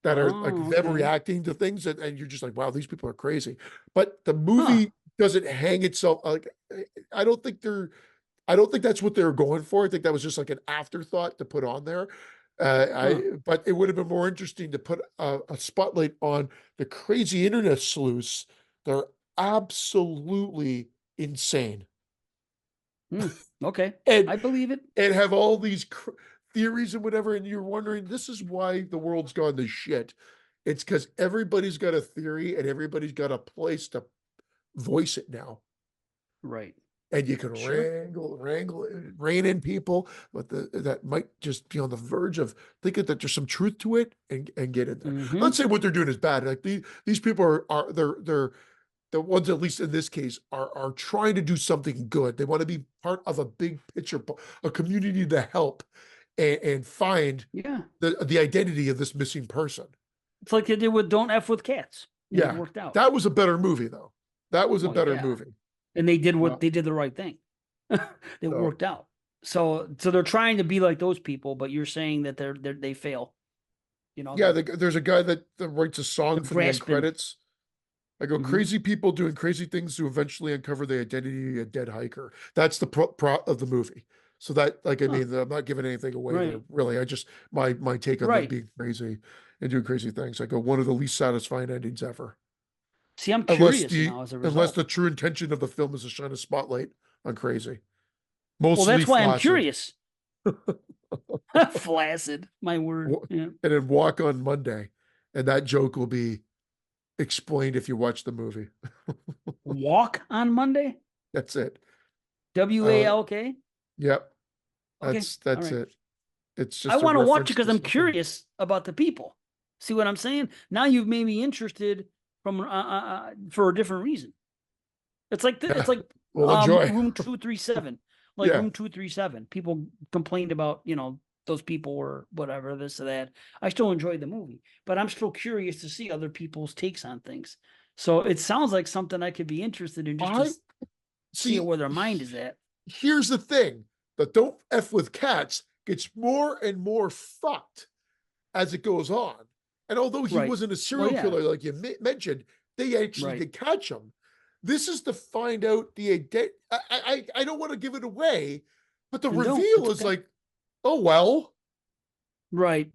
[SPEAKER 2] that are like
[SPEAKER 1] Oh,
[SPEAKER 2] them
[SPEAKER 1] okay.
[SPEAKER 2] reacting to things, and you're just like, wow, these people are crazy. But the
[SPEAKER 1] Huh.
[SPEAKER 2] movie doesn't hang itself like I don't think they're I don't think that's what they were going for. I think that was just like an afterthought to put on there.
[SPEAKER 1] Huh.
[SPEAKER 2] But it would have been more interesting to put a spotlight on the crazy internet sleuths. They're absolutely insane,
[SPEAKER 1] Hmm. Okay.
[SPEAKER 2] and
[SPEAKER 1] I believe it.
[SPEAKER 2] have all these theories and whatever. And you're wondering, this is why the world's gone to shit. It's because everybody's got a theory and everybody's got a place to voice it now.
[SPEAKER 1] Right.
[SPEAKER 2] And you can
[SPEAKER 1] Sure.
[SPEAKER 2] wrangle, rein in people, but that might just be on the verge of thinking that there's some truth to it and get in there.
[SPEAKER 1] Mm-hmm.
[SPEAKER 2] Let's say what they're doing is bad. Like these people are they're the ones, at least in this case, are trying to do something good. They want to be part of a big picture, a community to help and find
[SPEAKER 1] Yeah.
[SPEAKER 2] the identity of this missing person.
[SPEAKER 1] It's like they did with Don't F with Cats, and it
[SPEAKER 2] Yeah,
[SPEAKER 1] worked out.
[SPEAKER 2] that was a better movie though. That was a
[SPEAKER 1] Well,
[SPEAKER 2] better
[SPEAKER 1] yeah.
[SPEAKER 2] movie.
[SPEAKER 1] And they did
[SPEAKER 2] Uh,
[SPEAKER 1] what they did the right thing. It
[SPEAKER 2] so
[SPEAKER 1] worked out. So they're trying to be like those people, but you're saying that they fail. You know,
[SPEAKER 2] yeah, there's a guy that writes a
[SPEAKER 1] they're
[SPEAKER 2] song for the end
[SPEAKER 1] grasping.
[SPEAKER 2] credits. I go,
[SPEAKER 1] Hmm.
[SPEAKER 2] crazy people doing crazy things to eventually uncover the identity of a dead hiker. That's the pro of the movie. So that, like, I
[SPEAKER 1] Huh.
[SPEAKER 2] mean, I'm not giving anything away there,
[SPEAKER 1] Right.
[SPEAKER 2] really. I just my take on them
[SPEAKER 1] Right.
[SPEAKER 2] being crazy and doing crazy things. I go, one of the least satisfying endings ever.
[SPEAKER 1] See, I'm
[SPEAKER 2] Unless
[SPEAKER 1] curious
[SPEAKER 2] the
[SPEAKER 1] now as a
[SPEAKER 2] unless
[SPEAKER 1] result.
[SPEAKER 2] the true intention of the film is to shine a spotlight on crazy,
[SPEAKER 1] Well,
[SPEAKER 2] mostly
[SPEAKER 1] that's why I'm
[SPEAKER 2] flaccid,
[SPEAKER 1] curious. Flaccid, my word.
[SPEAKER 2] and
[SPEAKER 1] Yeah.
[SPEAKER 2] then walk on Monday, and that joke will be explained if you watch the movie.
[SPEAKER 1] Walk on Monday?
[SPEAKER 2] That's it. Uh,
[SPEAKER 1] WALK?
[SPEAKER 2] yep,
[SPEAKER 1] Okay. All
[SPEAKER 2] that's
[SPEAKER 1] right.
[SPEAKER 2] it. It's
[SPEAKER 1] I
[SPEAKER 2] just a
[SPEAKER 1] want to watch it
[SPEAKER 2] reference
[SPEAKER 1] because
[SPEAKER 2] to
[SPEAKER 1] I'm
[SPEAKER 2] something.
[SPEAKER 1] curious about the people. See what I'm saying? Now you've made me interested from for a different reason.
[SPEAKER 2] Yeah,
[SPEAKER 1] It's like
[SPEAKER 2] well, enjoy.
[SPEAKER 1] room 237. Like
[SPEAKER 2] Yeah,
[SPEAKER 1] room 237. People complained about, those people or whatever, this or that. I still enjoyed the movie, but I'm still curious to see other people's takes on things. So it sounds like something I could be interested in just to
[SPEAKER 2] I
[SPEAKER 1] see
[SPEAKER 2] see.
[SPEAKER 1] where their mind is at.
[SPEAKER 2] Here's the thing: the "Don't F with Cats" gets more and more fucked as it goes on. And although he
[SPEAKER 1] Right.
[SPEAKER 2] wasn't a
[SPEAKER 1] Well,
[SPEAKER 2] serial
[SPEAKER 1] yeah.
[SPEAKER 2] killer like you mentioned, they actually
[SPEAKER 1] Right.
[SPEAKER 2] did catch him. This is to find out the identity. I don't want to give it away, but the
[SPEAKER 1] And don't.
[SPEAKER 2] reveal
[SPEAKER 1] It's
[SPEAKER 2] is
[SPEAKER 1] okay.
[SPEAKER 2] like, oh well,
[SPEAKER 1] Right.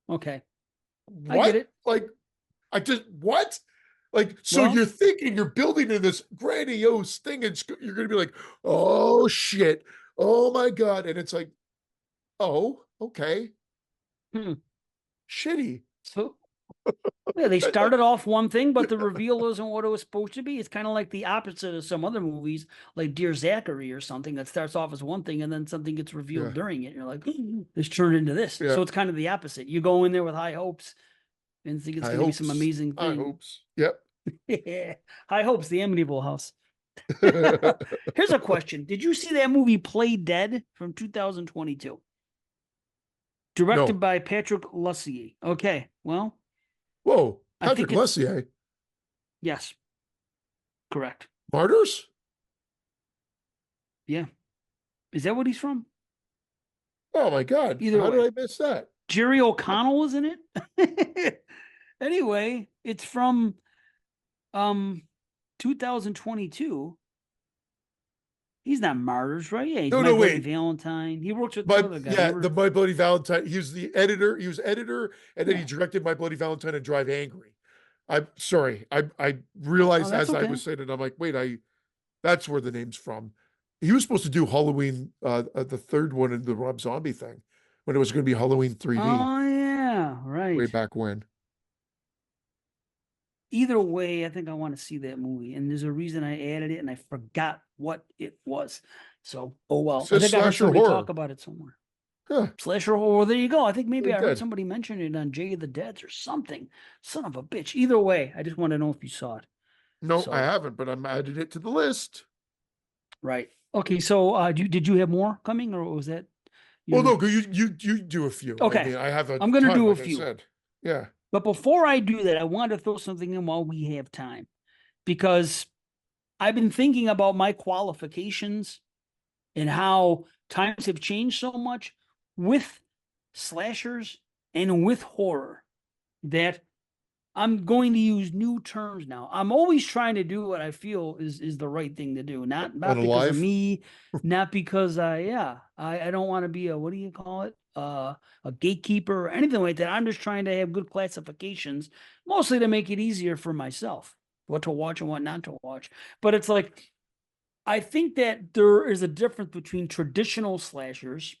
[SPEAKER 1] Okay. I get
[SPEAKER 2] what?
[SPEAKER 1] it.
[SPEAKER 2] Like, I just what? Like, so
[SPEAKER 1] Well,
[SPEAKER 2] you're thinking you're building in this grandiose thing, and you're going to be like, oh shit, oh my god, and it's like, oh, okay,
[SPEAKER 1] hmm.
[SPEAKER 2] shitty.
[SPEAKER 1] So Yeah, they started off one thing, but the reveal isn't what it was supposed to be. It's kind of like the opposite of some other movies, like Dear Zachary or something that starts off as one thing and then something gets revealed
[SPEAKER 2] Yeah.
[SPEAKER 1] during it. And you're like, it's turned into this.
[SPEAKER 2] Yeah.
[SPEAKER 1] So it's kind of the opposite. You go in there with high hopes and think it's
[SPEAKER 2] High
[SPEAKER 1] going to be some
[SPEAKER 2] hopes.
[SPEAKER 1] amazing
[SPEAKER 2] High
[SPEAKER 1] thing.
[SPEAKER 2] hopes. Yep.
[SPEAKER 1] Yeah. High hopes, the Amityville House. Here's a question. Did you see that movie Play Dead from 2022? Directed
[SPEAKER 2] No.
[SPEAKER 1] by Patrick Lussier. Okay, well,
[SPEAKER 2] Whoa.
[SPEAKER 1] I think
[SPEAKER 2] Patrick Lussier.
[SPEAKER 1] yes, correct.
[SPEAKER 2] Martyrs?
[SPEAKER 1] Yeah. Is that what he's from?
[SPEAKER 2] Oh my God.
[SPEAKER 1] Either
[SPEAKER 2] How
[SPEAKER 1] way.
[SPEAKER 2] did I miss that?
[SPEAKER 1] Jerry O'Connell was in it. Anyway, it's from 2022. He's not Martyrs, right? Yeah, he's
[SPEAKER 2] No,
[SPEAKER 1] My
[SPEAKER 2] no,
[SPEAKER 1] Bloody
[SPEAKER 2] wait.
[SPEAKER 1] Valentine. He works with the
[SPEAKER 2] But
[SPEAKER 1] other guy.
[SPEAKER 2] yeah,
[SPEAKER 1] Remember?
[SPEAKER 2] the My Bloody Valentine. He was the editor. He was editor, and then he
[SPEAKER 1] Yeah.
[SPEAKER 2] directed My Bloody Valentine and Drive Angry. I'm sorry. I
[SPEAKER 1] Oh,
[SPEAKER 2] realized
[SPEAKER 1] that's
[SPEAKER 2] as I
[SPEAKER 1] okay.
[SPEAKER 2] was saying it, I'm like, wait, that's where the name's from. He was supposed to do Halloween, the third one in the Rob Zombie thing, when it was going to be Halloween 3D
[SPEAKER 1] Oh yeah,
[SPEAKER 2] way
[SPEAKER 1] right.
[SPEAKER 2] back when.
[SPEAKER 1] Either way, I think I want to see that movie. And there's a reason I added it and I forgot what it was. So, oh well.
[SPEAKER 2] It
[SPEAKER 1] I
[SPEAKER 2] says
[SPEAKER 1] think I heard
[SPEAKER 2] slasher
[SPEAKER 1] somebody
[SPEAKER 2] horror.
[SPEAKER 1] talk about it somewhere.
[SPEAKER 2] Huh,
[SPEAKER 1] Slasher horror. There you go. I think maybe
[SPEAKER 2] Play
[SPEAKER 1] I heard
[SPEAKER 2] Dead.
[SPEAKER 1] somebody mention it on Jay of the Deads or something. Son of a bitch. Either way, I just want to know if you saw it.
[SPEAKER 2] No,
[SPEAKER 1] So,
[SPEAKER 2] I haven't, but I'm adding it to the list.
[SPEAKER 1] right. Okay. So, did you have more coming or was that
[SPEAKER 2] Well,
[SPEAKER 1] your?
[SPEAKER 2] no, 'cause you do a few. I
[SPEAKER 1] Okay.
[SPEAKER 2] mean, I have a
[SPEAKER 1] I'm going to
[SPEAKER 2] ton,
[SPEAKER 1] do a
[SPEAKER 2] like I
[SPEAKER 1] few.
[SPEAKER 2] said. Yeah.
[SPEAKER 1] But before I do that, I want to throw something in while we have time because I've been thinking about my qualifications and how times have changed so much with slashers and with horror that I'm going to use new terms now. I'm always trying to do what I feel is the right thing to do, not because of
[SPEAKER 2] Unalive.
[SPEAKER 1] me, not because I don't want to be a, what do you call it? A gatekeeper or anything like that. I'm just trying to have good classifications, mostly to make it easier for myself, what to watch and what not to watch. But it's like I think that there is a difference between traditional slashers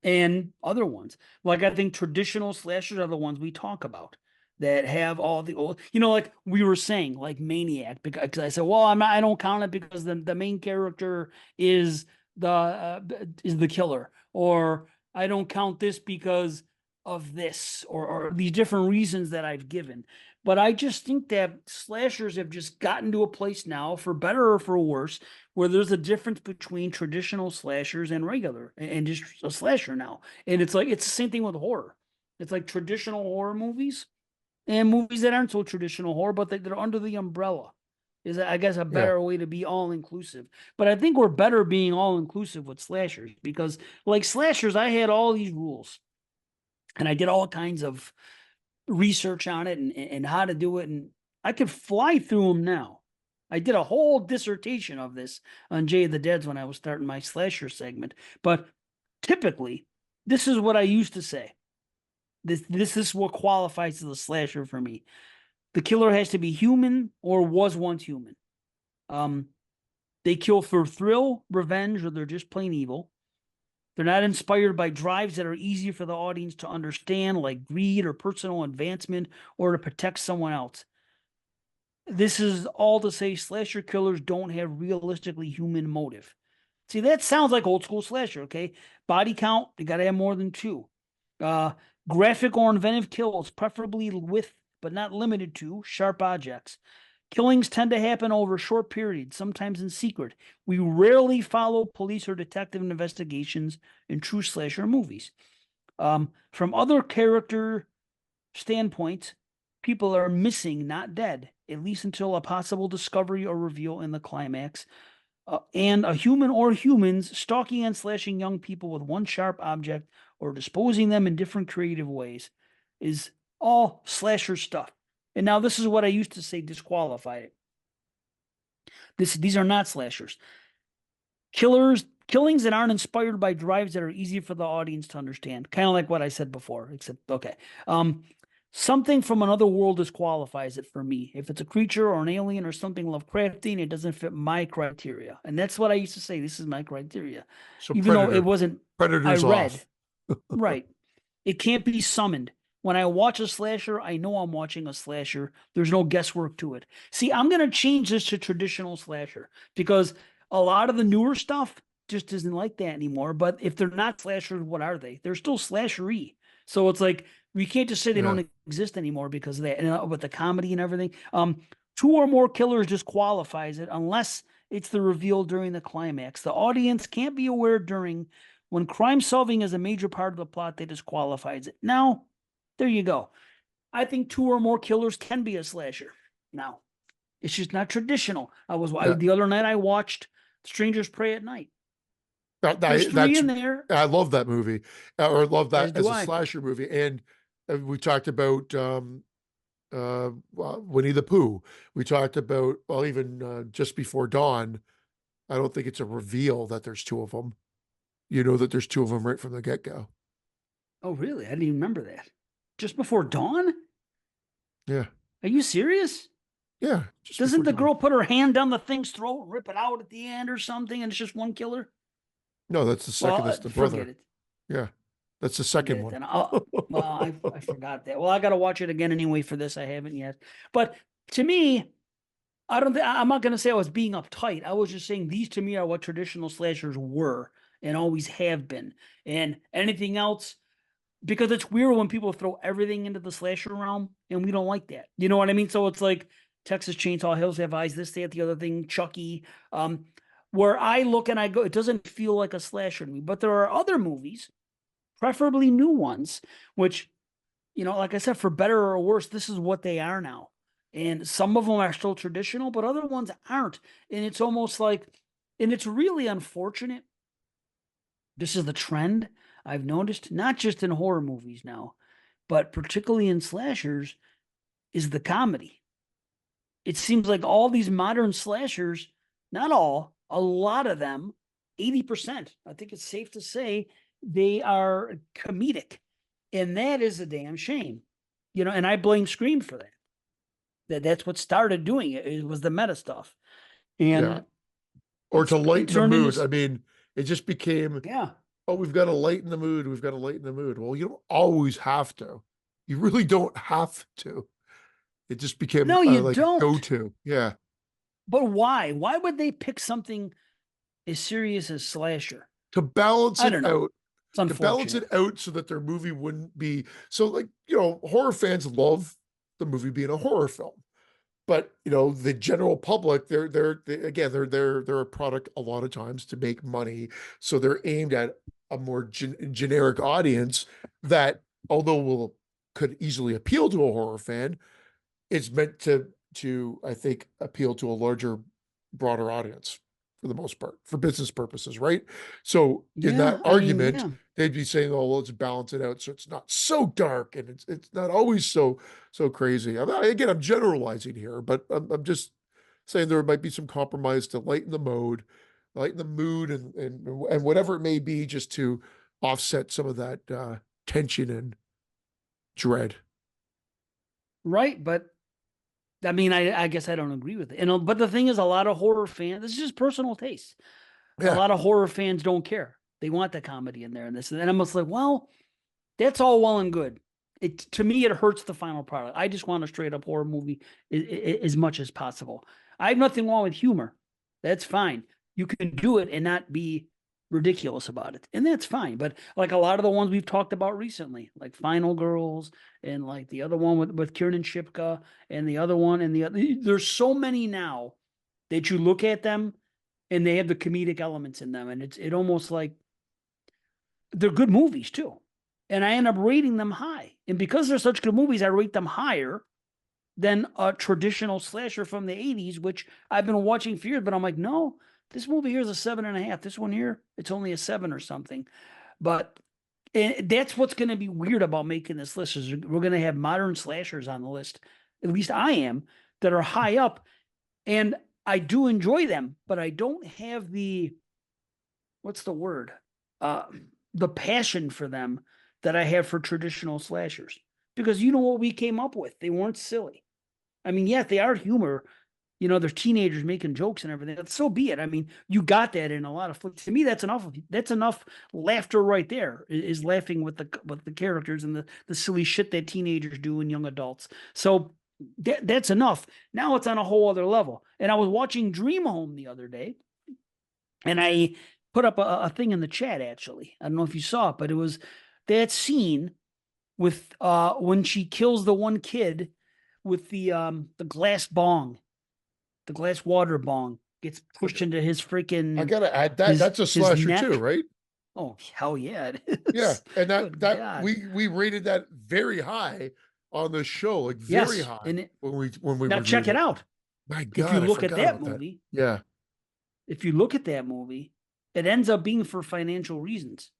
[SPEAKER 1] and other ones. Like I think traditional slashers are the ones we talk about that have all the old, like we were saying, like Maniac, because I said, well, I don't count it because the main character is the killer, or I don't count this because of this, or these different reasons that I've given. But I just think that slashers have just gotten to a place now, for better or for worse, where there's a difference between traditional slashers and regular and just a slasher now. And it's like it's the same thing with horror. It's like traditional horror movies and movies that aren't so traditional horror, but they're under the umbrella. Is, I guess, a
[SPEAKER 2] Yeah.
[SPEAKER 1] better way to be all inclusive. But I think we're better being all inclusive with slashers because, like slashers, I had all these rules and I did all kinds of research on it and how to do it. And I could fly through them now. I did a whole dissertation of this on Jay of the Deads when I was starting my slasher segment. But typically, this is what I used to say. This is what qualifies as a slasher for me. The killer has to be human or was once human. They kill for thrill, revenge, or they're just plain evil. They're not inspired by drives that are easy for the audience to understand, like greed or personal advancement or to protect someone else. This is all to say slasher killers don't have realistically human motive. See, that sounds like old school slasher, okay? Body count, they got to have more than 2. Graphic or inventive kills, preferably with, but not limited to, sharp objects. Killings tend to happen over short periods, sometimes in secret. We rarely follow police or detective investigations in true slasher movies. From other character standpoints, people are missing, not dead, at least until a possible discovery or reveal in the climax. And a human or humans stalking and slashing young people with one sharp object or disposing them in different creative ways is all slasher stuff. And now this is what I used to say disqualified it. These are not slashers. Killings that aren't inspired by drives that are easy for the audience to understand. Kind of like what I said before, except okay. Something from another world disqualifies it for me. If it's a creature or an alien or something Lovecraftian, it doesn't fit my criteria. And that's what I used to say. This is my criteria.
[SPEAKER 2] So
[SPEAKER 1] Even though
[SPEAKER 2] Predator.
[SPEAKER 1] it wasn't, I
[SPEAKER 2] Predator's
[SPEAKER 1] read.
[SPEAKER 2] off.
[SPEAKER 1] Right. It can't be summoned. When I watch a slasher, I know I'm watching a slasher. There's no guesswork to it. See, I'm going to change this to traditional slasher because a lot of the newer stuff just isn't like that anymore. But if they're not slashers, what are they? They're still slashery. So it's like we can't just say they
[SPEAKER 2] Yeah.
[SPEAKER 1] don't exist anymore because of that. And with the comedy and everything, two or more killers disqualifies it unless it's the reveal during the climax. The audience can't be aware during when crime solving is a major part of the plot that disqualifies it. Now, there you go. I think two or more killers can be a slasher. Now, it's just not traditional.
[SPEAKER 2] Yeah.
[SPEAKER 1] The other night I watched Strangers Pray at Night. There's three
[SPEAKER 2] That's
[SPEAKER 1] in there,
[SPEAKER 2] I love that movie, or love
[SPEAKER 1] as
[SPEAKER 2] that
[SPEAKER 1] do
[SPEAKER 2] as a
[SPEAKER 1] I.
[SPEAKER 2] slasher movie. And we talked about Winnie the Pooh. We talked about, well, even Just Before Dawn. I don't think it's a reveal that there's two of them. You know that there's two of them right from the get-go.
[SPEAKER 1] Oh, really? I didn't even remember that. Just Before Dawn?
[SPEAKER 2] Yeah.
[SPEAKER 1] Are you serious?
[SPEAKER 2] Yeah. Just
[SPEAKER 1] Doesn't
[SPEAKER 2] Before
[SPEAKER 1] the
[SPEAKER 2] Dawn.
[SPEAKER 1] girl put her hand down the thing's throat and rip it out at the end or something, and it's just one killer?
[SPEAKER 2] No, that's the second.
[SPEAKER 1] Well,
[SPEAKER 2] That's the
[SPEAKER 1] forget
[SPEAKER 2] brother.
[SPEAKER 1] it.
[SPEAKER 2] Yeah. That's the
[SPEAKER 1] Forget
[SPEAKER 2] second
[SPEAKER 1] it
[SPEAKER 2] one.
[SPEAKER 1] then. I forgot that. Well, I got to watch it again anyway for this. I haven't yet. But to me, I don't think I'm not going to say I was being uptight. I was just saying these to me are what traditional slashers were and always have been. And anything else, because it's weird when people throw everything into the slasher realm, and we don't like that. You know what I mean? So it's like Texas Chainsaw, Hills Have Eyes, this, that, the other thing, Chucky. Where I look and I go, it doesn't feel like a slasher to me. But there are other movies, preferably new ones, which, like I said, for better or worse, this is what they are now. And some of them are still traditional, but other ones aren't. And it's almost like, and it's really unfortunate. This is the trend I've noticed, not just in horror movies now, but particularly in slashers, is the comedy. It seems like all these modern slashers, not all, a lot of them, 80%, I think it's safe to say, they are comedic. And that is a damn shame. And I blame Scream for that. That's what started doing it. It was the meta stuff.
[SPEAKER 2] Yeah.
[SPEAKER 1] And
[SPEAKER 2] Or to
[SPEAKER 1] it
[SPEAKER 2] lighten the
[SPEAKER 1] turned
[SPEAKER 2] mood.
[SPEAKER 1] into,
[SPEAKER 2] I mean, it just became,
[SPEAKER 1] yeah.
[SPEAKER 2] oh, we've got to lighten the mood. We've got to lighten the mood. Well, you don't always have to. You really don't have to. It just became
[SPEAKER 1] No, you
[SPEAKER 2] like a
[SPEAKER 1] don't.
[SPEAKER 2] go-to. Yeah.
[SPEAKER 1] But why? Why would they pick something as serious as slasher?
[SPEAKER 2] To balance
[SPEAKER 1] I
[SPEAKER 2] it
[SPEAKER 1] don't know.
[SPEAKER 2] out,
[SPEAKER 1] It's
[SPEAKER 2] to balance
[SPEAKER 1] unfortunate.
[SPEAKER 2] it out so that their movie wouldn't be so, like, horror fans love the movie being a horror film. But the general public, they're a product a lot of times to make money. So they're aimed at a more generic audience that, although could easily appeal to a horror fan, it's meant to I think appeal to a larger, broader audience for the most part, for business purposes, right? So in
[SPEAKER 1] Yeah,
[SPEAKER 2] that
[SPEAKER 1] I mean,
[SPEAKER 2] argument,
[SPEAKER 1] yeah.
[SPEAKER 2] they'd be saying, "Oh, well, let's balance it out so it's not so dark and it's not always so crazy." Again, I'm generalizing here, but I'm just saying there might be some compromise to lighten the mood, and whatever it may be, just to offset some of that tension and dread.
[SPEAKER 1] Right. But I mean, I guess I don't agree with it. But the thing is, a lot of horror fans, this is just personal taste. A
[SPEAKER 2] Yeah,
[SPEAKER 1] lot of horror fans don't care. They want the comedy in there and this. And I'm just like, well, that's all well and good. To me, it hurts the final product. I just want a straight up horror movie as much as possible. I have nothing wrong with humor. That's fine. You can do it and not be ridiculous about it. And that's fine. But like a lot of the ones we've talked about recently, like Final Girls and like the other one with Kiernan Shipka and the other one and the other, there's so many now that you look at them and they have the comedic elements in them. And it almost like they're good movies too. And I end up rating them high. And because they're such good movies, I rate them higher than a traditional slasher from the 80s, which I've been watching for years, but I'm like, no, this movie here is a 7.5. This one here, it's only a 7 or something. But that's what's going to be weird about making this list is we're going to have modern slashers on the list. At least I am, that are high up. And I do enjoy them, but I don't have what's the word? The passion for them that I have for traditional slashers. Because you know what we came up with? They weren't silly. I mean, yes, they are humor, you know, they're teenagers making jokes and everything. So be it. I mean, you got that in a lot of flicks. To me, that's enough. That's enough laughter right there. Is laughing with the characters and the silly shit that teenagers do and young adults. So that's enough. Now it's on a whole other level. And I was watching Dream Home the other day, and I put up a thing in the chat. Actually, I don't know if you saw it, but it was that scene with when she kills the one kid with the glass bong, the glass water bong gets pushed into his
[SPEAKER 2] I
[SPEAKER 1] freaking
[SPEAKER 2] gotta add that
[SPEAKER 1] his
[SPEAKER 2] that's a
[SPEAKER 1] his
[SPEAKER 2] slasher too,
[SPEAKER 1] neck.
[SPEAKER 2] right?
[SPEAKER 1] Oh hell yeah, it
[SPEAKER 2] Yeah,
[SPEAKER 1] is.
[SPEAKER 2] and
[SPEAKER 1] Good
[SPEAKER 2] that
[SPEAKER 1] God.
[SPEAKER 2] we rated that very high on the show, like very
[SPEAKER 1] Yes,
[SPEAKER 2] high
[SPEAKER 1] and
[SPEAKER 2] when we
[SPEAKER 1] now check
[SPEAKER 2] reviewed
[SPEAKER 1] it
[SPEAKER 2] it.
[SPEAKER 1] out.
[SPEAKER 2] My
[SPEAKER 1] If you
[SPEAKER 2] God, I
[SPEAKER 1] look at
[SPEAKER 2] forgot
[SPEAKER 1] that
[SPEAKER 2] about that.
[SPEAKER 1] movie,
[SPEAKER 2] Yeah,
[SPEAKER 1] if you look at that movie, it ends up being for financial reasons.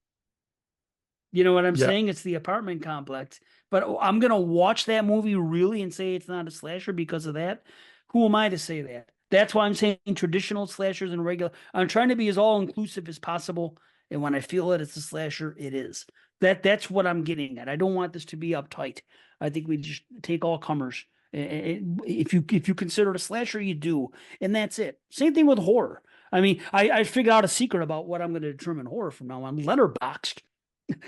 [SPEAKER 1] You know what I'm
[SPEAKER 2] yeah.
[SPEAKER 1] saying? It's the apartment complex. But I'm gonna watch that movie really and say it's not a slasher because of that. Who am I to say that? That's why I'm saying traditional slashers and regular. I'm trying to be as all inclusive as possible. And when I feel that it's a slasher, it is. That's what I'm getting at. I don't want this to be uptight. I think we just take all comers. If you consider it a slasher, you do, and that's it. Same thing with horror. I mean, I figured out a secret about what I'm going to determine horror from now on. Letterboxed.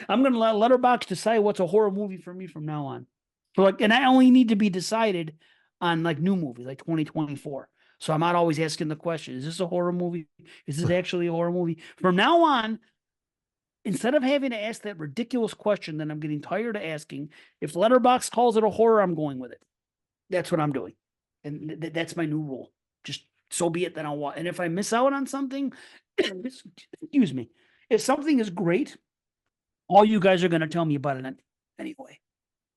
[SPEAKER 1] I'm gonna let Letterbox decide what's a horror movie for me from now on. So like, and I only need to be decided on like new movies, like 2024. So I'm not always asking the question: Is this a horror movie? Is this actually a horror movie? From now on, instead of having to ask that ridiculous question that I'm getting tired of asking, if Letterbox calls it a horror, I'm going with it. That's what I'm doing, and that's my new rule. Just so be it. Then I'll watch. And if I miss out on something, excuse me, if something is great, all you guys are going to tell me about it anyway.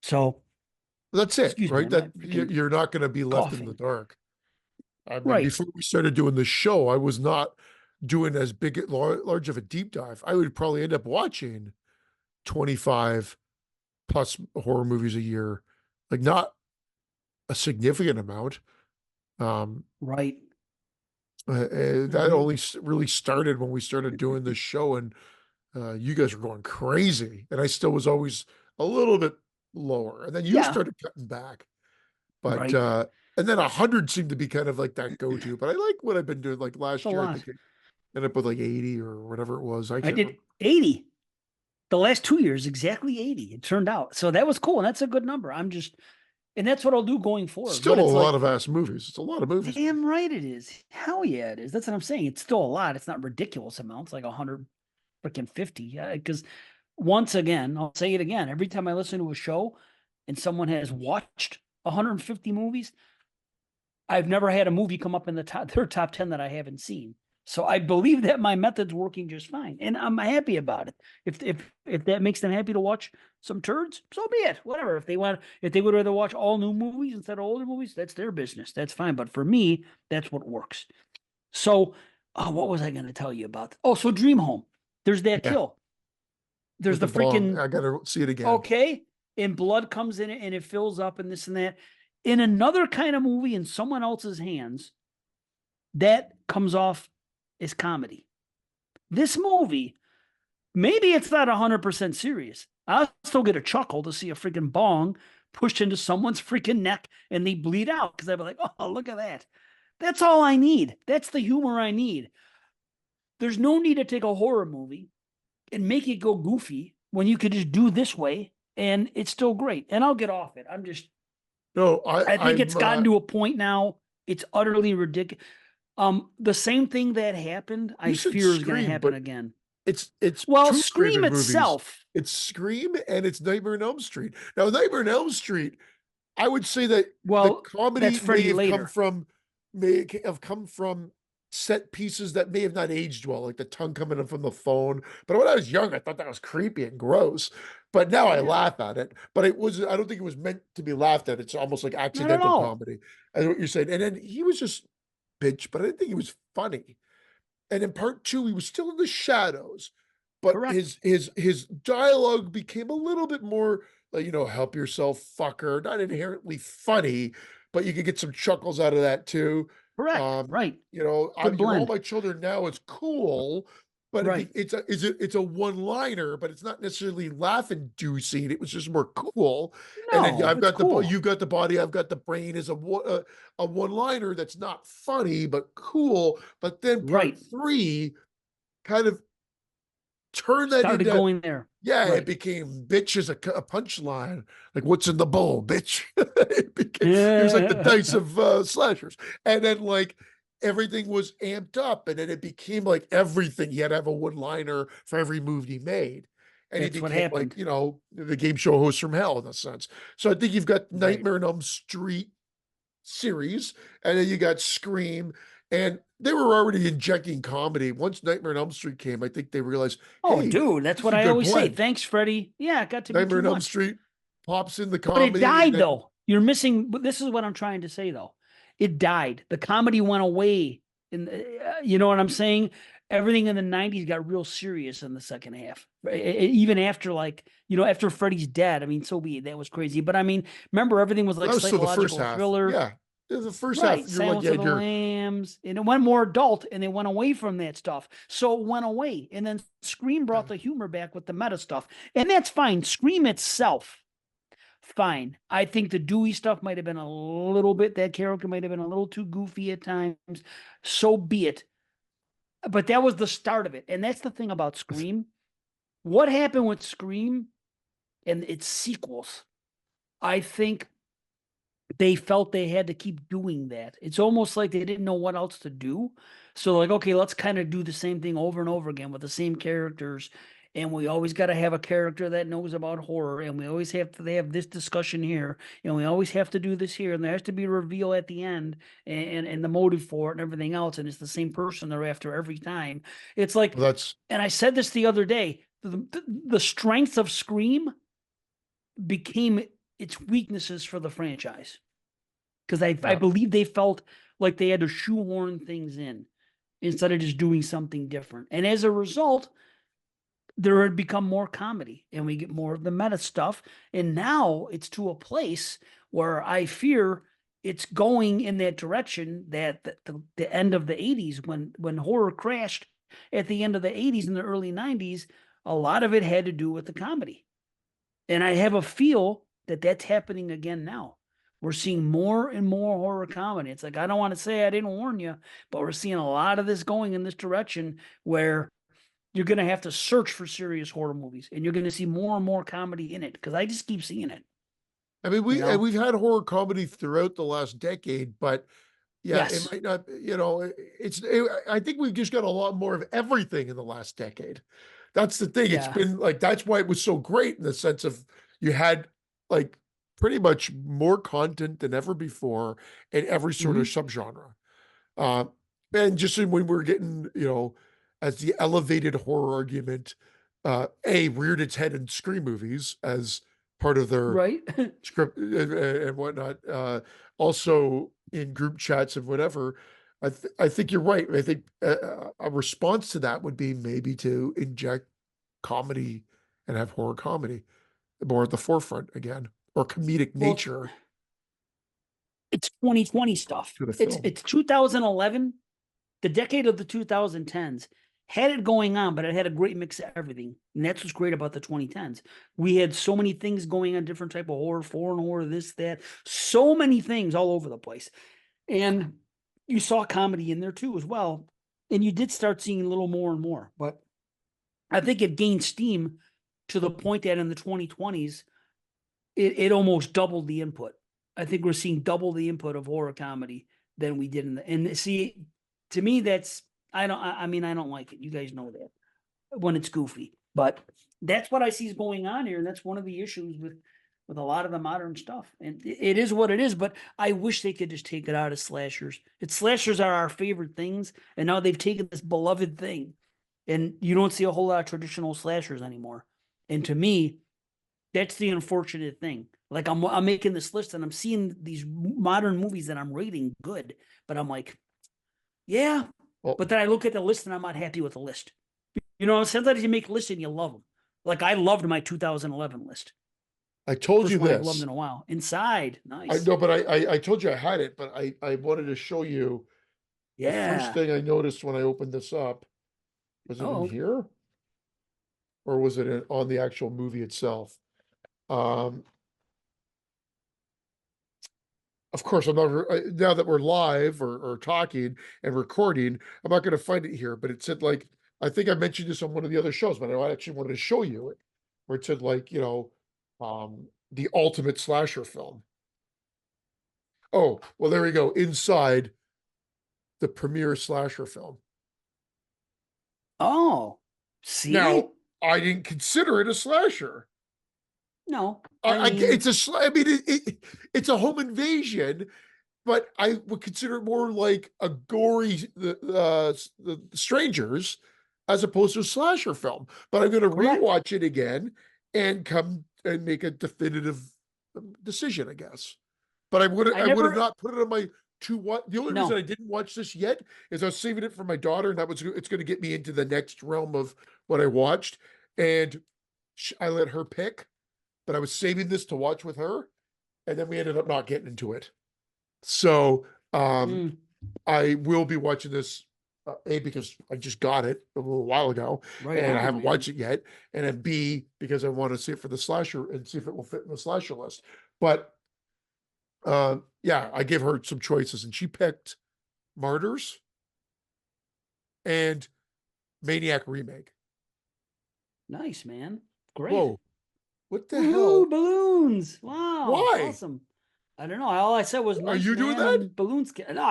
[SPEAKER 1] So,
[SPEAKER 2] That's it,
[SPEAKER 1] excuse me,
[SPEAKER 2] right?
[SPEAKER 1] I'm
[SPEAKER 2] That
[SPEAKER 1] not freaking
[SPEAKER 2] you're not going to be left in the
[SPEAKER 1] coughing.
[SPEAKER 2] dark. I mean,
[SPEAKER 1] Right.
[SPEAKER 2] before we started doing the show, I was not doing as large of a deep dive. I would probably end up watching 25 plus horror movies a year, like not a significant amount. Um,
[SPEAKER 1] Right.
[SPEAKER 2] that
[SPEAKER 1] Hmm.
[SPEAKER 2] only really started when we started doing this show, and you guys were going crazy, and I still was always a little bit lower, and then you
[SPEAKER 1] Yeah.
[SPEAKER 2] started cutting back. But
[SPEAKER 1] Right.
[SPEAKER 2] and then 100 seemed to be kind of like that go-to. But I like what I've been doing. Like
[SPEAKER 1] It's a
[SPEAKER 2] last year, I
[SPEAKER 1] lot.
[SPEAKER 2] think I ended up with like 80 or whatever it was. I
[SPEAKER 1] I
[SPEAKER 2] can't
[SPEAKER 1] did
[SPEAKER 2] remember.
[SPEAKER 1] 80. The last 2 years, exactly 80. It turned out. So that was cool. And that's a good number. And that's what I'll do going forward. But
[SPEAKER 2] Still a
[SPEAKER 1] it's
[SPEAKER 2] lot
[SPEAKER 1] like,
[SPEAKER 2] of ass movies. It's a lot of movies, man.
[SPEAKER 1] damn right it is. Hell yeah, it is. That's what I'm saying. It's still a lot. It's not ridiculous amounts, like 100 freaking 50. Because once again, I'll say it again. Every time I listen to a show and someone has watched 150 movies, I've never had a movie come up in their top 10 that I haven't seen. So I believe that my method's working just fine, and I'm happy about it. If that makes them happy to watch some turds, so be it. Whatever. If they would rather watch all new movies instead of older movies, that's their business. That's fine. But for me, that's what works. So, what was I going to tell you about? Oh, so Dream Home. There's that
[SPEAKER 2] Yeah,
[SPEAKER 1] kill. There's
[SPEAKER 2] with
[SPEAKER 1] the
[SPEAKER 2] the bong.
[SPEAKER 1] freaking
[SPEAKER 2] I gotta see it again.
[SPEAKER 1] okay, and blood comes in it and it fills up and this and that. In another kind of movie in someone else's hands, that comes off as comedy. This movie, maybe it's not 100% serious. I'll still get a chuckle to see a freaking bong pushed into someone's freaking neck and they bleed out because I'd be like, oh, look at that. That's all I need. That's the humor I need. There's no need to take a horror movie and make it go goofy when you could just do this way and it's still great. And I'll get off it.
[SPEAKER 2] No,
[SPEAKER 1] I think
[SPEAKER 2] I'm
[SPEAKER 1] it's gotten to a point now. It's utterly ridiculous. The same thing that happened,
[SPEAKER 2] you
[SPEAKER 1] I
[SPEAKER 2] said
[SPEAKER 1] fear is going to
[SPEAKER 2] Scream,
[SPEAKER 1] happen
[SPEAKER 2] but
[SPEAKER 1] again.
[SPEAKER 2] it's
[SPEAKER 1] Well,
[SPEAKER 2] two
[SPEAKER 1] Scream
[SPEAKER 2] Screaming movies.
[SPEAKER 1] itself,
[SPEAKER 2] It's Scream and it's Nightmare on Elm Street. Now, Nightmare on Elm Street, I would say that the
[SPEAKER 1] well, that's
[SPEAKER 2] comedy
[SPEAKER 1] Freddy later.
[SPEAKER 2] may have come from set pieces that may have not aged well, like the tongue coming in from the phone. But when I was young, I thought that was creepy and gross. But now I
[SPEAKER 1] Yeah,
[SPEAKER 2] laugh at it. But I don't think it was meant to be laughed at. It's almost like
[SPEAKER 1] not at
[SPEAKER 2] accidental
[SPEAKER 1] all.
[SPEAKER 2] comedy, as what you're saying. And then he was just bitch, but I didn't think he was funny. And in part two, he was still in the shadows, but
[SPEAKER 1] Correct.
[SPEAKER 2] his dialogue became a little bit more like, help yourself, fucker. Not inherently funny, but you could get some chuckles out of that too.
[SPEAKER 1] Correct.
[SPEAKER 2] Um,
[SPEAKER 1] Right.
[SPEAKER 2] you know,
[SPEAKER 1] Good
[SPEAKER 2] You're All
[SPEAKER 1] blend.
[SPEAKER 2] My Children Now is cool, but
[SPEAKER 1] Right.
[SPEAKER 2] it's a one-liner, but it's not necessarily laugh-inducing. It was just more cool. And then
[SPEAKER 1] No,
[SPEAKER 2] I've
[SPEAKER 1] it's
[SPEAKER 2] got
[SPEAKER 1] cool.
[SPEAKER 2] you've got the body, I've got the brain is a one-liner that's not funny but cool. But then part
[SPEAKER 1] Right.
[SPEAKER 2] three kind of turned that
[SPEAKER 1] Started
[SPEAKER 2] into,
[SPEAKER 1] going there.
[SPEAKER 2] yeah, it
[SPEAKER 1] Right.
[SPEAKER 2] became bitch as a punchline. Like, what's in the bowl, bitch? It was like the dice of slashers. And then like everything was amped up, and then it became like everything. He had to have a one-liner for every movie he made. And he
[SPEAKER 1] That's what
[SPEAKER 2] became like,
[SPEAKER 1] happened.
[SPEAKER 2] the game show host from hell in a sense. So I think you've got
[SPEAKER 1] Right.
[SPEAKER 2] Nightmare on Elm Street series, and then you got Scream, and they were already injecting comedy. Once Nightmare on Elm Street came, I think they realized,
[SPEAKER 1] Oh,
[SPEAKER 2] hey,
[SPEAKER 1] dude, that's
[SPEAKER 2] this is
[SPEAKER 1] what
[SPEAKER 2] a
[SPEAKER 1] I
[SPEAKER 2] good
[SPEAKER 1] always say.
[SPEAKER 2] blend.
[SPEAKER 1] Thanks, Freddie. Yeah, it got to be
[SPEAKER 2] Nightmare
[SPEAKER 1] too
[SPEAKER 2] on Elm
[SPEAKER 1] much.
[SPEAKER 2] Street pops in the
[SPEAKER 1] But it
[SPEAKER 2] comedy, and
[SPEAKER 1] died
[SPEAKER 2] then
[SPEAKER 1] though. You're missing, but this is what I'm trying to say though. It died. The comedy went away. You know what I'm saying? Everything in the 90s got real serious in the second half. Even after after Freddie's dead. I mean, so be it. That was crazy. But I mean, remember everything was
[SPEAKER 2] that
[SPEAKER 1] like
[SPEAKER 2] was still the first
[SPEAKER 1] psychological
[SPEAKER 2] half.
[SPEAKER 1] thriller.
[SPEAKER 2] Yeah, the first half,
[SPEAKER 1] Right.
[SPEAKER 2] you're like,
[SPEAKER 1] Silence
[SPEAKER 2] yeah,
[SPEAKER 1] of the
[SPEAKER 2] you're
[SPEAKER 1] Lambs. And it went more adult and they went away from that stuff. So it went away. And then Scream brought the humor back with the meta stuff. And that's fine. Scream itself, fine. I think the Dewey stuff might have been a little bit, that character might have been a little too goofy at times. So be it. But that was the start of it. And that's the thing about Scream. What happened with Scream and its sequels? I think they felt they had to keep doing that. It's almost like they didn't know what else to do. So like, okay, let's kind of do the same thing over and over again with the same characters. And we always got to have a character that knows about horror. And we always have to have this discussion here. And we always have to do this here. And there has to be a reveal at the end and the motive for it and everything else. And it's the same person they're after every time. It's like,
[SPEAKER 2] well, that's
[SPEAKER 1] and I said this the other day, the strength of Scream became its weaknesses for the franchise because I
[SPEAKER 2] yeah.
[SPEAKER 1] believe they felt like they had to shoehorn things in instead of just doing something different. And as a result, there had become more comedy and we get more of the meta stuff. And now it's to a place where I fear it's going in that direction that the end of the 80s when horror crashed at the end of the 80s and the early 90s, a lot of it had to do with the comedy. And I have a feel that that's happening again now. We're seeing more and more horror comedy. It's like, I don't want to say I didn't warn you, but we're seeing a lot of this going in this direction where you're going to have to search for serious horror movies and you're going to see more and more comedy in it because I just keep seeing it,
[SPEAKER 2] I mean,
[SPEAKER 1] you know?
[SPEAKER 2] we've had horror comedy throughout the last decade, but yeah, it
[SPEAKER 1] Yes.
[SPEAKER 2] might not, I think we've just got a lot more of everything in the last decade. That's the thing. It's
[SPEAKER 1] Yeah.
[SPEAKER 2] been like, that's why it was so great in the sense of you had like pretty much more content than ever before in every sort of
[SPEAKER 1] Hmm.
[SPEAKER 2] subgenre. Uh, and just when we're getting, as the elevated horror argument, reared its head in Scream movies as part of their
[SPEAKER 1] Right.
[SPEAKER 2] script and whatnot. Also in group chats and whatever. I think you're right. I think a response to that would be maybe to inject comedy and have horror comedy more at the forefront again, or comedic
[SPEAKER 1] Well,
[SPEAKER 2] nature
[SPEAKER 1] it's 2020 stuff.
[SPEAKER 2] to the
[SPEAKER 1] It's
[SPEAKER 2] film.
[SPEAKER 1] it's 2011, the decade of the 2010s had it going on, but it had a great mix of everything. And that's what's great about the 2010s. We had so many things going on, different type of horror, foreign horror, this, that, so many things all over the place. And you saw comedy in there too, as well. And you did start seeing a little more and more. But I think it gained steam to the point that in the 2020s, it almost doubled the input. I think we're seeing double the input of horror comedy than we did and see, to me, that's, I mean, I don't like it. You guys know that when it's goofy, but that's what I see is going on here. And that's one of the issues with a lot of the modern stuff. And it is what it is, but I wish they could just take it out of slashers. Slashers are our favorite things. And now they've taken this beloved thing and you don't see a whole lot of traditional slashers anymore. And to me, that's the unfortunate thing. Like I'm making this list and I'm seeing these modern movies that I'm rating good, but I'm like, yeah.
[SPEAKER 2] Well,
[SPEAKER 1] But then I look at the list and I'm not happy with the list. You know, sometimes you make lists and you love them. Like I loved my 2011 list.
[SPEAKER 2] I told
[SPEAKER 1] First
[SPEAKER 2] you
[SPEAKER 1] one I've loved
[SPEAKER 2] this.
[SPEAKER 1] in a while. Inside,
[SPEAKER 2] I
[SPEAKER 1] nice.
[SPEAKER 2] know, but I told you I had it, but I wanted to show you the first
[SPEAKER 1] Yeah.
[SPEAKER 2] thing I noticed when I opened this up. Was it in
[SPEAKER 1] Oh,
[SPEAKER 2] here? Or was it on the actual movie itself? Um, of course, I'm not, now that we're live or talking and recording, I'm not going to find it here, but it said like, I think I mentioned this on one of the other shows, but I actually wanted to show you it, where it said like, the ultimate slasher film. Oh, well, there we go. Inside the premier slasher film.
[SPEAKER 1] oh, see?
[SPEAKER 2] Now, I didn't consider it a slasher.
[SPEAKER 1] No, I
[SPEAKER 2] It's
[SPEAKER 1] mean,
[SPEAKER 2] I mean, it's a home invasion, but I would consider it more like a gory the strangers as opposed to a slasher film. But I'm going to
[SPEAKER 1] correct.
[SPEAKER 2] rewatch it again and come and make a definitive decision, I guess. But
[SPEAKER 1] I
[SPEAKER 2] I would have
[SPEAKER 1] never,
[SPEAKER 2] not put it on my to what. The only reason
[SPEAKER 1] no.
[SPEAKER 2] I didn't watch this yet is I was saving it for my daughter, and it's going to get me into the next realm of what I watched, and I let her pick. But I was saving this to watch with her, and then we ended up not getting into it. So
[SPEAKER 1] Mm,
[SPEAKER 2] I will be watching this, A, because I just got it a little while ago,
[SPEAKER 1] right
[SPEAKER 2] and I
[SPEAKER 1] on,
[SPEAKER 2] haven't
[SPEAKER 1] man.
[SPEAKER 2] watched it yet, and then B, because I want to see it for the slasher and see if it will fit in the slasher list. But yeah, I gave her some choices, and she picked Martyrs and Maniac Remake.
[SPEAKER 1] Nice, man. Great.
[SPEAKER 2] Whoa, what the hell?
[SPEAKER 1] Woohoo, balloons. Wow,
[SPEAKER 2] Why?
[SPEAKER 1] awesome. I don't know. All I said was
[SPEAKER 2] Are
[SPEAKER 1] nice,
[SPEAKER 2] you doing
[SPEAKER 1] man,
[SPEAKER 2] that?
[SPEAKER 1] and balloons. No,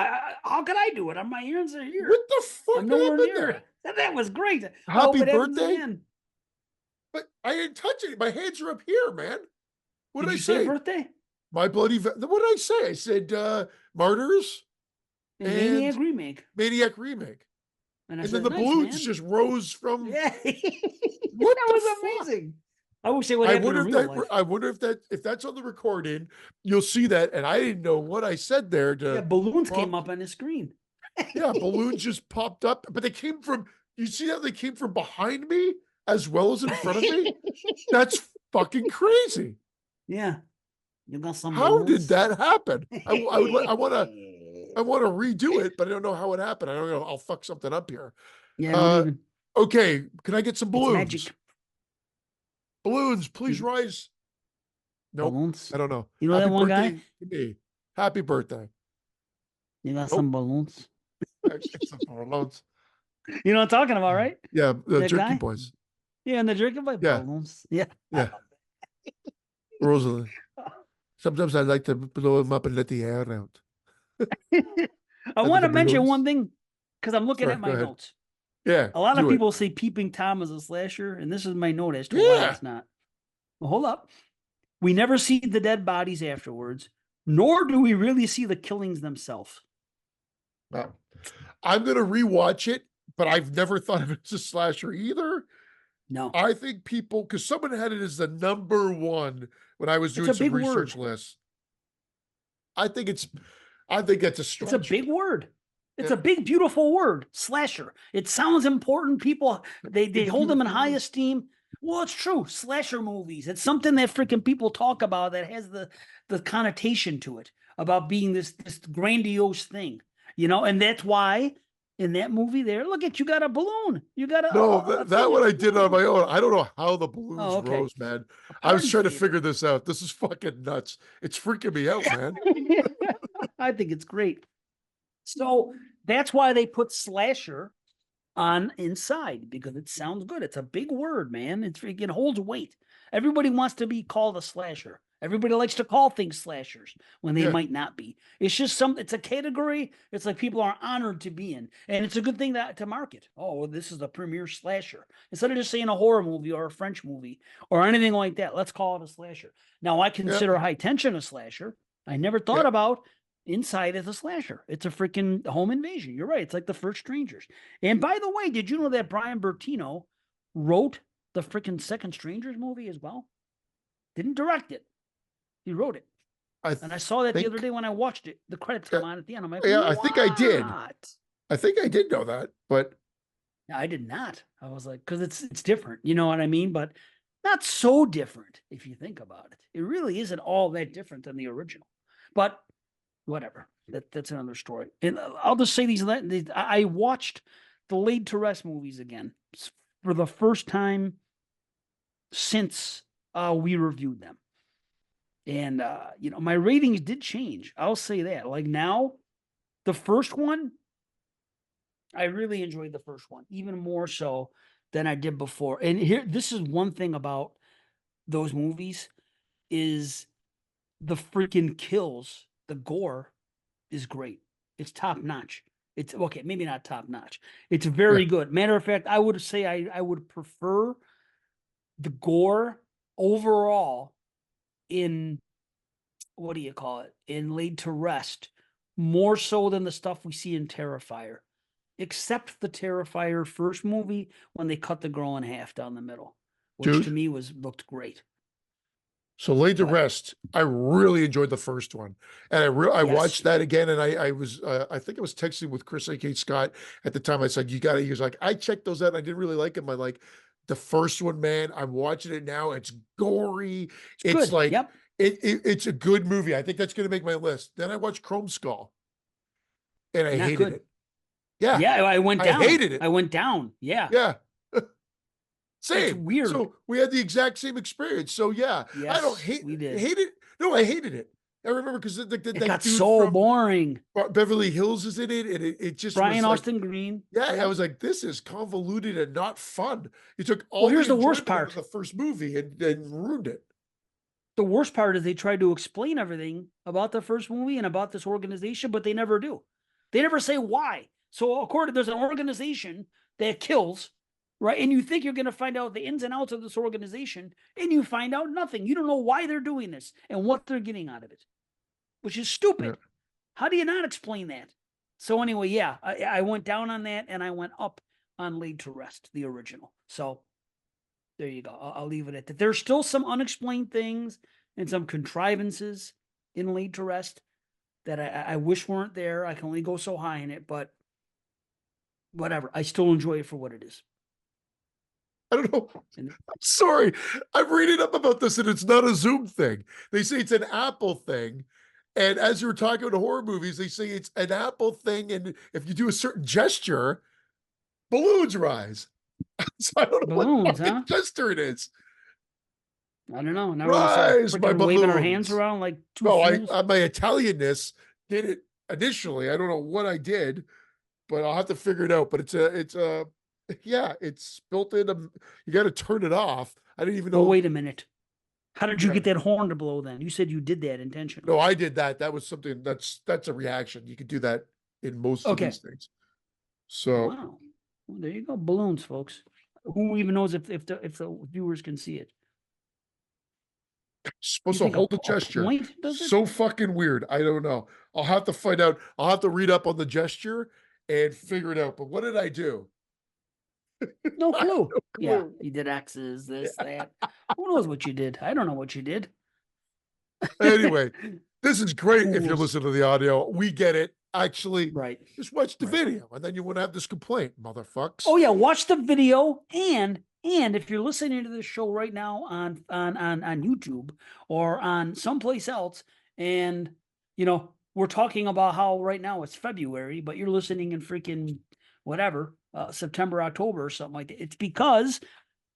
[SPEAKER 1] how could I do it? My ears are here.
[SPEAKER 2] What the fuck
[SPEAKER 1] I'm nowhere
[SPEAKER 2] happened
[SPEAKER 1] near it.
[SPEAKER 2] there?
[SPEAKER 1] That was great. I hope
[SPEAKER 2] Happy
[SPEAKER 1] it happens
[SPEAKER 2] birthday?
[SPEAKER 1] again.
[SPEAKER 2] But I didn't touch it. My hands are up here, man. What
[SPEAKER 1] Did
[SPEAKER 2] did I
[SPEAKER 1] you say a
[SPEAKER 2] say?
[SPEAKER 1] birthday?
[SPEAKER 2] My bloody. What did I say? I said Martyrs
[SPEAKER 1] And Maniac
[SPEAKER 2] and
[SPEAKER 1] remake.
[SPEAKER 2] Maniac Remake,
[SPEAKER 1] And I
[SPEAKER 2] and then
[SPEAKER 1] said,
[SPEAKER 2] the
[SPEAKER 1] nice,
[SPEAKER 2] balloons
[SPEAKER 1] man.
[SPEAKER 2] just rose from.
[SPEAKER 1] Yeah.
[SPEAKER 2] What
[SPEAKER 1] That
[SPEAKER 2] the
[SPEAKER 1] was
[SPEAKER 2] fuck?
[SPEAKER 1] amazing. I wish they would
[SPEAKER 2] I
[SPEAKER 1] happen
[SPEAKER 2] wonder
[SPEAKER 1] in
[SPEAKER 2] if
[SPEAKER 1] real life.
[SPEAKER 2] I wonder if that's on the recording, you'll see that. And I didn't know what I said there
[SPEAKER 1] Yeah,
[SPEAKER 2] to
[SPEAKER 1] balloons came
[SPEAKER 2] prompt.
[SPEAKER 1] up on the screen.
[SPEAKER 2] Yeah, balloons just popped up, but they came from. You see how they came from behind me as well as in front of me? That's fucking crazy.
[SPEAKER 1] Yeah. You got some
[SPEAKER 2] How did
[SPEAKER 1] balloons?
[SPEAKER 2] that happen? I want to redo it, but I don't know how it happened. I don't know. I'll fuck something up here.
[SPEAKER 1] Yeah, don't
[SPEAKER 2] Uh,
[SPEAKER 1] even.
[SPEAKER 2] okay. Can I get some
[SPEAKER 1] It's
[SPEAKER 2] balloons?
[SPEAKER 1] magic.
[SPEAKER 2] Balloons, please rise. Nope.
[SPEAKER 1] Balloons.
[SPEAKER 2] I don't know.
[SPEAKER 1] You know
[SPEAKER 2] Happy
[SPEAKER 1] that one guy?
[SPEAKER 2] birthday to me. Happy birthday.
[SPEAKER 1] You got
[SPEAKER 2] Nope.
[SPEAKER 1] some balloons.
[SPEAKER 2] It's the balloons.
[SPEAKER 1] You know what I'm talking about, right?
[SPEAKER 2] Yeah, the
[SPEAKER 1] That
[SPEAKER 2] Jerky
[SPEAKER 1] guy?
[SPEAKER 2] Boys.
[SPEAKER 1] Yeah, and the drinking by
[SPEAKER 2] Yeah,
[SPEAKER 1] balloons. Yeah.
[SPEAKER 2] yeah. Rosalind. Sometimes I like to blow them up and let the air out.
[SPEAKER 1] I
[SPEAKER 2] Under
[SPEAKER 1] want
[SPEAKER 2] the
[SPEAKER 1] to mention one
[SPEAKER 2] balloons.
[SPEAKER 1] thing because I'm looking
[SPEAKER 2] Sorry,
[SPEAKER 1] at
[SPEAKER 2] go
[SPEAKER 1] my
[SPEAKER 2] ahead.
[SPEAKER 1] notes.
[SPEAKER 2] Yeah,
[SPEAKER 1] A lot of
[SPEAKER 2] do it.
[SPEAKER 1] people say Peeping Tom is a slasher, and this is my note as to why
[SPEAKER 2] Yeah.
[SPEAKER 1] it's not. Well, hold up. We never see the dead bodies afterwards, nor do we really see the killings themselves.
[SPEAKER 2] Wow. I'm gonna rewatch it, but I've never thought of it as a slasher either.
[SPEAKER 1] No,
[SPEAKER 2] I think people, because someone had it as the number one when I was
[SPEAKER 1] it's
[SPEAKER 2] doing
[SPEAKER 1] a
[SPEAKER 2] some
[SPEAKER 1] big
[SPEAKER 2] research
[SPEAKER 1] word.
[SPEAKER 2] lists. I think that's a
[SPEAKER 1] It's a
[SPEAKER 2] stretch.
[SPEAKER 1] big word. It's
[SPEAKER 2] Yeah.
[SPEAKER 1] a big, beautiful word, slasher. It sounds important. People they
[SPEAKER 2] Big,
[SPEAKER 1] hold them in
[SPEAKER 2] beautiful
[SPEAKER 1] high
[SPEAKER 2] word.
[SPEAKER 1] esteem. Well, it's true. Slasher movies. It's something that freaking people talk about that has the connotation to it about being this grandiose thing, and that's why in that movie there, look at you got a balloon. You got
[SPEAKER 2] No,
[SPEAKER 1] a
[SPEAKER 2] that
[SPEAKER 1] thing.
[SPEAKER 2] one I did on my own. I don't know how the balloons
[SPEAKER 1] Oh, okay.
[SPEAKER 2] rose, man.
[SPEAKER 1] A
[SPEAKER 2] I was
[SPEAKER 1] party
[SPEAKER 2] trying to
[SPEAKER 1] favor.
[SPEAKER 2] figure this out. This is fucking nuts. It's freaking me out, man.
[SPEAKER 1] I think it's great. So that's why they put slasher on inside because it sounds good. It's a big word, man. It holds weight. Everybody wants to be called a slasher. Everybody likes to call things slashers when they
[SPEAKER 2] Yeah.
[SPEAKER 1] might not be. It's just it's a category. It's like people are honored to be in. And it's a good thing to market. Oh, well, this is the premier slasher. Instead of just saying a horror movie or a French movie or anything like that, let's call it a slasher. Now, I consider High Tension a slasher. I never thought
[SPEAKER 2] Yeah.
[SPEAKER 1] about Inside as a slasher. It's a freaking home invasion. You're right. It's like the first Strangers. And by the way, did you know that Brian Bertino wrote the freaking second Strangers movie as well? Didn't direct it. He wrote it. And I saw that the other day when I watched it. The credits come on at the end. I'm like,
[SPEAKER 2] yeah, I think I did.
[SPEAKER 1] "What?"
[SPEAKER 2] I think I did know that, but
[SPEAKER 1] I did not. I was like, because it's different. You know what I mean? But not so different if you think about it. It really isn't all that different than the original. But whatever. That's another story. And I'll just say these. I watched the Laid to Rest movies again. for the first time since we reviewed them. And my ratings did change. I'll say that. Like now, the first one, I really enjoyed the first one, even more so than I did before. And this is one thing about those movies is the freaking kills, the gore is great. It's top notch. It's okay, maybe not top notch. It's very good. Matter of fact, I would say I would prefer the gore overall in what do you call it? In Laid to Rest, more so than the stuff we see in Terrifier. Except the Terrifier first movie when they cut the girl in half down the middle, which
[SPEAKER 2] Dude.
[SPEAKER 1] to me looked great.
[SPEAKER 2] So Laid to
[SPEAKER 1] But-
[SPEAKER 2] Rest, I really enjoyed the first one, and I
[SPEAKER 1] Yes.
[SPEAKER 2] watched that again, and I was I think I was texting with Chris A.K. Scott at the time. I said, "You got to." He was like, "I checked those out. And I didn't really like them." I like the first one, man. I'm watching it now. It's gory. It's
[SPEAKER 1] good.
[SPEAKER 2] like
[SPEAKER 1] Yep.
[SPEAKER 2] it's a good movie. I think that's going to make my list. Then I watched Chrome Skull, and I
[SPEAKER 1] Not
[SPEAKER 2] hated
[SPEAKER 1] good.
[SPEAKER 2] it. Yeah,
[SPEAKER 1] Yeah, I went
[SPEAKER 2] I
[SPEAKER 1] down.
[SPEAKER 2] hated it.
[SPEAKER 1] I went down. Yeah.
[SPEAKER 2] yeah. Same.
[SPEAKER 1] weird.
[SPEAKER 2] So we had the exact same experience. So yeah, I don't
[SPEAKER 1] Yes, we did.
[SPEAKER 2] hate it. No, I hated it. I remember because
[SPEAKER 1] It
[SPEAKER 2] that
[SPEAKER 1] got
[SPEAKER 2] dude
[SPEAKER 1] so
[SPEAKER 2] from
[SPEAKER 1] boring.
[SPEAKER 2] Beverly Hills is in it, and it just
[SPEAKER 1] Brian
[SPEAKER 2] was like,
[SPEAKER 1] Austin Green.
[SPEAKER 2] yeah,
[SPEAKER 1] Yep.
[SPEAKER 2] I was like, this is convoluted and not fun. You took all
[SPEAKER 1] Well, here's the worst
[SPEAKER 2] enjoyment out
[SPEAKER 1] part.
[SPEAKER 2] of the first movie and ruined it.
[SPEAKER 1] The worst part is they tried to explain everything about the first movie and about this organization, but they never do. They never say why. So according, there's an organization that kills, right? And you think you're going to find out the ins and outs of this organization, and you find out nothing. You don't know why they're doing this and what they're getting out of it, which is stupid.
[SPEAKER 2] Yeah.
[SPEAKER 1] How do you not explain that? So anyway, yeah, I went down on that and I went up on Laid to Rest, the original. So there you go. I'll leave it at that. There's still some unexplained things and some contrivances in Laid to Rest that I wish weren't there. I can only go so high in it, but whatever. I still enjoy it for what it is.
[SPEAKER 2] I don't know.
[SPEAKER 1] And-
[SPEAKER 2] I'm sorry. I'm reading up about this, and it's not a Zoom thing. They say it's an Apple thing. And as you were talking about horror movies, they say it's an Apple thing, and if you do a certain gesture, balloons rise. So I don't know
[SPEAKER 1] Balloons,
[SPEAKER 2] what fucking
[SPEAKER 1] huh?
[SPEAKER 2] gesture it is.
[SPEAKER 1] I don't know. Now
[SPEAKER 2] Rise,
[SPEAKER 1] we're
[SPEAKER 2] my
[SPEAKER 1] freaking waving our hands
[SPEAKER 2] balloons.
[SPEAKER 1] around like two
[SPEAKER 2] No,
[SPEAKER 1] fools.
[SPEAKER 2] my Italianness did it initially. I don't know what I did, but I'll have to figure it out. But yeah, it's built in. You got to turn it off. I didn't even know.
[SPEAKER 1] Well, wait a minute. How did you
[SPEAKER 2] Yeah.
[SPEAKER 1] get that horn to blow then? You said you did that intentionally.
[SPEAKER 2] No, I did that. That was something that's a reaction. You could do that in most of
[SPEAKER 1] Okay.
[SPEAKER 2] these things. So
[SPEAKER 1] Wow. Well, there you go. Balloons, folks. Who even knows if the viewers can see it?
[SPEAKER 2] supposed
[SPEAKER 1] You
[SPEAKER 2] to
[SPEAKER 1] think
[SPEAKER 2] hold the
[SPEAKER 1] a
[SPEAKER 2] gesture.
[SPEAKER 1] point does it?
[SPEAKER 2] So fucking weird. I don't know. I'll have to find out. I'll have to read up on the gesture and figure it out. But what did I do?
[SPEAKER 1] No
[SPEAKER 2] I have
[SPEAKER 1] clue.
[SPEAKER 2] no
[SPEAKER 1] Yeah,
[SPEAKER 2] clue.
[SPEAKER 1] you did X's, this, that. Who knows what you did? I don't know what you did.
[SPEAKER 2] Anyway, this is great if you're
[SPEAKER 1] Fools.
[SPEAKER 2] listening to the audio. We get it. Actually,
[SPEAKER 1] Right.
[SPEAKER 2] just watch the
[SPEAKER 1] Right.
[SPEAKER 2] video and then you won't have this complaint, motherfucks.
[SPEAKER 1] Oh yeah, watch the video and if you're listening to this show right now on YouTube or on someplace else, and we're talking about how right now it's February, but you're listening in freaking whatever September, October, or something like that. It's because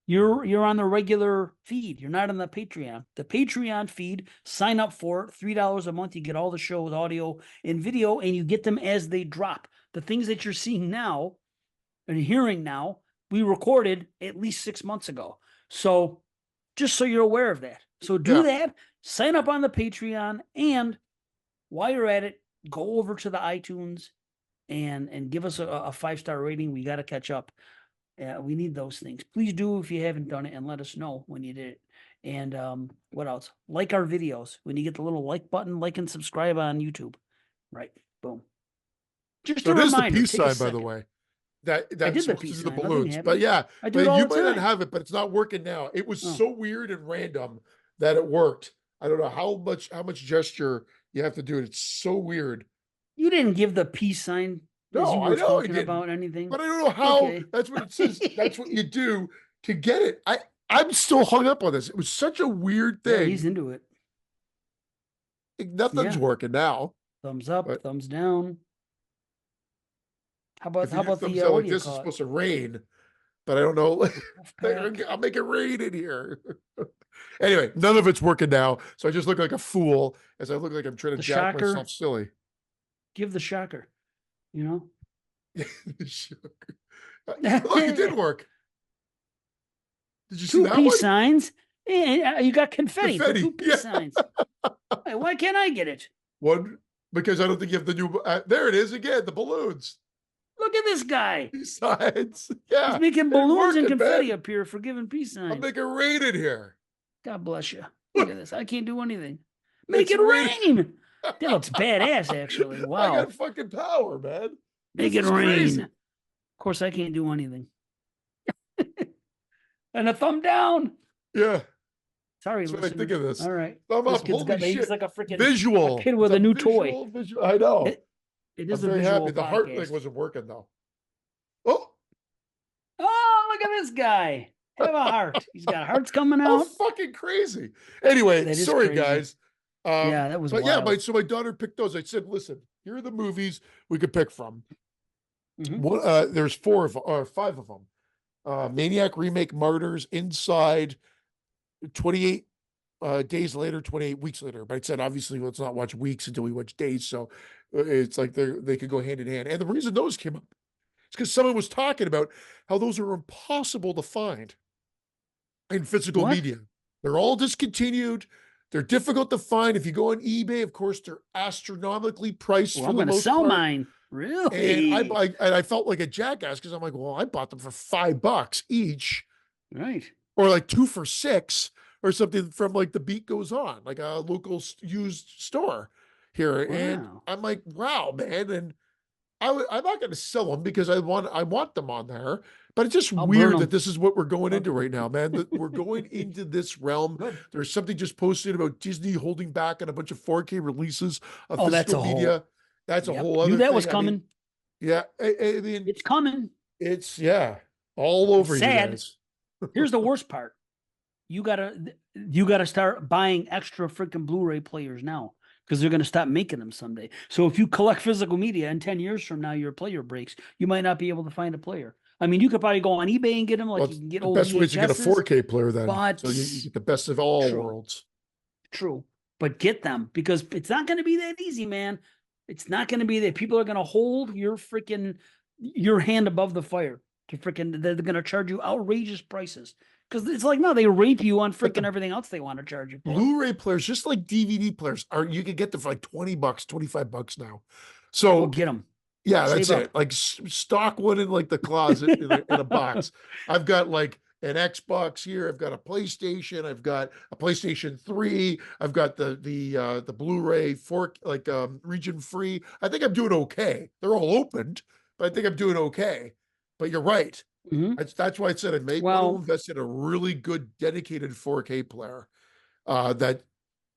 [SPEAKER 1] you're on the regular feed. You're not on the Patreon. The Patreon feed, sign up for it, $3 a month. You get all the shows, audio and video, and you get them as they drop. The things that you're seeing now and hearing now, we recorded at least 6 months ago. So just so you're aware of that. So do
[SPEAKER 2] Yeah.
[SPEAKER 1] that, sign up on the Patreon, and while you're at it, go over to the iTunes and give us a 5-star rating. We got to catch up. We need those things. Please do if you haven't done it, and let us know when you did it. And what else? Like our videos. When you get the little like button, like and subscribe on YouTube. Right. Boom. Just
[SPEAKER 2] So
[SPEAKER 1] a
[SPEAKER 2] it is the
[SPEAKER 1] reminder.
[SPEAKER 2] peace
[SPEAKER 1] take a
[SPEAKER 2] sign, by the
[SPEAKER 1] second.
[SPEAKER 2] way. That's
[SPEAKER 1] did the
[SPEAKER 2] supposed
[SPEAKER 1] peace
[SPEAKER 2] to do the
[SPEAKER 1] sign. Nothing
[SPEAKER 2] balloons. But
[SPEAKER 1] happened.
[SPEAKER 2] yeah,
[SPEAKER 1] I do it
[SPEAKER 2] man,
[SPEAKER 1] all
[SPEAKER 2] you
[SPEAKER 1] the
[SPEAKER 2] might not
[SPEAKER 1] time.
[SPEAKER 2] have it, but it's not working now. It was
[SPEAKER 1] Oh.
[SPEAKER 2] so weird and random that it worked. I don't know how much gesture you have to do it. It's so weird.
[SPEAKER 1] You didn't give the peace sign as
[SPEAKER 2] No,
[SPEAKER 1] you
[SPEAKER 2] I
[SPEAKER 1] were
[SPEAKER 2] know I
[SPEAKER 1] talking
[SPEAKER 2] didn't.
[SPEAKER 1] about anything.
[SPEAKER 2] But I don't know how.
[SPEAKER 1] Okay.
[SPEAKER 2] That's what it says. That's what you do to get it. I'm still hung up on this. It was such a weird
[SPEAKER 1] Yeah,
[SPEAKER 2] thing.
[SPEAKER 1] he's into it.
[SPEAKER 2] Nothing's
[SPEAKER 1] Yeah.
[SPEAKER 2] working now.
[SPEAKER 1] Thumbs up,
[SPEAKER 2] But-
[SPEAKER 1] thumbs down. How
[SPEAKER 2] If
[SPEAKER 1] about
[SPEAKER 2] you do thumbs
[SPEAKER 1] the
[SPEAKER 2] down
[SPEAKER 1] what
[SPEAKER 2] like
[SPEAKER 1] do you
[SPEAKER 2] this, it's
[SPEAKER 1] call it?
[SPEAKER 2] supposed to rain. but I don't know.
[SPEAKER 1] Wolfpack.
[SPEAKER 2] I'll make it rain in here. Anyway, none of it's working now. So I just look like a fool as I look like I'm trying to
[SPEAKER 1] The
[SPEAKER 2] jack
[SPEAKER 1] shocker.
[SPEAKER 2] myself silly.
[SPEAKER 1] Give the shocker. You know.
[SPEAKER 2] Look, it did work. Did you see
[SPEAKER 1] Two
[SPEAKER 2] that
[SPEAKER 1] peace
[SPEAKER 2] one?
[SPEAKER 1] signs. Yeah, you got confetti, for
[SPEAKER 2] Confetti,
[SPEAKER 1] two peace
[SPEAKER 2] yeah.
[SPEAKER 1] signs. Hey, why can't I get it?
[SPEAKER 2] One, because I don't think you have the new. There it is again. The balloons.
[SPEAKER 1] Look at this guy.
[SPEAKER 2] Peace signs. Yeah,
[SPEAKER 1] He's making
[SPEAKER 2] it's
[SPEAKER 1] balloons and
[SPEAKER 2] working,
[SPEAKER 1] confetti
[SPEAKER 2] man.
[SPEAKER 1] up here for giving peace
[SPEAKER 2] I'm
[SPEAKER 1] signs.
[SPEAKER 2] making rain in here.
[SPEAKER 1] God bless you. Look at this. I can't do anything. Make
[SPEAKER 2] It's
[SPEAKER 1] it
[SPEAKER 2] raining.
[SPEAKER 1] rain. That looks badass, actually.
[SPEAKER 2] I
[SPEAKER 1] Wow.
[SPEAKER 2] got fucking power, man.
[SPEAKER 1] Make
[SPEAKER 2] This
[SPEAKER 1] it
[SPEAKER 2] is
[SPEAKER 1] rain.
[SPEAKER 2] crazy.
[SPEAKER 1] Of course, I can't do anything. And a thumb down.
[SPEAKER 2] Yeah,
[SPEAKER 1] Sorry,
[SPEAKER 2] that's what I think
[SPEAKER 1] listeners.
[SPEAKER 2] of this.
[SPEAKER 1] All right.
[SPEAKER 2] Thumb
[SPEAKER 1] This
[SPEAKER 2] up.
[SPEAKER 1] kid's
[SPEAKER 2] Holy
[SPEAKER 1] he's
[SPEAKER 2] shit.
[SPEAKER 1] like a freaking
[SPEAKER 2] Visual.
[SPEAKER 1] kid with
[SPEAKER 2] It's
[SPEAKER 1] a new toy.
[SPEAKER 2] visual. I know.
[SPEAKER 1] It
[SPEAKER 2] I'm
[SPEAKER 1] is a
[SPEAKER 2] very
[SPEAKER 1] visual
[SPEAKER 2] happy. The heart thing
[SPEAKER 1] podcast.
[SPEAKER 2] wasn't working though. Oh,
[SPEAKER 1] Oh, look at this guy. Have a heart. He's got hearts coming
[SPEAKER 2] how
[SPEAKER 1] out.
[SPEAKER 2] fucking crazy. Anyway,
[SPEAKER 1] That is
[SPEAKER 2] sorry
[SPEAKER 1] crazy.
[SPEAKER 2] guys.
[SPEAKER 1] Yeah, that was
[SPEAKER 2] But yeah,
[SPEAKER 1] wild.
[SPEAKER 2] so my daughter picked those. I said, listen, here are the movies we could pick from.
[SPEAKER 1] Mhm.
[SPEAKER 2] One, there's 5 of them. Maniac Remake, Martyrs, Inside, 28 days later, 28 weeks later. But I said, obviously, let's not watch weeks until we watch days. So it's like they could go hand in hand. And the reason those came up is because someone was talking about how those are impossible to find in physical
[SPEAKER 1] What?
[SPEAKER 2] media. They're all discontinued. They're difficult to find. If you go on eBay, of course, they're astronomically priced
[SPEAKER 1] Well,
[SPEAKER 2] for
[SPEAKER 1] I'm
[SPEAKER 2] the
[SPEAKER 1] going to
[SPEAKER 2] most
[SPEAKER 1] sell
[SPEAKER 2] part.
[SPEAKER 1] mine. Really?
[SPEAKER 2] And I felt like a jackass because I'm like, well, I bought them for $5 each,
[SPEAKER 1] Right.
[SPEAKER 2] or like 2 for $6, or something from like the Beat Goes On, like a local used store here. And
[SPEAKER 1] Wow.
[SPEAKER 2] I'm like, wow, man. And I'm not going to sell them because I want them on there. But it's just
[SPEAKER 1] I'll burn
[SPEAKER 2] weird
[SPEAKER 1] 'em.
[SPEAKER 2] that this is what we're going
[SPEAKER 1] Oh.
[SPEAKER 2] into right now, man. That we're going into this realm.
[SPEAKER 1] Good.
[SPEAKER 2] There's something just posted about Disney holding back on a bunch of 4K releases of
[SPEAKER 1] Oh, that's
[SPEAKER 2] physical
[SPEAKER 1] a whole.
[SPEAKER 2] media. That's a
[SPEAKER 1] Yep.
[SPEAKER 2] whole other
[SPEAKER 1] Knew that
[SPEAKER 2] thing.
[SPEAKER 1] was
[SPEAKER 2] I mean,
[SPEAKER 1] coming.
[SPEAKER 2] yeah, I mean,
[SPEAKER 1] It's coming.
[SPEAKER 2] it's all over you
[SPEAKER 1] sad.
[SPEAKER 2] guys.
[SPEAKER 1] Here's the worst part. You gotta start buying extra freaking Blu-ray players now because they're gonna stop making them someday. So if you collect physical media and 10 years from now your player breaks, you might not be able to find a player. I mean, you could probably go on eBay and get them, like
[SPEAKER 2] Well,
[SPEAKER 1] you can get
[SPEAKER 2] the
[SPEAKER 1] old
[SPEAKER 2] best way is to get a
[SPEAKER 1] VHSs.
[SPEAKER 2] 4K player then,
[SPEAKER 1] but
[SPEAKER 2] so you get the best of all
[SPEAKER 1] True.
[SPEAKER 2] worlds.
[SPEAKER 1] True, but get them because it's not going to be that easy, man. It's not going to be that people are going to hold your hand above the fire to they're going to charge you outrageous prices because it's like, no, they rape you on freaking everything else they want to charge you for.
[SPEAKER 2] Blu-ray players, just like DVD players, you can get them for like $20, $25 now.
[SPEAKER 1] Well,
[SPEAKER 2] So
[SPEAKER 1] get them.
[SPEAKER 2] yeah,
[SPEAKER 1] Save
[SPEAKER 2] that's
[SPEAKER 1] up.
[SPEAKER 2] it. Like stock one in like the closet in a box. I've got like an Xbox here. I've got a PlayStation. I've got a PlayStation 3. I've got the Blu-ray region free. I think I'm doing okay. They're all opened, but I think I'm doing okay. But you're right.
[SPEAKER 1] Mhm.
[SPEAKER 2] That's why I said I may want
[SPEAKER 1] Well-
[SPEAKER 2] to invest in a really good dedicated 4K player. That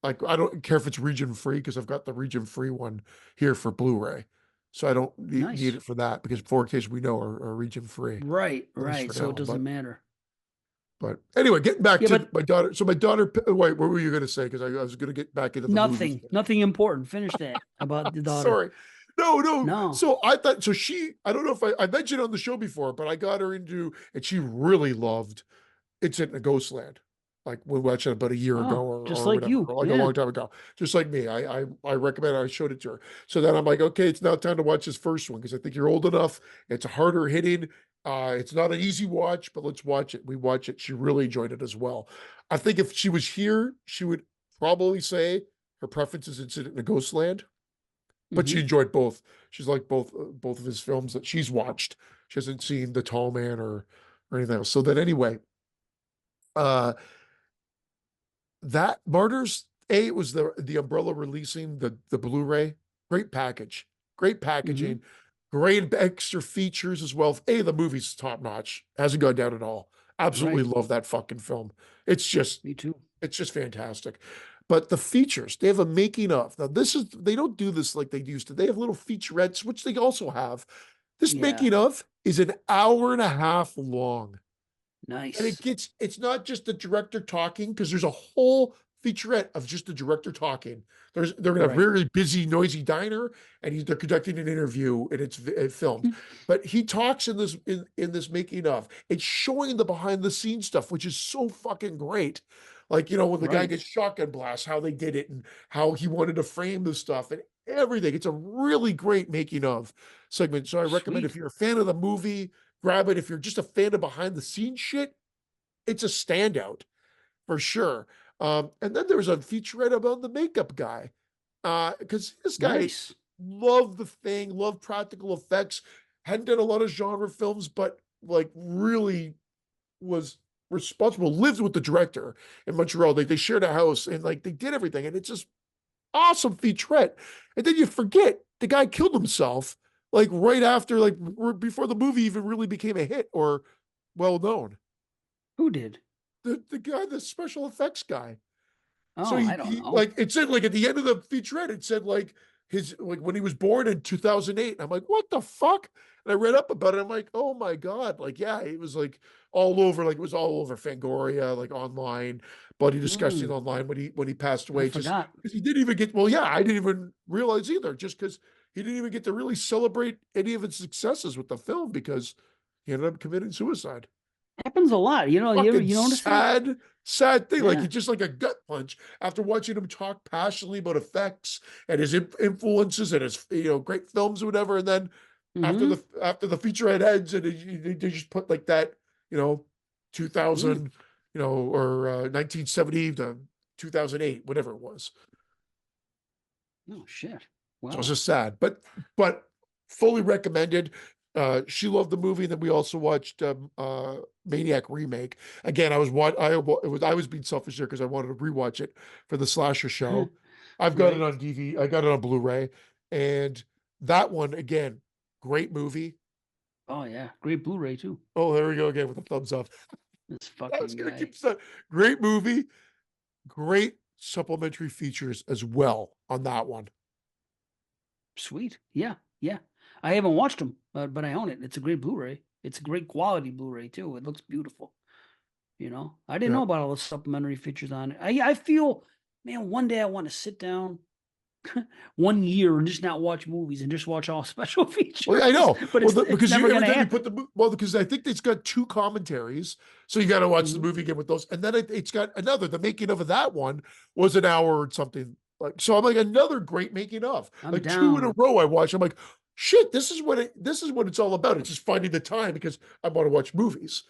[SPEAKER 2] like I don't care if it's region free because I've got the region free one here for Blu-ray. So I don't
[SPEAKER 1] Nice.
[SPEAKER 2] need it for that because 4Ks we know are region free.
[SPEAKER 1] Right,
[SPEAKER 2] At least
[SPEAKER 1] right.
[SPEAKER 2] for
[SPEAKER 1] So
[SPEAKER 2] now,
[SPEAKER 1] it doesn't matter.
[SPEAKER 2] But anyway, getting back
[SPEAKER 1] Yeah,
[SPEAKER 2] to
[SPEAKER 1] but-
[SPEAKER 2] my daughter. So my daughter, wait, what were you going to say? Because I was going to get back into the movies.
[SPEAKER 1] Nothing important. Finish that about the daughter.
[SPEAKER 2] Sorry. No.
[SPEAKER 1] No.
[SPEAKER 2] So I thought, I don't know if I mentioned on the show before, but I got her into, and she really loved It's in a Ghostland. Like we watched it about a year ago or
[SPEAKER 1] just
[SPEAKER 2] or
[SPEAKER 1] like
[SPEAKER 2] whatever,
[SPEAKER 1] you,
[SPEAKER 2] or like
[SPEAKER 1] yeah.
[SPEAKER 2] a long time ago. Just like me. I recommend it. I showed it to her. So then I'm like, okay, it's now time to watch this first one because I think you're old enough. It's harder hitting. It's not an easy watch, but let's watch it. We watch it. She really enjoyed it as well. I think if she was here, she would probably say her preference is Incident in a Ghostland, but she
[SPEAKER 1] Mhm.
[SPEAKER 2] enjoyed both. She's like both of his films that she's watched. She hasn't seen The Tall Man or anything else. So then anyway, that Martyrs, it was the Umbrella releasing the Blu-ray. Great package, great packaging, great extra features as well. The movie's top notch, hasn't gone down at all. Absolutely love that fucking film. It's just
[SPEAKER 1] Me too.
[SPEAKER 2] fantastic. But the features, they have a making of. Now they don't do this like they used to. They have little featurettes, which they also have. This
[SPEAKER 1] Yeah.
[SPEAKER 2] making of is an hour and a half long.
[SPEAKER 1] Nice.
[SPEAKER 2] And it's not just the director talking because there's a whole featurette of just the director talking. They're in a
[SPEAKER 1] Right.
[SPEAKER 2] very busy, noisy diner, and they're conducting an interview, and it's filmed. But he talks in this making of. It's showing the behind the scenes stuff, which is so fucking great. Like, when the guy
[SPEAKER 1] Right.
[SPEAKER 2] gets shotgun blast, how they did it and how he wanted to frame the stuff and everything. It's a really great making of segment. So I recommend, if
[SPEAKER 1] Sweet.
[SPEAKER 2] you're a fan of the movie, grab it. If you're just a fan of behind the scenes shit, it's a standout for sure. And then there's a featurette about the makeup guy. Because this guy
[SPEAKER 1] Nice.
[SPEAKER 2] loved The Thing, loved practical effects, hadn't done a lot of genre films, but like really was responsible, lived with the director in Montreal. They shared a house and like they did everything. And it's just awesome featurette. And then you forget the guy killed himself like right after, like before the movie even really became a hit or well known.
[SPEAKER 1] Who did?
[SPEAKER 2] The guy, the special effects guy. So
[SPEAKER 1] Oh, I don't
[SPEAKER 2] he
[SPEAKER 1] know.
[SPEAKER 2] like it said like at the end of the featurette, it said like his like when he was born in 2008. I'm like, what the fuck? And I read up about it. I'm like, oh my God. Like, yeah, it was like all over, like it was all over Fangoria, like online, Bloody Disgusting
[SPEAKER 1] Mm,
[SPEAKER 2] online when he passed
[SPEAKER 1] I
[SPEAKER 2] away. Just
[SPEAKER 1] forgot.
[SPEAKER 2] because he didn't even get well, yeah, I didn't even realize either, just because he didn't even get to really celebrate any of its successes with the film because he ended up committing suicide.
[SPEAKER 1] Happens a lot.
[SPEAKER 2] Fucking
[SPEAKER 1] You notice that?
[SPEAKER 2] sad thing. Like
[SPEAKER 1] Yeah.
[SPEAKER 2] it's just like a gut punch after watching him talk passionately about effects and his influences and his great films or whatever. And then after
[SPEAKER 1] Mm-hmm.
[SPEAKER 2] the featurette ends and they just put like that, you know,
[SPEAKER 1] Mm.
[SPEAKER 2] 2000, or 1970 to 2008, whatever it was.
[SPEAKER 1] Oh shit.
[SPEAKER 2] So it's
[SPEAKER 1] Wow.
[SPEAKER 2] just sad, but fully recommended. She loved the movie. And then we also watched Maniac Remake. Again, I was being selfish there because I wanted to rewatch it for the slasher show. I've got it
[SPEAKER 1] Right.
[SPEAKER 2] on DVD. I got it on Blu-ray, and that one again, great movie.
[SPEAKER 1] Oh yeah. Great Blu-ray too.
[SPEAKER 2] Oh, there we go again with the thumbs up.
[SPEAKER 1] This
[SPEAKER 2] I was
[SPEAKER 1] fucking
[SPEAKER 2] gonna
[SPEAKER 1] guy.
[SPEAKER 2] keep saying, great movie, great supplementary features as well on that one.
[SPEAKER 1] Sweet. Yeah. Yeah. I haven't watched them, but I own it. It's a great Blu-ray. It's a great quality Blu-ray too. It looks beautiful. I didn't
[SPEAKER 2] Yeah.
[SPEAKER 1] know about all the supplementary features on it. I feel, man, one day I want to sit down 1 year and just not watch movies and just watch all special
[SPEAKER 2] Well, I
[SPEAKER 1] features.
[SPEAKER 2] know.
[SPEAKER 1] But
[SPEAKER 2] Well,
[SPEAKER 1] it's
[SPEAKER 2] because
[SPEAKER 1] never
[SPEAKER 2] every
[SPEAKER 1] gonna
[SPEAKER 2] time you put
[SPEAKER 1] happen.
[SPEAKER 2] well, because I think it's got two commentaries, so you got to watch the
[SPEAKER 1] Mhm.
[SPEAKER 2] movie again with those, and then it's got another. The making of that one was an hour or something. Like, so I'm like another great making of,
[SPEAKER 1] I'm
[SPEAKER 2] like two in a
[SPEAKER 1] down.
[SPEAKER 2] row. I watched. I'm like, shit, this is what it's all about. It's just finding the time because I want to watch movies,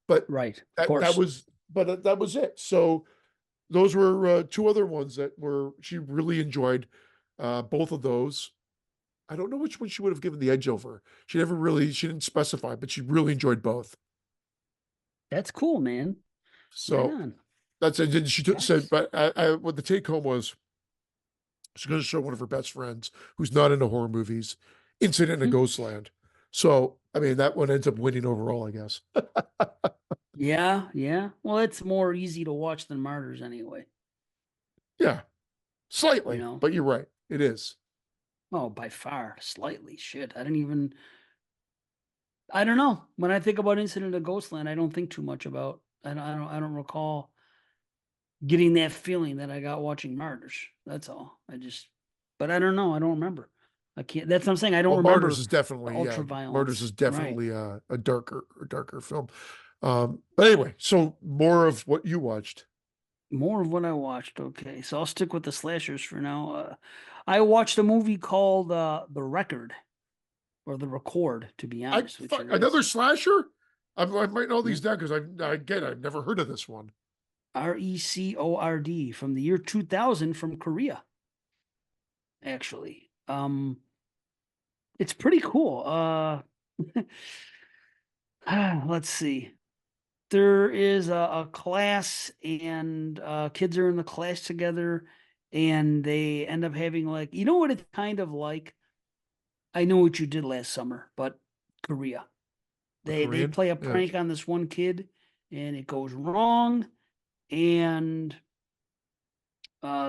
[SPEAKER 2] but
[SPEAKER 1] Right. Of
[SPEAKER 2] that
[SPEAKER 1] course.
[SPEAKER 2] was that was it. So those were two other ones that were she really enjoyed. Both of those. I don't know which one she would have given the edge over. She didn't specify, but she really enjoyed both.
[SPEAKER 1] That's cool, man. Right
[SPEAKER 2] So
[SPEAKER 1] on.
[SPEAKER 2] that's it. And said,
[SPEAKER 1] Nice.
[SPEAKER 2] but what the take home was, she's going to show one of her best friends who's not into horror movies, Incident in
[SPEAKER 1] Hmm.
[SPEAKER 2] Ghostland. So, I mean, that one ends up winning overall, I guess.
[SPEAKER 1] Yeah, yeah. Well, it's more easy to watch than Martyrs anyway.
[SPEAKER 2] Yeah,
[SPEAKER 1] You
[SPEAKER 2] slightly,
[SPEAKER 1] know?
[SPEAKER 2] but you're right. It is.
[SPEAKER 1] Oh, by far, slightly. Shit. I don't know. When I think about Incident of Ghostland, I don't think too much about I don't recall getting that feeling that I got watching Martyrs. That's all. But I don't know. I don't remember. I can't That's what I'm saying. I don't
[SPEAKER 2] Well, Martyrs
[SPEAKER 1] remember
[SPEAKER 2] is
[SPEAKER 1] the
[SPEAKER 2] definitely, yeah,
[SPEAKER 1] ultra
[SPEAKER 2] Martyrs
[SPEAKER 1] violence.
[SPEAKER 2] is
[SPEAKER 1] Right.
[SPEAKER 2] definitely a darker film. But anyway, so more of what you watched.
[SPEAKER 1] More of what I watched. Okay. So I'll stick with the slashers for now. I watched a movie called The Record or The Record, to be honest with you.
[SPEAKER 2] Another
[SPEAKER 1] That's
[SPEAKER 2] slasher. I'm writing all
[SPEAKER 1] yeah.
[SPEAKER 2] these down because I've never heard of this one.
[SPEAKER 1] RECORD from the year 2000 from Korea, actually. It's pretty cool. Let's see. There is a class and kids are in the class together and they end up having like, you know what it's kind of like? I know what you did last summer, but Korea.
[SPEAKER 2] A
[SPEAKER 1] They
[SPEAKER 2] Korean?
[SPEAKER 1] play a
[SPEAKER 2] Yeah.
[SPEAKER 1] prank on this one kid and it goes wrong and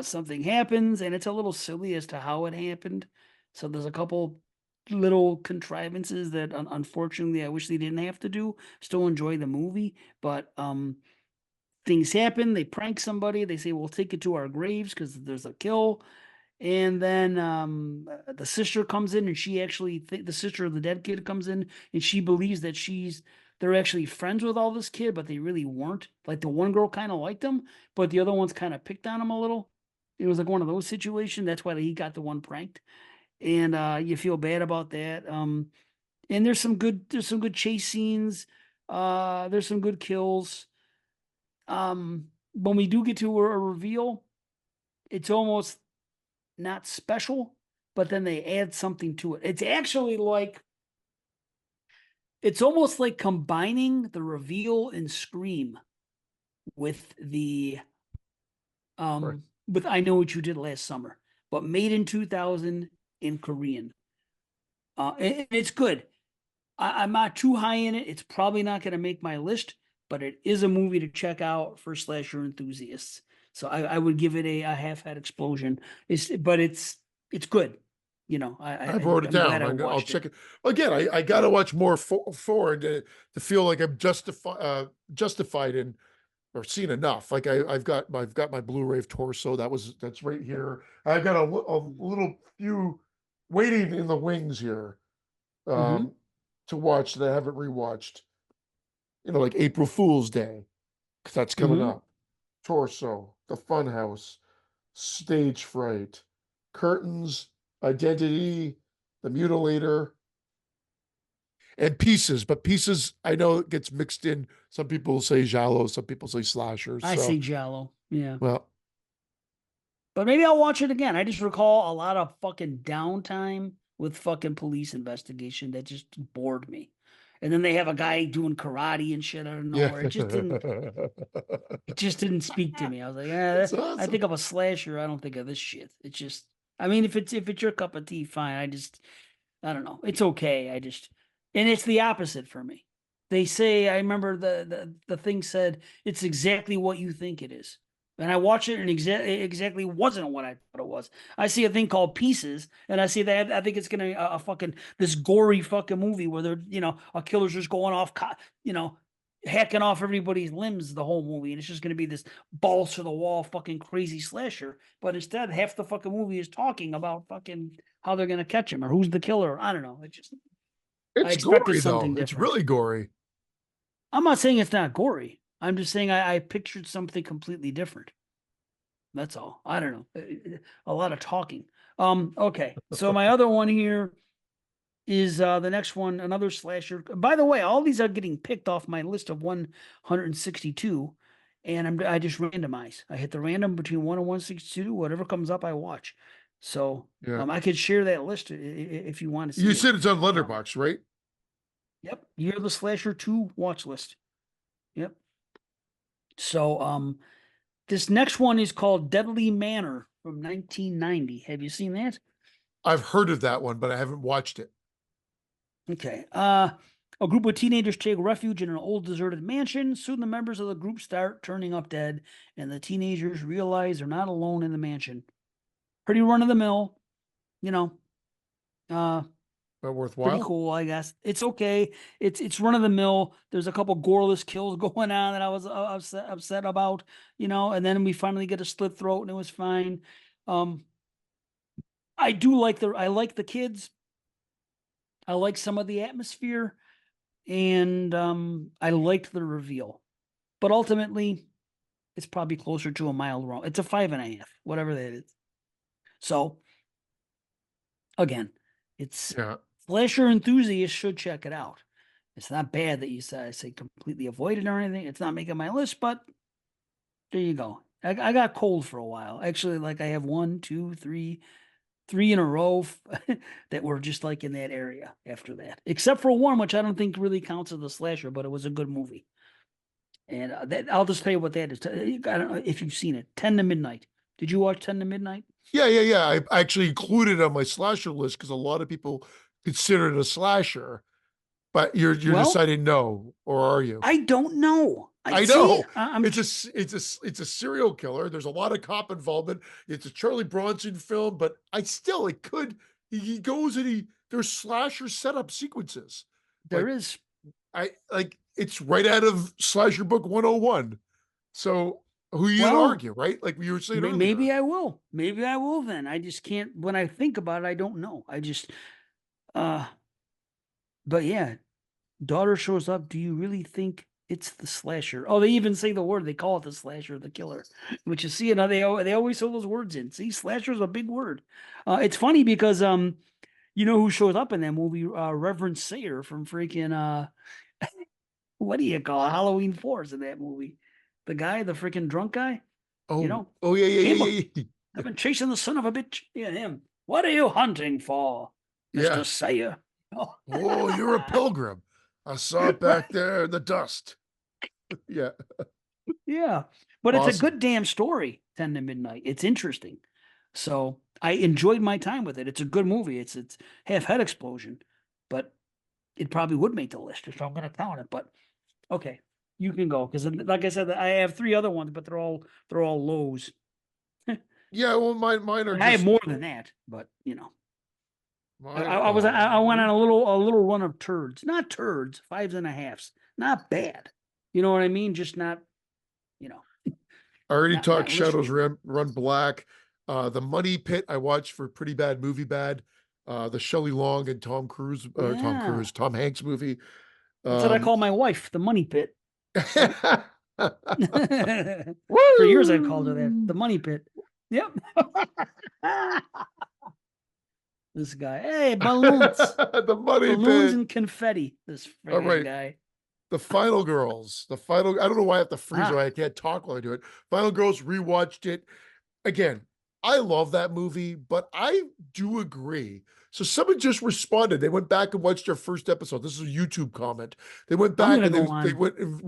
[SPEAKER 1] something happens and it's a little silly as to how it happened. So there's a couple little contrivances that unfortunately I wish they didn't have to do. Still enjoy the movie, but things happen. They prank somebody. They say, we'll take it to our graves because there's a kill. And then the sister comes in, and she actually the sister of the dead kid comes in, and she believes that they're actually friends with all this kid, but they really weren't. Like the one girl kind of liked him, but the other ones kind of picked on him a little. It was like one of those situations. That's why he got the one pranked, and you feel bad about that. And there's some good chase scenes. There's some good kills. When we do get to a reveal, it's almost not special, but then they add something to it. It's actually like, it's almost like combining the reveal in Scream with
[SPEAKER 2] Right.
[SPEAKER 1] with I Know What You Did Last Summer, but made in 2000 in Korean. And it's good. I'm not too high in it. It's probably not going to make my list, but it is a movie to check out for slasher enthusiasts. So I would give it a half-head explosion. But it's good. You know,
[SPEAKER 2] I wrote it
[SPEAKER 1] I'm glad
[SPEAKER 2] down.
[SPEAKER 1] I
[SPEAKER 2] I'll
[SPEAKER 1] watched
[SPEAKER 2] check it again. I got to watch more forward to feel like I'm justified in or seen enough. Like I've got my Blu-ray of Torso. That's right here. I've got a little few waiting in the wings here
[SPEAKER 1] hmm
[SPEAKER 2] to watch that I haven't rewatched. You know, like April Fool's Day, 'cause that's coming
[SPEAKER 1] hmm
[SPEAKER 2] up. Torso, The Funhouse, Stage Fright, Curtains, Identity, The Mutilator, and Pieces. But Pieces, I know it gets mixed in. Some people say giallo, some people say slashers.
[SPEAKER 1] I
[SPEAKER 2] So,
[SPEAKER 1] say Giallo. Yeah.
[SPEAKER 2] well,
[SPEAKER 1] But maybe I'll watch it again. I just recall a lot of fucking downtime with fucking police investigation that just bored me. And then they have a guy doing karate and shit out of
[SPEAKER 2] yeah.
[SPEAKER 1] nowhere. It just didn't speak to me. I was like,
[SPEAKER 2] That's
[SPEAKER 1] I
[SPEAKER 2] awesome.
[SPEAKER 1] think of a slasher. I don't think of this shit. It's just, I mean, if it's your cup of tea, fine. I don't know. It's okay. And it's the opposite for me. They say, I remember the thing said, it's exactly what you think it is. And I watched it, and it exactly wasn't what I thought it was. I see a thing called Pieces, and I see that I think it's gonna a fucking this gory fucking movie where they're a killer's just going off, you know, hacking off everybody's limbs the whole movie, and it's just gonna be this balls to the wall fucking crazy slasher. But instead, half the fucking movie is talking about fucking how they're gonna catch him or who's the killer. I don't know. I
[SPEAKER 2] It's
[SPEAKER 1] expected
[SPEAKER 2] gory
[SPEAKER 1] something
[SPEAKER 2] though. It's
[SPEAKER 1] different.
[SPEAKER 2] really gory.
[SPEAKER 1] I'm not saying it's not gory. I'm just saying I pictured something completely different. That's all. I don't know. A lot of talking. Okay. So my other one here is the next one, another slasher. By the way, all these are getting picked off my list of 162, and I just randomize. I hit the random between 1 and 162. Whatever comes up, I watch. So
[SPEAKER 2] Yeah.
[SPEAKER 1] I could share that list if you want to
[SPEAKER 2] You
[SPEAKER 1] see it.
[SPEAKER 2] said it's on
[SPEAKER 1] Um,
[SPEAKER 2] Letterboxd, right?
[SPEAKER 1] yep. Year the Slasher 2 watch list. Yep. So this next one is called Deadly Manor from 1990. Have you seen that?
[SPEAKER 2] I've heard of that one, but I haven't watched it.
[SPEAKER 1] Okay. A group of teenagers take refuge in an old deserted mansion. Soon the members of the group start turning up dead, and the teenagers realize they're not alone in the mansion. Pretty run of the mill, you know. Uh,
[SPEAKER 2] But
[SPEAKER 1] pretty
[SPEAKER 2] worthwhile.
[SPEAKER 1] cool, I guess. It's okay. It's run of the mill. There's a couple goreless kills going on that I was upset about, and then we finally get a slit throat and it was fine. Um, I like the kids. I like some of the atmosphere, and I liked the reveal. But ultimately, it's probably closer to a mild wrong. It's a 5.5, whatever that is. So again, it's
[SPEAKER 2] Yeah.
[SPEAKER 1] slasher enthusiasts should check it out. It's not bad that I say completely avoid it or anything. It's not making my list, but there you go. I got cold for a while. Actually, like I have 1, 2, 3, 3 in a row that were just like in that area after that. Except for one, which I don't think really counts as a slasher, but it was a good movie. And I'll just tell you what that is. I don't know if you've seen it. 10 to Midnight. Did you watch 10 to Midnight?
[SPEAKER 2] Yeah. I actually included it on my slasher list because a lot of people consider it a slasher, but you're
[SPEAKER 1] Well,
[SPEAKER 2] deciding no, or are you?
[SPEAKER 1] I don't know. I
[SPEAKER 2] I
[SPEAKER 1] see.
[SPEAKER 2] know it's a serial killer. There's a lot of cop involvement. It's a Charlie Bronson film, but it could. He goes and there's slasher setup sequences.
[SPEAKER 1] There
[SPEAKER 2] Like
[SPEAKER 1] is.
[SPEAKER 2] it's right out of Slasher Book 101. So who are you gonna
[SPEAKER 1] Well,
[SPEAKER 2] argue, right? Like you were saying earlier.
[SPEAKER 1] maybe I will. Maybe I will then. I just can't, when I think about it, I don't know. I just, uh, but yeah, daughter shows up. Do you really think it's the slasher? Oh, they even say the word. They call it the slasher, the killer. Which you see, they always throw those words in. See, slasher is a big word. It's funny because you know who shows up in that movie? Reverend Sayer from freaking what do you call it? Halloween 4 is in that movie. The guy, the freaking drunk guy. You
[SPEAKER 2] Oh,
[SPEAKER 1] know,
[SPEAKER 2] oh yeah, yeah,
[SPEAKER 1] him.
[SPEAKER 2] yeah, yeah, yeah.
[SPEAKER 1] I've been chasing the son of a bitch. Yeah, him. What are you hunting for,
[SPEAKER 2] Yeah.
[SPEAKER 1] Mister Sayer? Oh.
[SPEAKER 2] Oh, you're a pilgrim. I saw it back there in the dust. Yeah.
[SPEAKER 1] Yeah, but it's a
[SPEAKER 2] Awesome.
[SPEAKER 1] good damn story, 10 to Midnight. It's interesting. So I enjoyed my time with it. It's a good movie. It's half head explosion, but it probably would make the list if I'm gonna count it. But okay, you can go because like I said, I have three other ones, but they're all lows.
[SPEAKER 2] Yeah, well, mine are
[SPEAKER 1] And I have
[SPEAKER 2] just
[SPEAKER 1] more than that, but you know. I,
[SPEAKER 2] mine.
[SPEAKER 1] I was I went on a little run of turds, not turds, fives and a halves, not bad. You know what I mean? Just not, you know,
[SPEAKER 2] I already
[SPEAKER 1] not
[SPEAKER 2] talked
[SPEAKER 1] list
[SPEAKER 2] Shadows
[SPEAKER 1] worthy.
[SPEAKER 2] Run Black. The Money Pit I watched for Pretty Bad Movie Bad. The Shelley Long and
[SPEAKER 1] Yeah,
[SPEAKER 2] Tom Hanks movie.
[SPEAKER 1] that's what I
[SPEAKER 2] Um,
[SPEAKER 1] call my wife, the money pit. Yep. For years I've called her that,
[SPEAKER 2] Woo!
[SPEAKER 1] the money pit. Yep. This guy, hey,
[SPEAKER 2] The Money
[SPEAKER 1] balloons
[SPEAKER 2] Pit.
[SPEAKER 1] and confetti. This
[SPEAKER 2] All
[SPEAKER 1] friggin'
[SPEAKER 2] right.
[SPEAKER 1] guy.
[SPEAKER 2] The Final Girls. I don't know why I have to freeze or
[SPEAKER 1] Ah,
[SPEAKER 2] I can't talk while I do it. Final Girls, rewatched it. Again, I love that movie, but I do agree. So someone just responded. They went back and watched their first episode. This is a YouTube comment. They went
[SPEAKER 1] I'm
[SPEAKER 2] back
[SPEAKER 1] gonna
[SPEAKER 2] and
[SPEAKER 1] go
[SPEAKER 2] they
[SPEAKER 1] on.
[SPEAKER 2] went and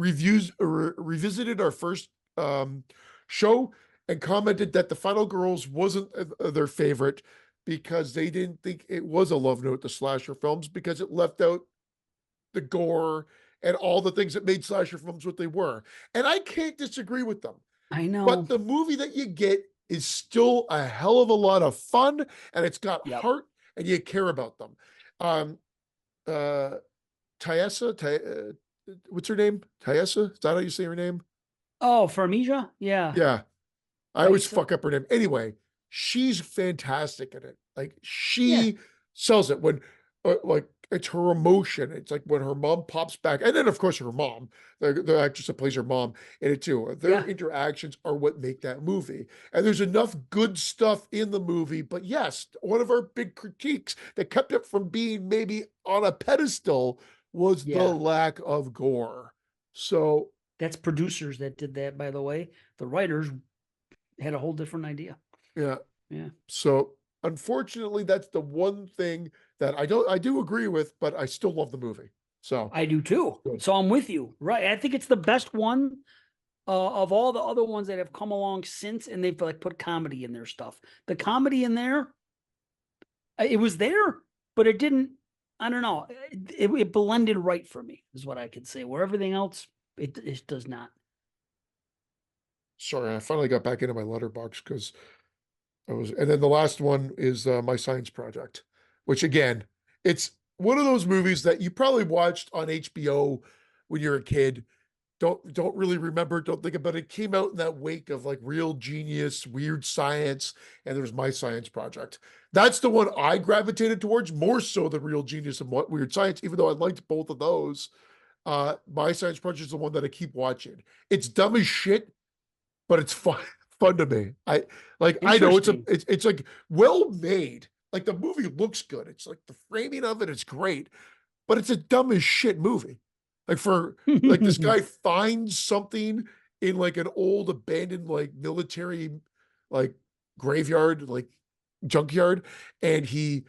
[SPEAKER 2] revisited our first um, show and commented that the Final Girls wasn't their favorite because they didn't think it was a love note to slasher films because it left out the gore and all the things that made slasher films what they were. And I can't disagree with them.
[SPEAKER 1] I know.
[SPEAKER 2] But the movie that you get is still a hell of a lot of fun and it's got
[SPEAKER 1] Yep.
[SPEAKER 2] heart and you care about them. Um uh what's her name? Tyessa? Is that how you say her name?
[SPEAKER 1] Oh, Farmiga? Yeah.
[SPEAKER 2] Yeah. I always
[SPEAKER 1] Thaisa?
[SPEAKER 2] fuck up her name. Anyway, she's fantastic in it. Like
[SPEAKER 1] Yeah.
[SPEAKER 2] she sells it when like it's her emotion. It's like when her mom pops back, and then of course her mom, the actress that plays her mom in it too. Their
[SPEAKER 1] Yeah.
[SPEAKER 2] interactions are what make that movie. And there's enough good stuff in the movie. But yes, one of our big critiques that kept it from being maybe on a pedestal was the
[SPEAKER 1] Yeah.
[SPEAKER 2] lack of gore. So
[SPEAKER 1] That's producers that did that, by the way. The writers had a whole different idea.
[SPEAKER 2] yeah.
[SPEAKER 1] Yeah.
[SPEAKER 2] So unfortunately, that's the one thing that I do agree with, but I still love the movie. So
[SPEAKER 1] I do too.
[SPEAKER 2] good.
[SPEAKER 1] So I'm with you. Right. I think it's the best one of all the other ones that have come along since, and they've like put comedy in their stuff. The comedy in there, it was there, but it didn't. I don't know. It blended right for me, is what I could say. Where everything else, it does not.
[SPEAKER 2] Sorry, I finally got back into my letterbox because and then the last one is my science project, which again, it's one of those movies that you probably watched on HBO when you're a kid. Don't really remember, don't think about it. It came out in that wake of like Real Genius, Weird Science, and there's My Science Project. That's the one I gravitated towards more so than Real Genius and what Weird Science, even though I liked both of those. My Science Project is the one that I keep watching. It's dumb as shit, but it's fun to me. I know
[SPEAKER 1] Interesting.
[SPEAKER 2] it's like well made. Like the movie looks good. It's like the framing of it is great, but it's a dumb as shit movie. Like for like this guy finds something in like an old abandoned like military like graveyard, like junkyard, and he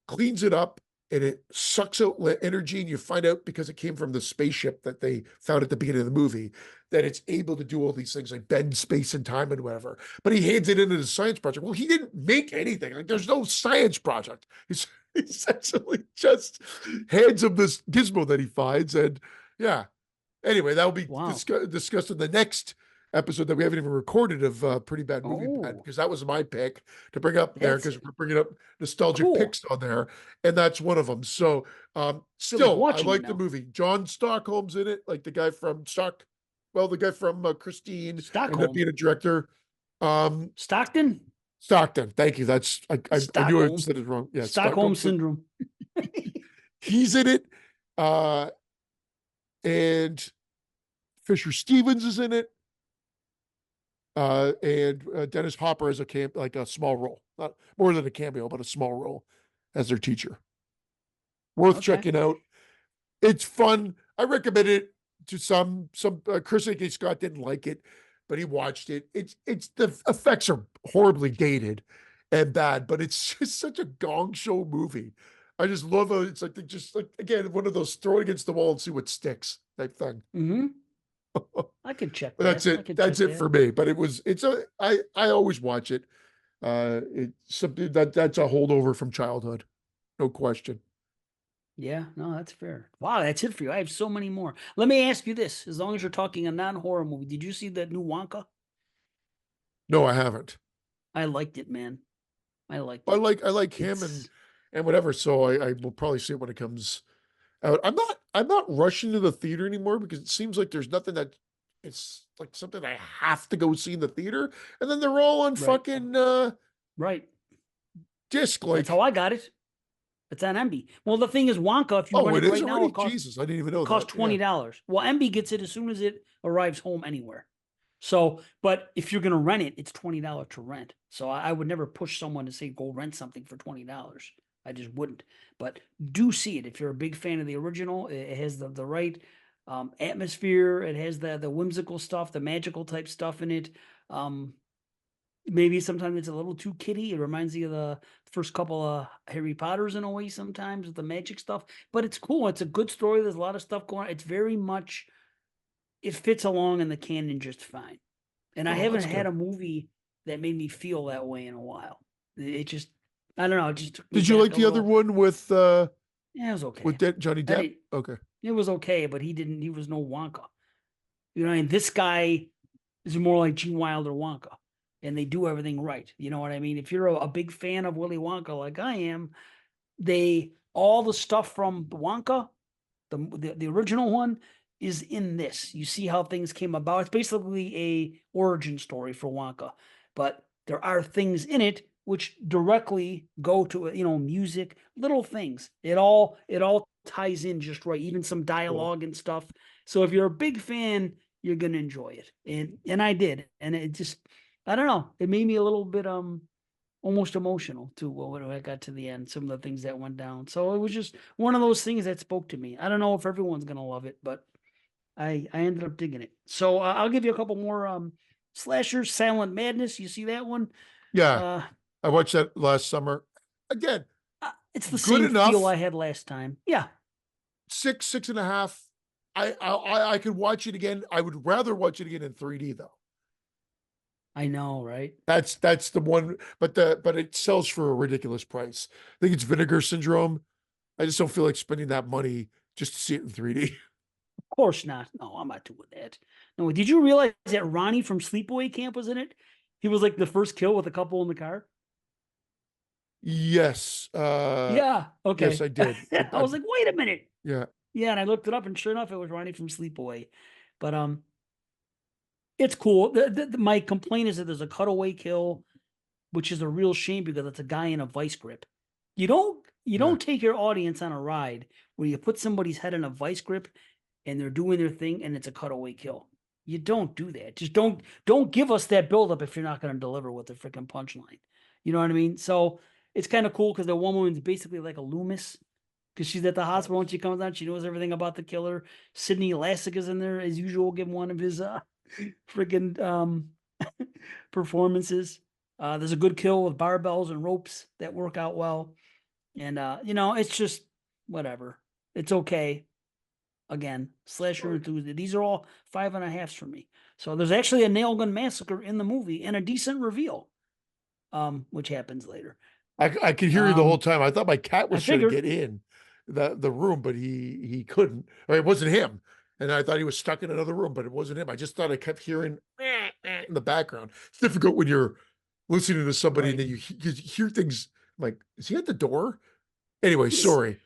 [SPEAKER 2] cleans it up and it sucks out energy. And you find out because it came from the spaceship that they found at the beginning of the movie that it's able to do all these things like bend space and time and whatever. But he hands it into the science project. Well, he didn't make anything. Like there's no science project. He's essentially just hands him this gizmo that he finds. And yeah, anyway, that will be
[SPEAKER 1] Wow.
[SPEAKER 2] discussed in the next episode that we haven't even recorded of Pretty Bad Movie Bad,
[SPEAKER 1] Oh,
[SPEAKER 2] because that was my pick to bring up there
[SPEAKER 1] that's
[SPEAKER 2] because we're bringing up nostalgic
[SPEAKER 1] cool.
[SPEAKER 2] picks on there, and that's one of them. So
[SPEAKER 1] Feel like
[SPEAKER 2] still, I
[SPEAKER 1] watching it
[SPEAKER 2] like the
[SPEAKER 1] now.
[SPEAKER 2] movie. John Stockholm's in it, like the guy from Stock. Well, the guy from Christine ended up
[SPEAKER 1] Stockholm.
[SPEAKER 2] being a director.
[SPEAKER 1] Stockton?
[SPEAKER 2] Stockton. Thank you. That's I knew I
[SPEAKER 1] Stockholm.
[SPEAKER 2] said it wrong. Yeah,
[SPEAKER 1] Stockholm
[SPEAKER 2] Stockholm.
[SPEAKER 1] syndrome.
[SPEAKER 2] He's in it. Uh, and Fisher Stevens is in it. And Dennis Hopper as like a small role, not more than a cameo, but a small role as their teacher. Worth
[SPEAKER 1] Okay.
[SPEAKER 2] checking out. It's fun. I recommend it to some. Chris A.K. Scott didn't like it, but he watched it. It's the effects are horribly dated and bad, but it's just such a gong show movie. I just love it. It's like just like again one of those throw it against the wall and see what sticks type thing.
[SPEAKER 1] Mm-hmm. I could check
[SPEAKER 2] But
[SPEAKER 1] that.
[SPEAKER 2] that's
[SPEAKER 1] I
[SPEAKER 2] it.
[SPEAKER 1] could
[SPEAKER 2] That's
[SPEAKER 1] check
[SPEAKER 2] it
[SPEAKER 1] that.
[SPEAKER 2] for me. But I always watch it. It's something that's a holdover from childhood, no question.
[SPEAKER 1] Yeah, no, that's fair. Wow, that's it for you. I have so many more. Let me ask you this: as long as you're talking a non-horror movie, did you see that new Wonka?
[SPEAKER 2] No, I haven't.
[SPEAKER 1] I liked it, man. I liked
[SPEAKER 2] I
[SPEAKER 1] it.
[SPEAKER 2] like him
[SPEAKER 1] It's
[SPEAKER 2] and whatever. So I will probably see it when it comes out. I'm not rushing to the theater anymore because it seems like there's nothing that it's like something I have to go see in the theater. And then they're all on
[SPEAKER 1] right,
[SPEAKER 2] fucking
[SPEAKER 1] right.
[SPEAKER 2] disc.
[SPEAKER 1] That's how
[SPEAKER 2] Like,
[SPEAKER 1] I got it. It's on MB. Well, the thing is, Wonka, if you
[SPEAKER 2] oh,
[SPEAKER 1] rent
[SPEAKER 2] it
[SPEAKER 1] it
[SPEAKER 2] is
[SPEAKER 1] right now,
[SPEAKER 2] already? Jesus, I didn't even know
[SPEAKER 1] costs
[SPEAKER 2] that. Yeah.
[SPEAKER 1] $20. Well, MB gets it as soon as it arrives home anywhere. So, but if you're gonna rent it, it's $20 to rent. So I would never push someone to say go rent something for $20. I just wouldn't. But do see it if you're a big fan of the original. It has the right atmosphere. It has the whimsical stuff, the magical type stuff in it. Um, Maybe sometimes it's a little too kiddie. It reminds you of the first couple of Harry Potters in a way sometimes with the magic stuff. But it's cool. It's a good story. There's a lot of stuff going on. It's very much it fits along in the canon just fine. And I
[SPEAKER 2] Oh,
[SPEAKER 1] haven't
[SPEAKER 2] that's
[SPEAKER 1] had
[SPEAKER 2] good.
[SPEAKER 1] a movie that made me feel that way in a while. It just I don't know, it just took me
[SPEAKER 2] Did you like
[SPEAKER 1] back a
[SPEAKER 2] the other
[SPEAKER 1] little.
[SPEAKER 2] one
[SPEAKER 1] Yeah, it was okay.
[SPEAKER 2] with Johnny
[SPEAKER 1] I
[SPEAKER 2] Depp?
[SPEAKER 1] didn't
[SPEAKER 2] Okay.
[SPEAKER 1] it was okay, but he was no Wonka. You know, and this guy is more like Gene Wilder Wonka. And they do everything right. You know what I mean? If you're a big fan of Willy Wonka like I am, they all the stuff from Wonka, the original one, is in this. You see how things came about. It's basically a origin story for Wonka, but there are things in it which directly go to it. You know, music, little things. It all ties in just right. Even some
[SPEAKER 2] Cool.
[SPEAKER 1] dialogue and stuff. So if you're a big fan, you're gonna enjoy it, and I did, and it just I don't know. It made me a little bit almost emotional too when I got to the end, some of the things that went down. So it was just one of those things that spoke to me. I don't know if everyone's gonna love it, but I ended up digging it. So I'll give you a couple more slashers. Silent Madness, you see that one?
[SPEAKER 2] Yeah,
[SPEAKER 1] Uh,
[SPEAKER 2] I watched that last summer. Again,
[SPEAKER 1] it's the
[SPEAKER 2] good
[SPEAKER 1] same feel
[SPEAKER 2] enough.
[SPEAKER 1] I had last time. Yeah,
[SPEAKER 2] 6.5. I could watch it again. I would rather watch it again in 3D though.
[SPEAKER 1] I know, right?
[SPEAKER 2] That's the one, but it sells for a ridiculous price. I think it's Vinegar Syndrome. I just don't feel like spending that money just to see it in 3D.
[SPEAKER 1] Of course not. No, I'm not doing that. No, did you realize that Ronnie from Sleepaway Camp was in it? He was like the first kill with a couple in the car.
[SPEAKER 2] Yes,
[SPEAKER 1] Yeah.
[SPEAKER 2] yes,
[SPEAKER 1] Okay.
[SPEAKER 2] I did.
[SPEAKER 1] I was like, wait a minute.
[SPEAKER 2] Yeah,
[SPEAKER 1] Yeah, and I looked it up, and sure enough, it was Ronnie from Sleepaway. But it's cool. My complaint is that there's a cutaway kill, which is a real shame because it's a guy in a vice grip. You
[SPEAKER 2] yeah.
[SPEAKER 1] don't take your audience on a ride where you put somebody's head in a vice grip and they're doing their thing and it's a cutaway kill. You don't do that. Just don't give us that buildup if you're not going to deliver with the freaking punchline. You know what I mean? So it's kind of cool because the one woman's basically like a Loomis because she's at the hospital when she comes out. She knows everything about the killer. Sidney Elastic is in there as usual, giving one of his freaking performances. There's a good kill with barbells and ropes that work out well. And you know, it's just whatever. It's okay. Again, slasher enthusiast. These are all 5.5s for me. So there's actually a nail gun massacre in the movie and a decent reveal, which happens later.
[SPEAKER 2] I could hear you the whole time. I thought my cat
[SPEAKER 1] I
[SPEAKER 2] was trying to
[SPEAKER 1] figured,
[SPEAKER 2] get in the room, but he couldn't. Or it wasn't him. And I thought he was stuck in another room, but it wasn't him. I just thought I kept hearing in the background. It's difficult when you're listening to somebody and
[SPEAKER 1] right.
[SPEAKER 2] then you hear things like, is he at the door? Anyway,
[SPEAKER 1] Yes.
[SPEAKER 2] sorry.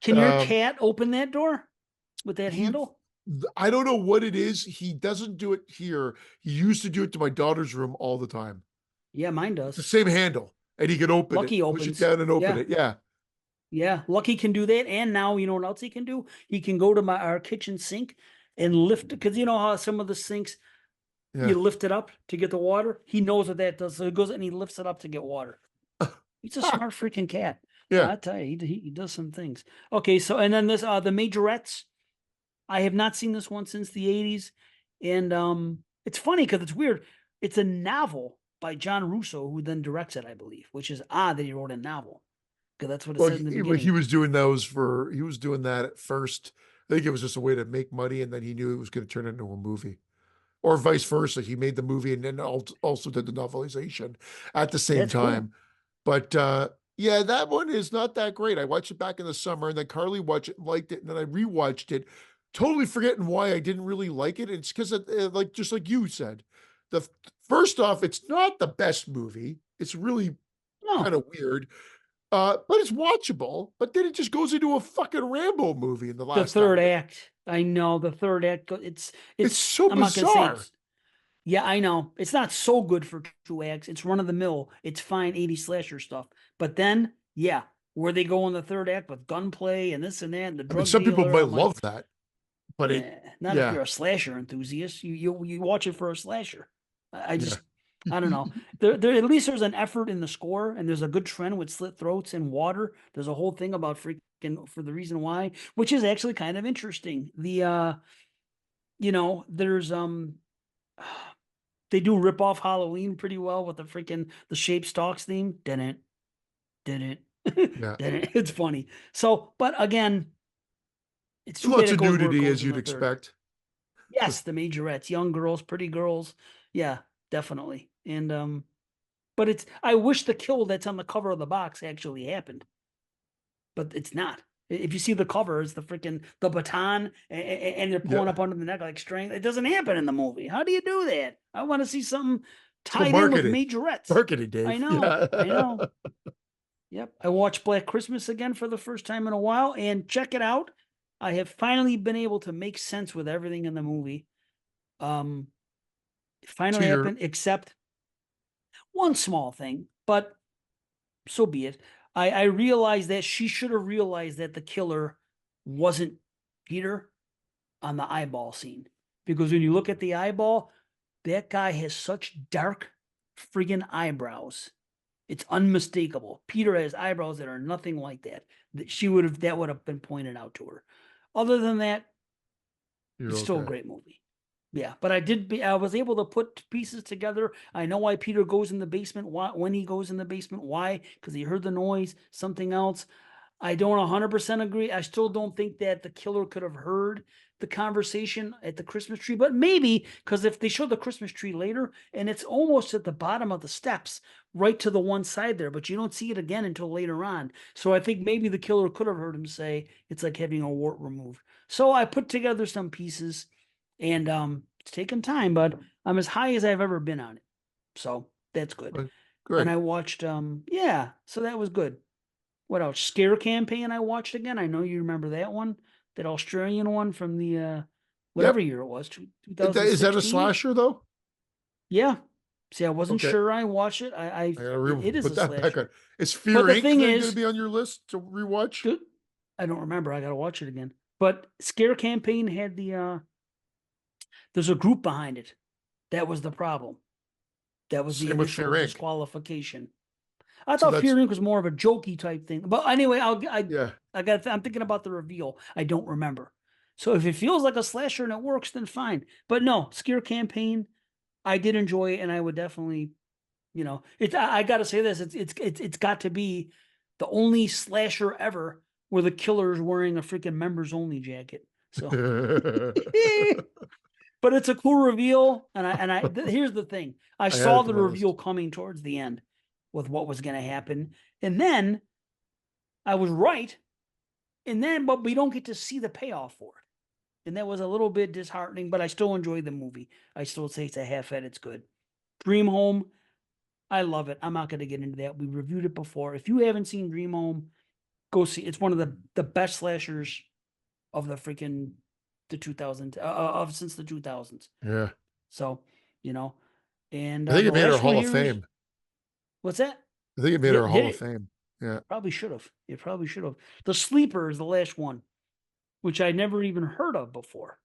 [SPEAKER 1] Can your cat open that door with that
[SPEAKER 2] He
[SPEAKER 1] handle?
[SPEAKER 2] I don't know what it is. He doesn't do it here. He used to do it to my daughter's room all the time.
[SPEAKER 1] Yeah, mine
[SPEAKER 2] It's the
[SPEAKER 1] does.
[SPEAKER 2] same handle, and he can open it,
[SPEAKER 1] Lucky
[SPEAKER 2] push it
[SPEAKER 1] opens.
[SPEAKER 2] down and open
[SPEAKER 1] Yeah.
[SPEAKER 2] it. Yeah.
[SPEAKER 1] Yeah. Lucky can do that. And now, you know what else he can do? He can go to our kitchen sink and lift it. Cause you know how some of the sinks,
[SPEAKER 2] Yeah.
[SPEAKER 1] you lift it up to get the water. He knows what that does. So he goes and he lifts it up to get water. He's a smart freaking cat.
[SPEAKER 2] Yeah.
[SPEAKER 1] I tell you, he does some things. Okay. So, and then this, the Majorettes, I have not seen this one since the 80s. And it's funny because it's weird. It's a novel by John Russo, who then directs it, I believe, which is odd that he wrote a novel because that's what it
[SPEAKER 2] Well,
[SPEAKER 1] says in the
[SPEAKER 2] he
[SPEAKER 1] beginning.
[SPEAKER 2] was doing those for, he was doing that at first. I think it was just a way to make money, and then he knew it was going to turn into a movie, or vice versa. He made the movie and then also did the novelization at the same
[SPEAKER 1] That's cool.
[SPEAKER 2] time. But yeah, that one is not that great. I watched it back in the summer, and then Carly watched it and liked it, and then I rewatched it, totally forgetting why I didn't really like it. It's because, like, just like you said, first off, it's not the best movie. It's really kind
[SPEAKER 1] No,
[SPEAKER 2] of weird. But it's watchable. But then it just goes into a fucking Rambo movie in the
[SPEAKER 1] the
[SPEAKER 2] last
[SPEAKER 1] third
[SPEAKER 2] hour.
[SPEAKER 1] act. I know the third act.
[SPEAKER 2] It's
[SPEAKER 1] It's.
[SPEAKER 2] so
[SPEAKER 1] I'm not gonna say
[SPEAKER 2] bizarre.
[SPEAKER 1] it's. Yeah, I know it's not so good for two acts. It's run of the mill. It's fine 80 slasher stuff. But then, yeah, where they go in the third act with gunplay and this and that, and the
[SPEAKER 2] I mean,
[SPEAKER 1] drug
[SPEAKER 2] some people
[SPEAKER 1] dealer.
[SPEAKER 2] might
[SPEAKER 1] I'm like,
[SPEAKER 2] love that, but it,
[SPEAKER 1] not if
[SPEAKER 2] yeah,
[SPEAKER 1] you're a slasher enthusiast. You watch it for a slasher. I
[SPEAKER 2] yeah.
[SPEAKER 1] just I don't know. There at least there's an effort in the score, and there's a good trend with slit throats and water. There's a whole thing about freaking for the reason why, which is actually kind of interesting. There's they do rip off Halloween pretty well with the shape stalks theme. Didn't
[SPEAKER 2] Yeah.
[SPEAKER 1] didn't. It's funny. So, but again, it's too bad
[SPEAKER 2] Lots
[SPEAKER 1] it
[SPEAKER 2] of
[SPEAKER 1] goes where it
[SPEAKER 2] nudity,
[SPEAKER 1] goes
[SPEAKER 2] as
[SPEAKER 1] in
[SPEAKER 2] you'd
[SPEAKER 1] the third.
[SPEAKER 2] expect.
[SPEAKER 1] Yes, the majorettes, young girls, pretty girls. Yeah, definitely. And but I wish the kill that's on the cover of the box actually happened, but it's not. If you see the cover, it's the baton, and they're pulling
[SPEAKER 2] Yeah.
[SPEAKER 1] up under the neck like string. It doesn't happen in the movie. How do you do that? I want to see something
[SPEAKER 2] It's called
[SPEAKER 1] tied in with
[SPEAKER 2] marketing.
[SPEAKER 1] majorettes.
[SPEAKER 2] Marketing,
[SPEAKER 1] I
[SPEAKER 2] Dave.
[SPEAKER 1] know, I
[SPEAKER 2] Yeah.
[SPEAKER 1] know. Yep. I watched Black Christmas again for the first time in a while, and check it out. I have finally been able to make sense with everything in the movie. Um, it
[SPEAKER 2] To
[SPEAKER 1] finally
[SPEAKER 2] your
[SPEAKER 1] happened, except one small thing, but so be it. I realized that she should have realized that the killer wasn't Peter on the eyeball scene. Because when you look at the eyeball, that guy has such dark friggin' eyebrows. It's unmistakable. Peter has eyebrows that are nothing like that. That would have been pointed out to her. Other than that,
[SPEAKER 2] you're
[SPEAKER 1] it's still a
[SPEAKER 2] okay.
[SPEAKER 1] great movie. Yeah, but I was able to put pieces together. I know why Peter goes in the basement, when he goes in the basement, why? Because he heard the noise, something else. I don't 100% agree. I still don't think that the killer could have heard the conversation at the Christmas tree, but maybe because if they show the Christmas tree later and it's almost at the bottom of the steps, right to the one side there, but you don't see it again until later on. So I think maybe the killer could have heard him say it's like having a wart removed. So I put together some pieces, and it's taken time, but I'm as high as I've ever been on it. So that's good. And
[SPEAKER 2] Great.
[SPEAKER 1] I watched yeah, so that was good. What else? Scare Campaign I watched again. I know you remember that one, that Australian one from the whatever
[SPEAKER 2] Yep.
[SPEAKER 1] year it was,
[SPEAKER 2] Is that a
[SPEAKER 1] 2016.
[SPEAKER 2] slasher though?
[SPEAKER 1] Yeah. See, I wasn't
[SPEAKER 2] Okay.
[SPEAKER 1] sure I watched it.
[SPEAKER 2] I gotta
[SPEAKER 1] It is
[SPEAKER 2] put
[SPEAKER 1] a
[SPEAKER 2] that back on.
[SPEAKER 1] slasher.
[SPEAKER 2] Is
[SPEAKER 1] But
[SPEAKER 2] Fear
[SPEAKER 1] the
[SPEAKER 2] Inc.
[SPEAKER 1] thing
[SPEAKER 2] then going to
[SPEAKER 1] is,
[SPEAKER 2] be on your list to rewatch?
[SPEAKER 1] dude, I don't remember. I gotta watch it again. But Scare Campaign had there's a group behind it. That was the problem. That was the
[SPEAKER 2] Same with Fear
[SPEAKER 1] initial
[SPEAKER 2] Inc.
[SPEAKER 1] disqualification. I
[SPEAKER 2] So
[SPEAKER 1] thought
[SPEAKER 2] that's,
[SPEAKER 1] Fear Inc. was more of a jokey type thing. But anyway,
[SPEAKER 2] yeah.
[SPEAKER 1] I'm thinking about the reveal. I don't remember. So if it feels like a slasher and it works, then fine. But no, Scare Campaign, I did enjoy it, and I would definitely, it's. I got to say this. It's got to be the only slasher ever where the killer is wearing a freaking members only jacket. So, but it's a cool reveal, here's the thing: I
[SPEAKER 2] I had
[SPEAKER 1] saw
[SPEAKER 2] it to
[SPEAKER 1] the
[SPEAKER 2] my
[SPEAKER 1] reveal
[SPEAKER 2] list.
[SPEAKER 1] coming towards the end with what was going to happen, and then I was right, but we don't get to see the payoff for it, and that was a little bit disheartening. But I still enjoyed the movie. I still say it's a half head. It's good. Dream Home, I love it. I'm not going to get into that. We reviewed it before. If you haven't seen Dream Home, go see. It's one of the best slashers of the freaking the 2000 since the 2000s.
[SPEAKER 2] Yeah.
[SPEAKER 1] So, you know, and
[SPEAKER 2] I think
[SPEAKER 1] the
[SPEAKER 2] it made her
[SPEAKER 1] last one
[SPEAKER 2] Hall of
[SPEAKER 1] here is
[SPEAKER 2] Fame.
[SPEAKER 1] what's that?
[SPEAKER 2] I think it made
[SPEAKER 1] Yeah,
[SPEAKER 2] her
[SPEAKER 1] did
[SPEAKER 2] Hall of
[SPEAKER 1] it?
[SPEAKER 2] Fame. Yeah.
[SPEAKER 1] Probably should have. It probably should have. The Sleeper is the last one, which I never even heard of before,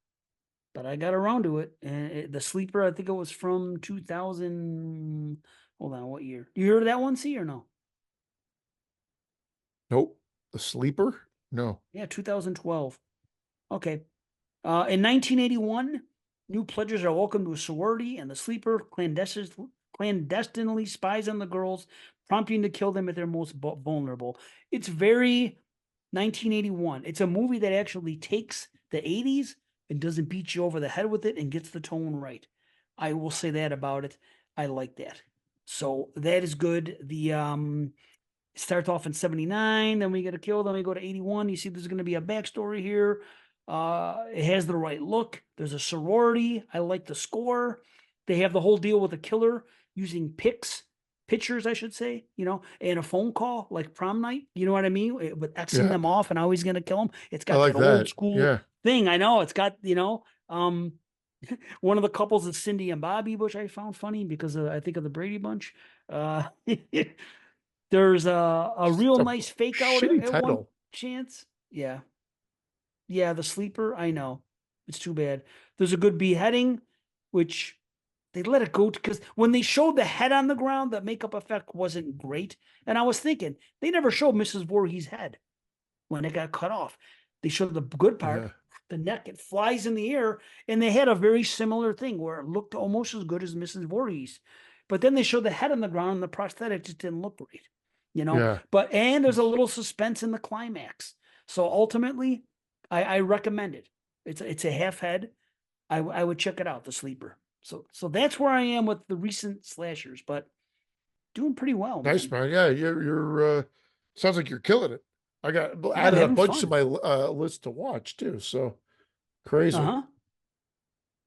[SPEAKER 1] but I got around to it. And the Sleeper, I think it was from 2000. Hold on, what year? You heard of that one? See or no?
[SPEAKER 2] Nope. The Sleeper? No.
[SPEAKER 1] Yeah, 2012. Okay. In 1981, new pledges are welcome to a sorority, and the Sleeper clandestinely spies on the girls, prompting to kill them at their most vulnerable. It's very 1981. It's a movie that actually takes the 80s and doesn't beat you over the head with it and gets the tone right. I will say that about it. I like that. So that is good. The it starts off in 79, then we get a kill, then we go to 81. You see there's going to be a backstory here. It has the right look. There's a sorority. I like the score. They have the whole deal with the killer using pictures, I should say, and a phone call like prom night. You know what I mean? With Xing
[SPEAKER 2] Yeah.
[SPEAKER 1] them off and how he's going to kill them. It's
[SPEAKER 2] I
[SPEAKER 1] got
[SPEAKER 2] like
[SPEAKER 1] that old
[SPEAKER 2] that.
[SPEAKER 1] school
[SPEAKER 2] Yeah.
[SPEAKER 1] thing. I know it's got, one of the couples is Cindy and Bobby, which I found funny because I think of the Brady Bunch. Uh, there's a
[SPEAKER 2] It's
[SPEAKER 1] real
[SPEAKER 2] a
[SPEAKER 1] nice fake out
[SPEAKER 2] shitty
[SPEAKER 1] at one
[SPEAKER 2] title.
[SPEAKER 1] chance. Yeah. Yeah, the Sleeper, I know. It's too bad. There's a good beheading, which they let it go because when they showed the head on the ground, the makeup effect wasn't great. And I was thinking, they never showed Mrs. Voorhees' head when it got cut off. They showed the good part,
[SPEAKER 2] Yeah.
[SPEAKER 1] the neck, it flies in the air, and they had a very similar thing where it looked almost as good as Mrs. Voorhees. But then they showed the head on the ground, and the prosthetic just didn't look great.
[SPEAKER 2] Yeah.
[SPEAKER 1] And there's a little suspense in the climax. So ultimately, I recommend it. It's a half head. I would check it out, The Sleeper. So that's where I am with the recent slashers, but doing pretty well,
[SPEAKER 2] Nice,
[SPEAKER 1] man.
[SPEAKER 2] man. Yeah. You're sounds like you're killing it. I got
[SPEAKER 1] Yeah, I'm
[SPEAKER 2] added a
[SPEAKER 1] having
[SPEAKER 2] bunch to
[SPEAKER 1] fun.
[SPEAKER 2] my list to watch too. So crazy.
[SPEAKER 1] Uh-huh.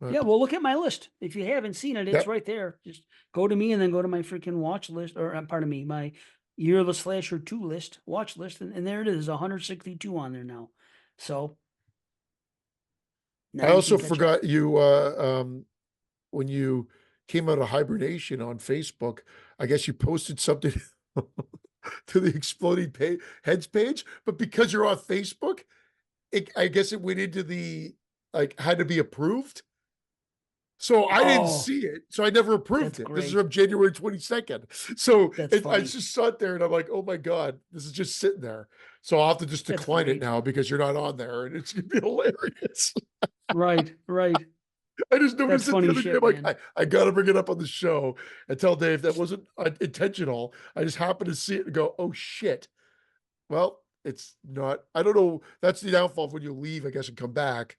[SPEAKER 1] Yeah,
[SPEAKER 2] But
[SPEAKER 1] well, look at my list. If you haven't seen it, it's
[SPEAKER 2] yep.
[SPEAKER 1] right there. Just go to me and then go to my freaking watch list, or pardon me, my Year of the Slasher 2 list, watch list, and there it is, 162 on there now. So now
[SPEAKER 2] I
[SPEAKER 1] you can
[SPEAKER 2] also
[SPEAKER 1] catch up.
[SPEAKER 2] forgot you when you came out of hibernation on Facebook, I guess you posted something to the exploding heads page, but because you're on Facebook, I guess it went into the like had to be approved. So I didn't
[SPEAKER 1] Oh,
[SPEAKER 2] see it, so I never approved
[SPEAKER 1] that's
[SPEAKER 2] it. This is
[SPEAKER 1] great.
[SPEAKER 2] from January 22nd. So
[SPEAKER 1] That's
[SPEAKER 2] I
[SPEAKER 1] funny.
[SPEAKER 2] just sat there and I'm like, oh my God, this is just sitting there. So I'll have to just
[SPEAKER 1] That's
[SPEAKER 2] decline it
[SPEAKER 1] great.
[SPEAKER 2] now because you're not on there and it's gonna be hilarious.
[SPEAKER 1] Right, right.
[SPEAKER 2] I just
[SPEAKER 1] That's
[SPEAKER 2] noticed it the
[SPEAKER 1] funny
[SPEAKER 2] other day. I'm
[SPEAKER 1] shit,
[SPEAKER 2] like,
[SPEAKER 1] man.
[SPEAKER 2] I got to bring it up on the show and tell Dave that wasn't intentional. I just happened to see it and go, oh shit. Well, it's not. I don't know. That's the downfall of when you leave, I guess, and come back.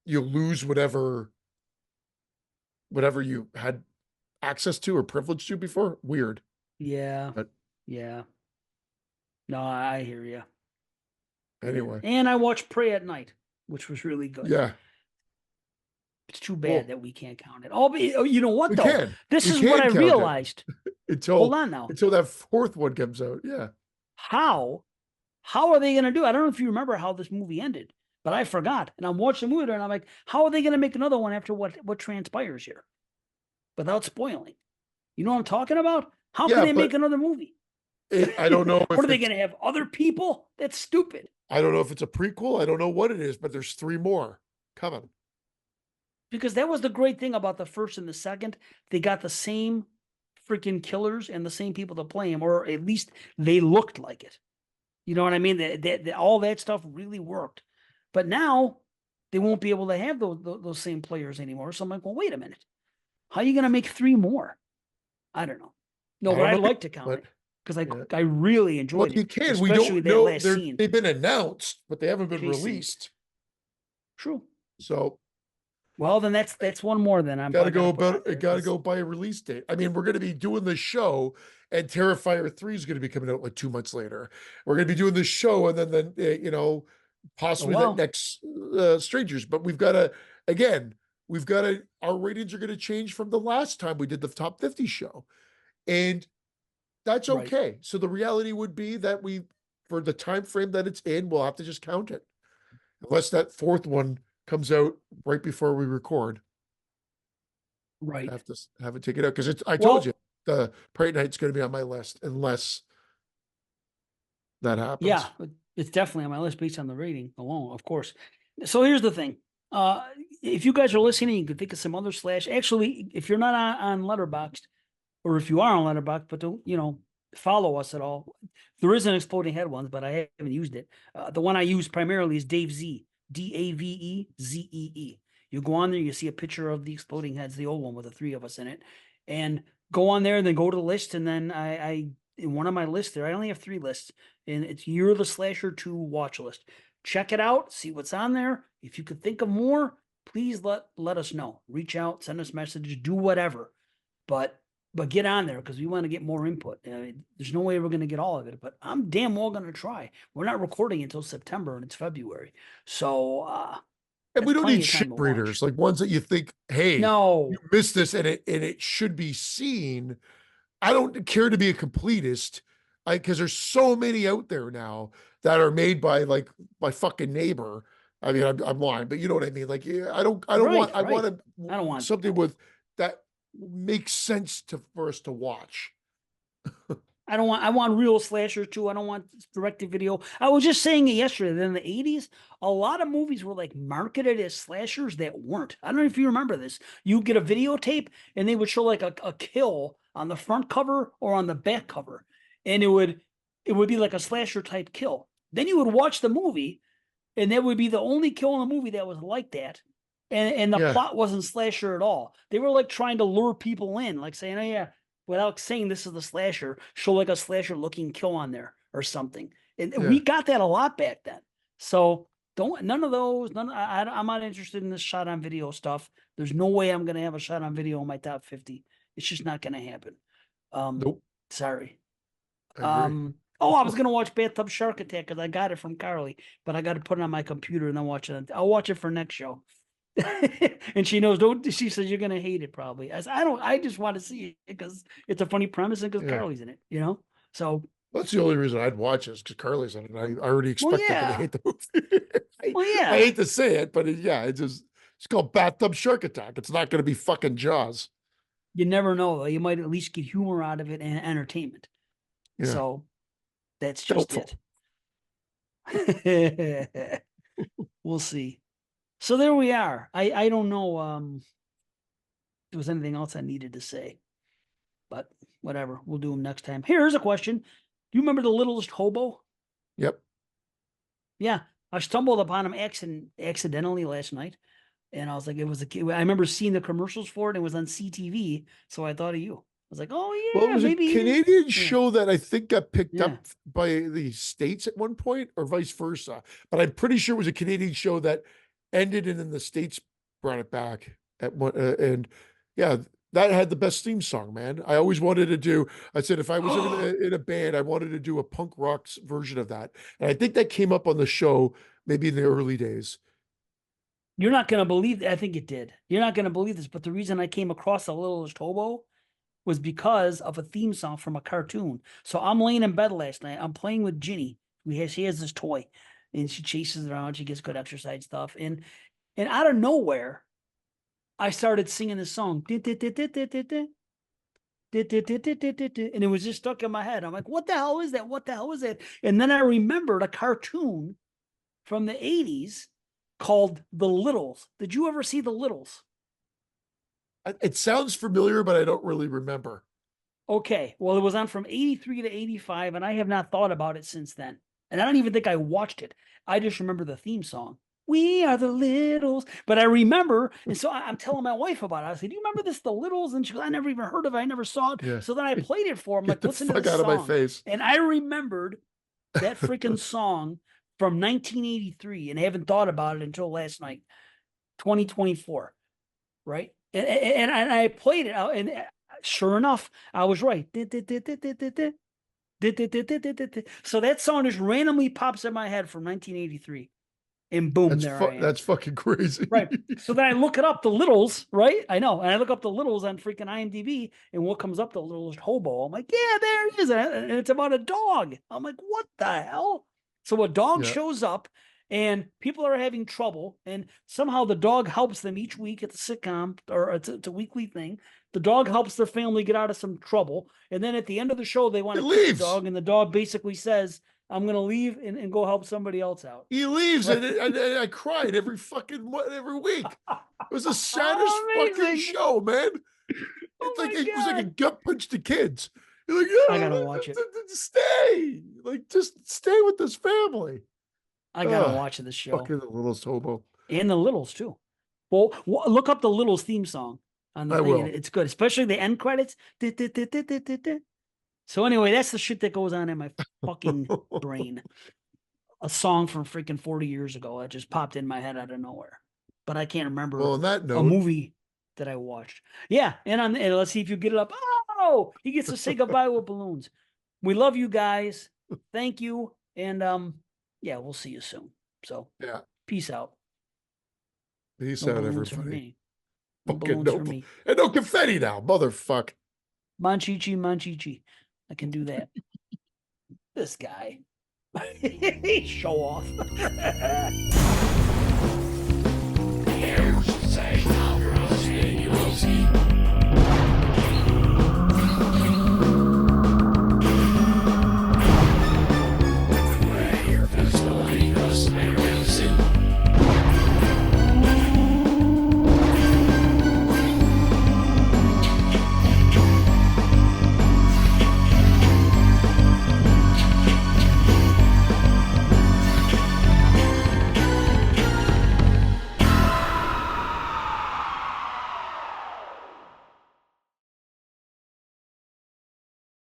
[SPEAKER 2] You lose whatever you had access to or privilege to before. Weird,
[SPEAKER 1] Yeah,
[SPEAKER 2] but
[SPEAKER 1] yeah. No, I hear you. Yeah.
[SPEAKER 2] anyway,
[SPEAKER 1] And I watched Pray at Night, which was really good.
[SPEAKER 2] yeah.
[SPEAKER 1] It's too bad
[SPEAKER 2] Well,
[SPEAKER 1] that we can't count it. Oh, you know what
[SPEAKER 2] we
[SPEAKER 1] though?
[SPEAKER 2] can
[SPEAKER 1] This
[SPEAKER 2] we
[SPEAKER 1] is what
[SPEAKER 2] can
[SPEAKER 1] I
[SPEAKER 2] count it
[SPEAKER 1] realized. Hold
[SPEAKER 2] until
[SPEAKER 1] on now.
[SPEAKER 2] that fourth one comes out. Yeah.
[SPEAKER 1] How how are they going to do? I don't know if you remember how this movie ended, but I forgot. And I'm watching the movie and I'm like, how are they going to make another one after what transpires here without spoiling? You know what I'm talking about? How can
[SPEAKER 2] Yeah,
[SPEAKER 1] they make
[SPEAKER 2] but
[SPEAKER 1] another movie?
[SPEAKER 2] I don't know
[SPEAKER 1] What
[SPEAKER 2] if
[SPEAKER 1] are they
[SPEAKER 2] it's
[SPEAKER 1] going to have other people? That's stupid.
[SPEAKER 2] I don't know if it's a prequel. I don't know what it is, but there's three more coming.
[SPEAKER 1] Because that was the great thing about the first and the second. They got the same freaking killers and the same people to play them, or at least they looked like it. You know what I mean? All that stuff really worked. But now they won't be able to have those same players anymore. So I'm like, well, wait a minute. How are you going to make three more? I don't know. No,
[SPEAKER 2] I
[SPEAKER 1] but
[SPEAKER 2] don't
[SPEAKER 1] I'd
[SPEAKER 2] know,
[SPEAKER 1] like to count
[SPEAKER 2] but
[SPEAKER 1] it because I
[SPEAKER 2] yeah.
[SPEAKER 1] I really
[SPEAKER 2] Well,
[SPEAKER 1] enjoyed
[SPEAKER 2] you
[SPEAKER 1] it,
[SPEAKER 2] can. We
[SPEAKER 1] especially
[SPEAKER 2] don't
[SPEAKER 1] that
[SPEAKER 2] know.
[SPEAKER 1] last scene.
[SPEAKER 2] They've been announced, but they haven't been
[SPEAKER 1] Chasing.
[SPEAKER 2] released.
[SPEAKER 1] True.
[SPEAKER 2] So
[SPEAKER 1] Well, then that's one more. Then
[SPEAKER 2] got to
[SPEAKER 1] I got
[SPEAKER 2] go
[SPEAKER 1] to put on
[SPEAKER 2] about
[SPEAKER 1] there
[SPEAKER 2] got to
[SPEAKER 1] because
[SPEAKER 2] go by a release date. I mean, we're going to be doing the show, and Terrifier 3 is going to be coming out like 2 months later. We're going to be doing this show, and then
[SPEAKER 1] oh
[SPEAKER 2] possibly that
[SPEAKER 1] well,
[SPEAKER 2] next Strangers. But we've got to again, our ratings are going to change from the last time we did the top 50 show, and that's
[SPEAKER 1] right.
[SPEAKER 2] okay. So the reality would be that for the time frame that it's in, we'll have to just count it, unless that fourth one comes out right before we record.
[SPEAKER 1] Right.
[SPEAKER 2] I have to have it take it out because I told you
[SPEAKER 1] Well,
[SPEAKER 2] the Pride Night's going to be on my list unless that
[SPEAKER 1] yeah,
[SPEAKER 2] happens.
[SPEAKER 1] it's definitely on my list based on the rating alone, of course. So here's the thing. Uh, if you guys are listening, you can think of some other slash. Actually, if you're not on Letterboxd, or if you are on Letterboxd, but don't, follow us at all. There is an Exploding Head one, but I haven't used it. The one I use primarily is Dave Z, DAVEZEE. You go on there, you see a picture of the Exploding Heads, the old one with the three of us in it, and go on there, and then go to the list, and then I in one of my lists there, I only have 3 lists, and it's Year of the Slasher 2 watch list. Check it out, see what's on there. If you could think of more, please let us know. Reach out, send us messages, do whatever. But get on there because we want to get more input. I mean, there's no way we're going to get all of it, but I'm damn well going to try. We're not recording until September and it's February, so
[SPEAKER 2] And
[SPEAKER 1] that's
[SPEAKER 2] we don't
[SPEAKER 1] plenty
[SPEAKER 2] need
[SPEAKER 1] of
[SPEAKER 2] shit
[SPEAKER 1] time to
[SPEAKER 2] readers,
[SPEAKER 1] watch.
[SPEAKER 2] like ones that you think, hey, you
[SPEAKER 1] No,
[SPEAKER 2] missed this and it should be seen. I don't care to be a completist, because there's so many out there now that are made by like my fucking neighbor. I mean, I'm lying, but you know what I mean. Like, yeah, I don't want.
[SPEAKER 1] right,
[SPEAKER 2] I
[SPEAKER 1] right.
[SPEAKER 2] want
[SPEAKER 1] I don't want
[SPEAKER 2] something with that makes sense to for us to watch.
[SPEAKER 1] I want real slashers too. I don't want direct to video. I was just saying it yesterday that in the 80s, a lot of movies were like marketed as slashers that weren't. I don't know if you remember this. You get a videotape and they would show like a kill on the front cover or on the back cover. And it would be like a slasher type kill. Then you would watch the movie, and that would be the only kill in the movie that was like that. And the
[SPEAKER 2] Yeah,
[SPEAKER 1] plot wasn't slasher at all. They were like trying to lure people in, like saying, "Oh yeah," without saying this is the slasher, show like a slasher looking kill on there or something. And we
[SPEAKER 2] yeah.
[SPEAKER 1] got that a lot back then. So don't none of those. I'm not interested in this shot on video stuff. There's no way I'm gonna have a shot on video in my top 50. It's just not gonna happen. Um,
[SPEAKER 2] Nope.
[SPEAKER 1] sorry.
[SPEAKER 2] I agree.
[SPEAKER 1] Oh, I was gonna watch Bathtub Shark Attack because I got it from Carly, but I got to put it on my computer and then watch it. I'll watch it for next show. And she knows. Don't she says you're gonna hate it probably. I said, I don't. I just want to see it because it's a funny premise and because
[SPEAKER 2] Yeah.
[SPEAKER 1] Carly's in it. You know. So
[SPEAKER 2] That's the only reason I'd watch this because Carly's in it. And I already
[SPEAKER 1] well,
[SPEAKER 2] expect I'm going to
[SPEAKER 1] yeah.
[SPEAKER 2] hate the movie.
[SPEAKER 1] Well,
[SPEAKER 2] I
[SPEAKER 1] yeah.
[SPEAKER 2] hate to say it, but yeah, it's called Bathtub Shark Attack. It's not going to be fucking Jaws.
[SPEAKER 1] You never know though. You might at least get humor out of it and entertainment.
[SPEAKER 2] Yeah,
[SPEAKER 1] So that's just
[SPEAKER 2] doubtful.
[SPEAKER 1] it. We'll see. So there we are. I don't know if there was anything else I needed to say, but whatever. We'll do them next time. Here's a question. Do you remember the Littlest Hobo?
[SPEAKER 2] Yep.
[SPEAKER 1] Yeah, I stumbled upon him accidentally last night, and I was like, it was a kid. I remember seeing the commercials for it. And it was on CTV, so I thought of you. I was like,
[SPEAKER 2] Well,
[SPEAKER 1] oh
[SPEAKER 2] it
[SPEAKER 1] yeah,
[SPEAKER 2] was a
[SPEAKER 1] maybe.
[SPEAKER 2] Canadian
[SPEAKER 1] Yeah,
[SPEAKER 2] show that I think got picked
[SPEAKER 1] yeah.
[SPEAKER 2] up by the States at one point or vice versa. But I'm pretty sure it was a Canadian show that ended and then the States brought it back at one. And yeah, that had the best theme song, man. I always wanted to do, I said, if I was ever in a band, I wanted to do a punk rock version of that. And I think that came up on the show maybe in the early days.
[SPEAKER 1] You're not gonna believe. I think it did. You're not gonna believe this, but the reason I came across the Littlest Hobo was because of a theme song from a cartoon. So I'm laying in bed last night. I'm playing with Ginny. She has this toy, and she chases it around. She gets good exercise stuff, and out of nowhere, I started singing this song. And it was just stuck in my head. I'm like, what the hell is that? What the hell is that? And then I remembered a cartoon from the 80s called The Littles. Did you ever see The Littles?
[SPEAKER 2] It sounds familiar, but I don't really remember.
[SPEAKER 1] Okay, well, it was on from 83 to 85, and I have not thought about it since then. And I don't even think I watched it. I just remember the theme song. We are the Littles. But I remember, and so I'm telling my wife about it. I said, do you remember this, The Littles? And she goes, I never even heard of it. I never saw it.
[SPEAKER 2] Yeah.
[SPEAKER 1] So then I played it for him,
[SPEAKER 2] Get
[SPEAKER 1] like,
[SPEAKER 2] the
[SPEAKER 1] listen to
[SPEAKER 2] fuck
[SPEAKER 1] this
[SPEAKER 2] out of my
[SPEAKER 1] song.
[SPEAKER 2] face.
[SPEAKER 1] And I remembered that freaking song from 1983 and haven't thought about it until last night, 2024. Right? And I played it out, and sure enough, I was right. So that song just randomly pops in my head from 1983, and boom, there I am.
[SPEAKER 2] That's fucking crazy.
[SPEAKER 1] Right. So then I look it up, the Littles, right? I know. And I look up the Littles on freaking IMDb, and what comes up, the Littlest Hobo. I'm like, yeah, there it is. And it's about a dog. I'm like, what the hell? So a dog
[SPEAKER 2] Yeah.
[SPEAKER 1] shows up, and people are having trouble, and somehow the dog helps them each week at the sitcom, or it's a weekly thing. The dog helps their family get out of some trouble, and then at the end of the show, they want
[SPEAKER 2] He
[SPEAKER 1] to kick the
[SPEAKER 2] leaves.
[SPEAKER 1] dog, and the dog basically says, "I'm going to leave and go help somebody else out."
[SPEAKER 2] He leaves,
[SPEAKER 1] Right.
[SPEAKER 2] and I cried every week. It was the saddest fucking
[SPEAKER 1] Amazing.
[SPEAKER 2] show, man.
[SPEAKER 1] Oh
[SPEAKER 2] It's like
[SPEAKER 1] my
[SPEAKER 2] it was like a
[SPEAKER 1] God.
[SPEAKER 2] gut punch to kids. You're like,
[SPEAKER 1] I
[SPEAKER 2] yeah,
[SPEAKER 1] gotta watch it.
[SPEAKER 2] stay, like just stay with this family.
[SPEAKER 1] I gotta
[SPEAKER 2] Ugh,
[SPEAKER 1] watch this show.
[SPEAKER 2] fucking the littlest hobo.
[SPEAKER 1] And the Littles too. Well, look up the Littles theme song on the
[SPEAKER 2] I
[SPEAKER 1] thing.
[SPEAKER 2] will.
[SPEAKER 1] It's good, especially the end credits. So anyway, that's the shit that goes on in my fucking brain. A song from freaking 40 years ago that just popped in my head out of nowhere. But I can't remember
[SPEAKER 2] Well, on that
[SPEAKER 1] a
[SPEAKER 2] note,
[SPEAKER 1] movie that I watched. Yeah, and let's see if you get it up. Oh, he gets to say goodbye with balloons. We love you guys. Thank you. And yeah, we'll see you soon. So
[SPEAKER 2] yeah,
[SPEAKER 1] peace out.
[SPEAKER 2] peace
[SPEAKER 1] No
[SPEAKER 2] out,
[SPEAKER 1] balloons for
[SPEAKER 2] everybody.
[SPEAKER 1] me. No
[SPEAKER 2] Fucking
[SPEAKER 1] balloons for me.
[SPEAKER 2] and no confetti now, motherfuck.
[SPEAKER 1] Manchichi, Manchichi. I can do that. This guy. Show off.